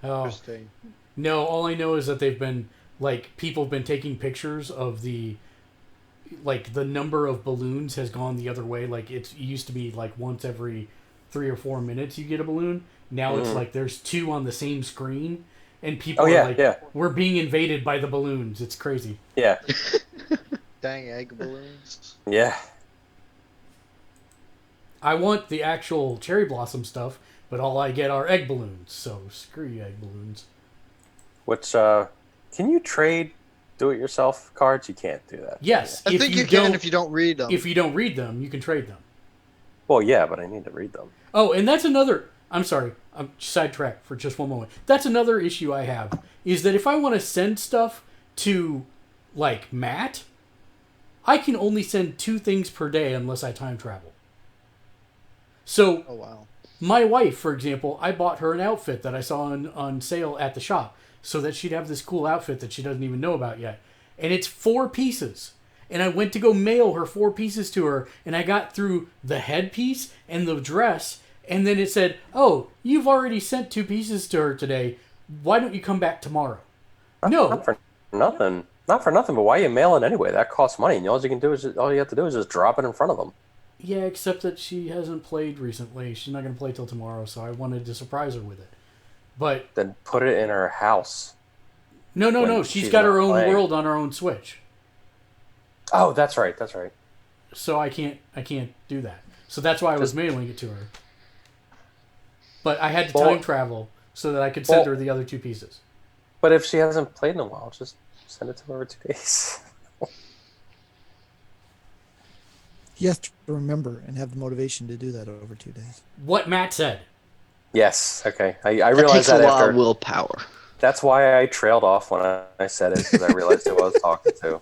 Oh, Interesting. no, all I know is that they've been, like, people have been taking pictures of the number of balloons has gone the other way. Like, it used to be, like, once every 3 or 4 minutes you get a balloon. Now it's like there's 2 on the same screen, and people Oh, are yeah, like, yeah. we're being invaded by the balloons. It's crazy. Yeah. Dang egg balloons. Yeah. I want the actual cherry blossom stuff, but all I get are egg balloons. So screw you, egg balloons. Which can you trade do-it-yourself cards? You can't do that. Yes, I if think you you can don't, if you don't read them. if you don't read them, you can trade them. Well, yeah, but I need to read them. Oh, and that's another. I'm sorry. I'm sidetracked for just one moment. That's another issue I have is that if I want to send stuff to, like, Matt, I can only send 2 things per day unless I time travel. So Oh wow. my wife, for example, I bought her an outfit that I saw on sale at the shop so that she'd have this cool outfit that she doesn't even know about yet. And it's 4 pieces. And I went to go mail her 4 pieces to her, and I got through the headpiece and the dress, and then it said, "Oh, you've already sent 2 pieces to her today. Why don't you come back tomorrow?" No. Not for nothing. Not for nothing, but why you mail it anyway? That costs money. And all you have to do is just drop it in front of them. Yeah, except that she hasn't played recently. She's not going to play till tomorrow, so I wanted to surprise her with it. But Then put it in her house. no. When She's she's got not her own playing. world on her own Switch. Oh, that's right. That's right. So I can't do that. So that's why I was mailing it to her. but I had to Well- time travel so that I could send well- her the other 2 pieces. But if she hasn't played in a while, just send it to her over 2 days. He has to remember and have the motivation to do that over 2 days. What Matt said. Yes. Okay. I That realized takes a that lot after. of willpower. That's why I trailed off when I said it, because I realized who I was talking to.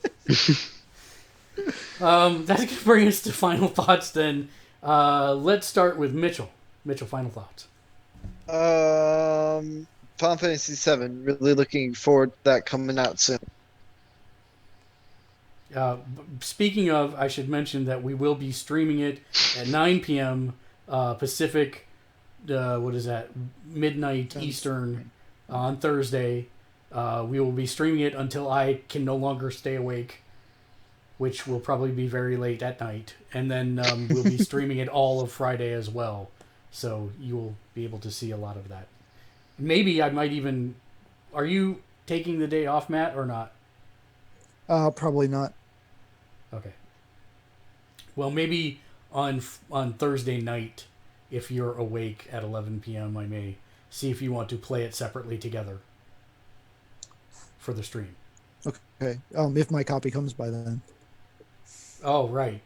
That's going to bring us to final thoughts then. Let's start with Mitchell. Mitchell, final thoughts. Final Fantasy VII. Really looking forward to that coming out soon. Speaking of, I should mention that we will be streaming it at 9 p.m. Pacific. What is that? Midnight Eastern on Thursday. We will be streaming it until I can no longer stay awake, which will probably be very late at night. And then we'll be streaming it all of Friday as well. So you will be able to see a lot of that. Maybe I might even... Are you taking the day off, Matt, or not? Probably not. Okay. Well, maybe on Thursday night, if you're awake at 11 p.m., I may see if you want to play it separately together for the stream. Okay. If my copy comes by then. Oh, right.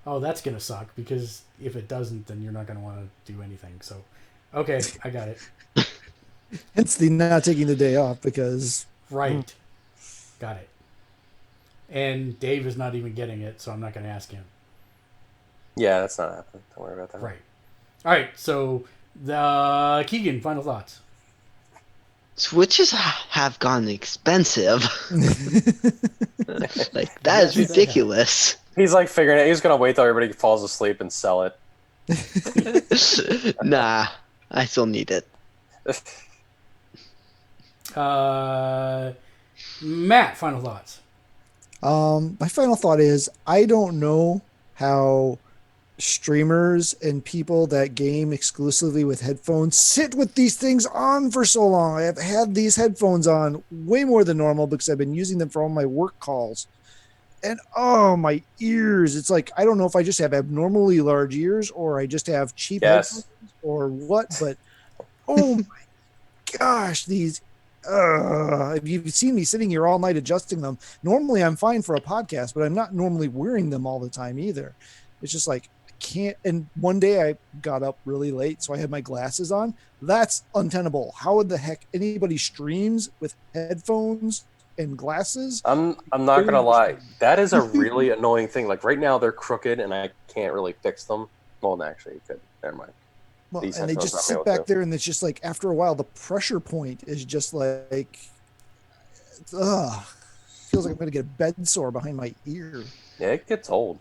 Oh, that's going to suck, because if it doesn't, then you're not going to want to do anything. So, okay, I got it. Hence the not taking the day off, because Right. Got it. And Dave is not even getting it, so I'm not going to ask him. Yeah, that's not happening. Don't worry about that. Right. All right, so Keegan, final thoughts. Switches have gotten expensive. Like, that is Yes, ridiculous. He's like figuring it. He's gonna wait till everybody falls asleep and sell it. Nah, I still need it. Matt, final thoughts. my final thought is I don't know how streamers and people that game exclusively with headphones sit with these things on for so long. I have had these headphones on way more than normal because I've been using them for all my work calls. And oh, my ears. It's like, I don't know if I just have abnormally large ears or I just have cheap Yes. headphones or what, but oh my gosh, these. If you've seen me sitting here all night adjusting them, normally I'm fine for a podcast, but I'm not normally wearing them all the time either. It's just like, I can't. And one day I got up really late, so I had my glasses on. That's untenable. How the heck anybody streams with headphones and glasses? I'm not gonna lie. That is a really annoying thing. Like right now they're crooked and I can't really fix them. Well, no, actually, you could. Never mind. Well, These and they headphones just I'll be sit able back to. there, and it's just like after a while, the pressure point is just like, feels like I'm going to get a bed sore behind my ear. Yeah, it gets old.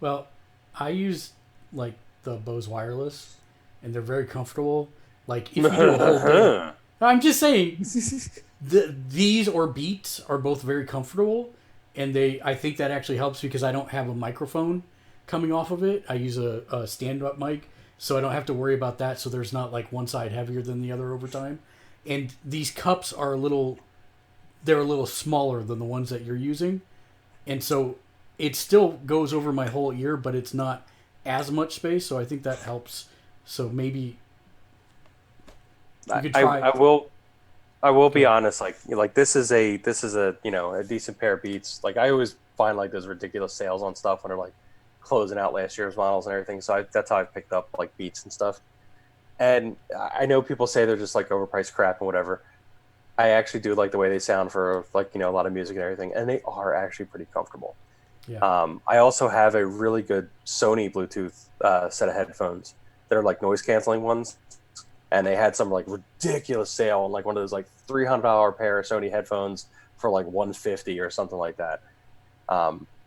Well, I use like the Bose wireless, and they're very comfortable. Like if you do a whole day, I'm just saying, these or Beats are both very comfortable, and I think that actually helps because I don't have a microphone coming off of it. I use a stand-up mic, so I don't have to worry about that. So there's not like one side heavier than the other over time. And these cups are they're a little smaller than the ones that you're using, and so it still goes over my whole ear, but it's not as much space. So I think that helps. So maybe you could try. I will be honest. Like this is a a decent pair of Beats. Like I always find like those ridiculous sales on stuff when they're like closing out last year's models and everything. So that's how I picked up like Beats and stuff. And I know people say they're just like overpriced crap and whatever. I actually do like the way they sound for like a lot of music and everything, and they are actually pretty comfortable. Yeah. I also have a really good Sony Bluetooth set of headphones. They're like noise canceling ones, and they had some like ridiculous sale on like one of those like $300 pair of Sony headphones for like $150 or something like that.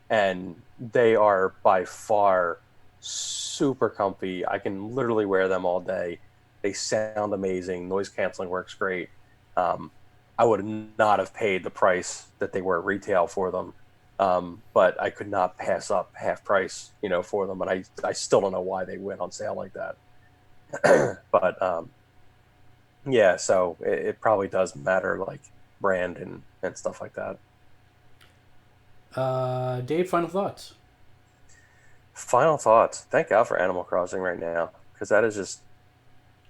And they are by far super comfy. I can literally wear them all day. They sound amazing. Noise canceling works great. I would not have paid the price that they were at retail for them. But I could not pass up half price, for them. And I still don't know why they went on sale like that. But yeah, so it probably does matter, like brand and stuff like that. Dave, final thoughts. Final thoughts. Thank God for Animal Crossing right now, because that is just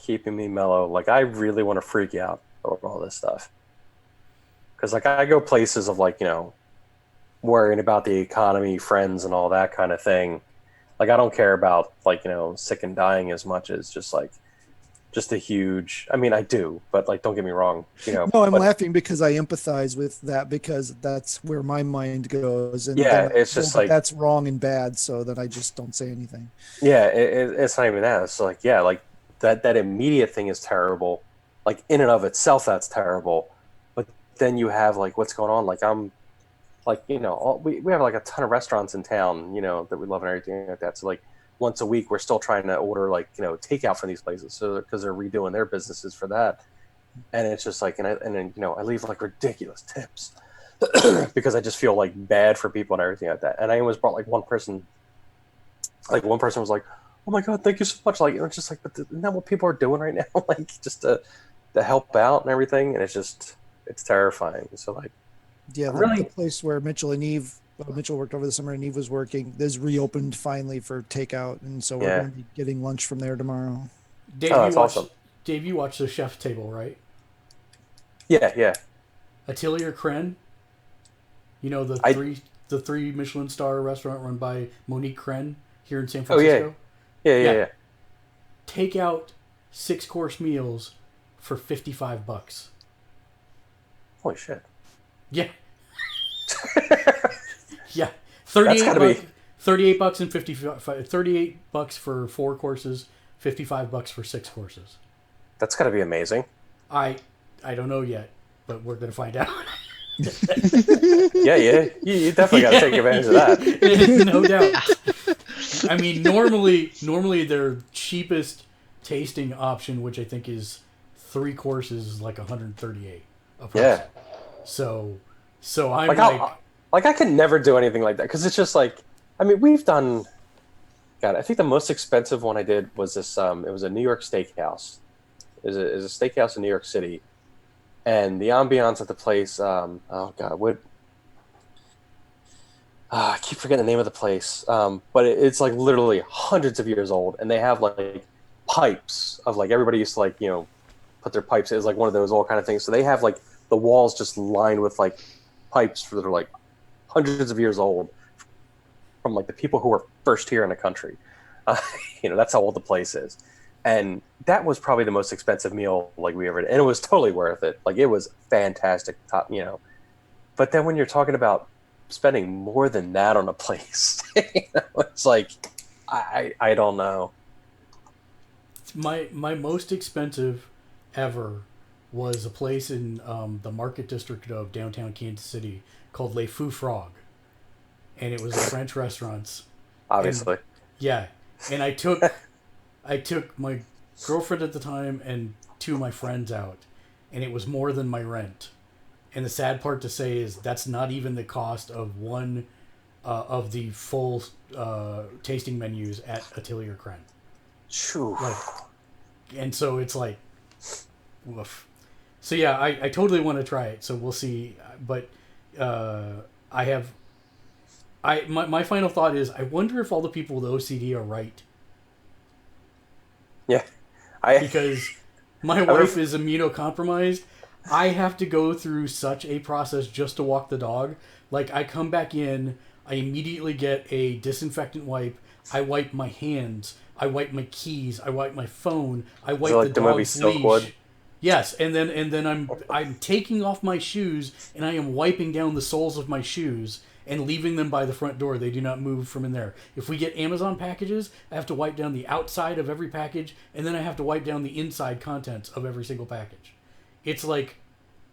keeping me mellow. Like, I really want to freak out over all this stuff. Because, like, I go places of, like, worrying about the economy, friends, and all that kind of thing. Like, I don't care about, like, sick and dying as much as just, like, just a huge... I mean, I do, but, like, don't get me wrong. No, I'm laughing because I empathize with that because that's where my mind goes. And Yeah, then it's just like... that's wrong and bad, so then I just don't say anything. Yeah, it's not even that. It's like, yeah, like, that immediate thing is terrible. Like, in and of itself, that's terrible. But then you have, like, what's going on. Like, I'm... Like, we have, like, a ton of restaurants in town, that we love and everything like that. So, like, once a week, we're still trying to order, like, takeout from these places. So, because they're redoing their businesses for that. And it's just like, and then, I leave, like, ridiculous tips. Because I just feel, like, bad for people and everything like that. And I almost brought, like, one person was like, oh my God, thank you so much. Like, it's just like, but isn't that what people are doing right now? Like, just to help out and everything. And it's terrifying. So, like, yeah, the place where Mitchell worked over the summer and Eve was working, is reopened finally for takeout. And so we're going to be getting lunch from there tomorrow. Dave, that's awesome. Dave, you watched the Chef's Table, right? Yeah. Atelier Kren? The three Michelin star restaurant run by Monique Kren here in San Francisco? Oh, yeah. Take out 6-course meals for $55. Holy shit. Yeah. Yeah. $38 and 55 $38 for 4 courses, $55 for 6 courses. That's got to be amazing. I don't know yet, but we're going to find out. Yeah. You definitely got to take advantage of that. No doubt. I mean, normally their cheapest tasting option, which I think is 3 courses, is like $138 a person. Yeah. So I'm like I could never do anything like that because it's just like, I mean, we've done. God, I think the most expensive one I did was this. It was a New York steakhouse. It was a steakhouse in New York City, and the ambiance at the place. Oh God, I keep forgetting the name of the place. But it's like literally hundreds of years old, and they have like pipes of like everybody used to like put their pipes. It was like one of those old kind of things. So they have like the walls just lined with like pipes that are like hundreds of years old from like the people who were first here in the country. That's how old the place is. And that was probably the most expensive meal like we ever did. And it was totally worth it. Like it was fantastic. But then when you're talking about spending more than that on a place, it's like, I don't know. My most expensive ever was a place in the Market District of downtown Kansas City called Les Fous Frog. And it was a French restaurant. Obviously. And I took my girlfriend at the time and 2 of my friends out, and it was more than my rent. And the sad part to say is that's not even the cost of one of the full tasting menus at Atelier Kren. And so it's like, woof. So yeah, I totally want to try it. So we'll see. But my final thought is I wonder if all the people with OCD are right. Yeah. Because my wife is immunocompromised. I have to go through such a process just to walk the dog. Like I come back in, I immediately get a disinfectant wipe. I wipe my hands. I wipe my keys. I wipe my phone. I wipe the dog's leash. Yes, and then I'm taking off my shoes and I am wiping down the soles of my shoes and leaving them by the front door. They do not move from in there. If we get Amazon packages, I have to wipe down the outside of every package, and then I have to wipe down the inside contents of every single package. It's like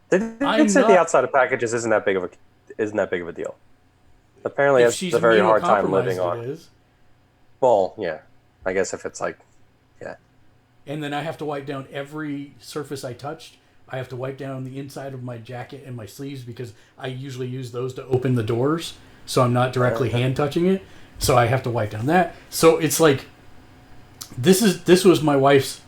they said the outside of packages isn't that big of a deal. Apparently, it's a very hard time living on. It is. Well, yeah, I guess if it's like, yeah. And then I have to wipe down every surface I touched. I have to wipe down the inside of my jacket and my sleeves because I usually use those to open the doors, so I'm not directly hand touching it. So I have to wipe down that. So it's like this was my wife's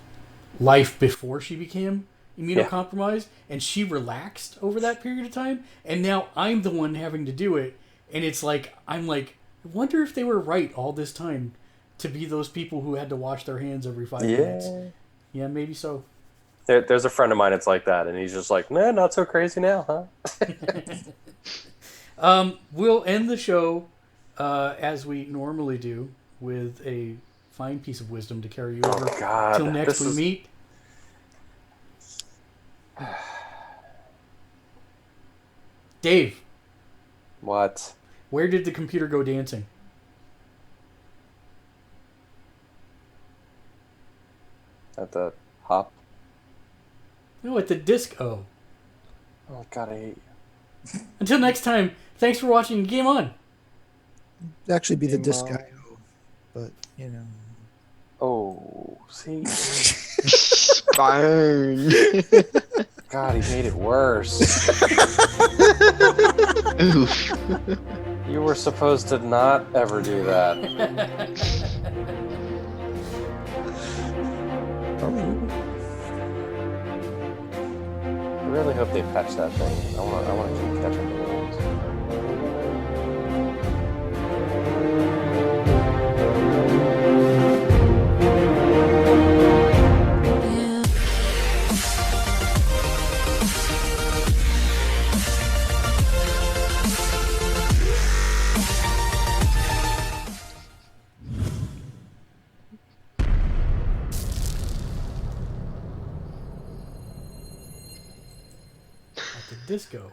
life before she became immunocompromised, and she relaxed over that period of time, and now I'm the one having to do it, and it's like I'm like, I wonder if they were right all this time to be those people who had to wash their hands every 5 minutes. Yeah, maybe so. There's a friend of mine that's like that, and he's just like, nah, not so crazy now, huh? We'll end the show as we normally do with a fine piece of wisdom to carry you over God, till next this we is- meet. Dave, What? where did the computer go dancing? At the hop? No, at the disco. Oh God, I hate you. Until next time, thanks for watching Game On. It'd actually be the Hey, disc Mom. guy, but you know. Oh, see, Burn. God, he made it worse. Oof. You were supposed to not ever do that. I really hope they patch that thing. I want to keep catching the worms. Yeah. At the disco.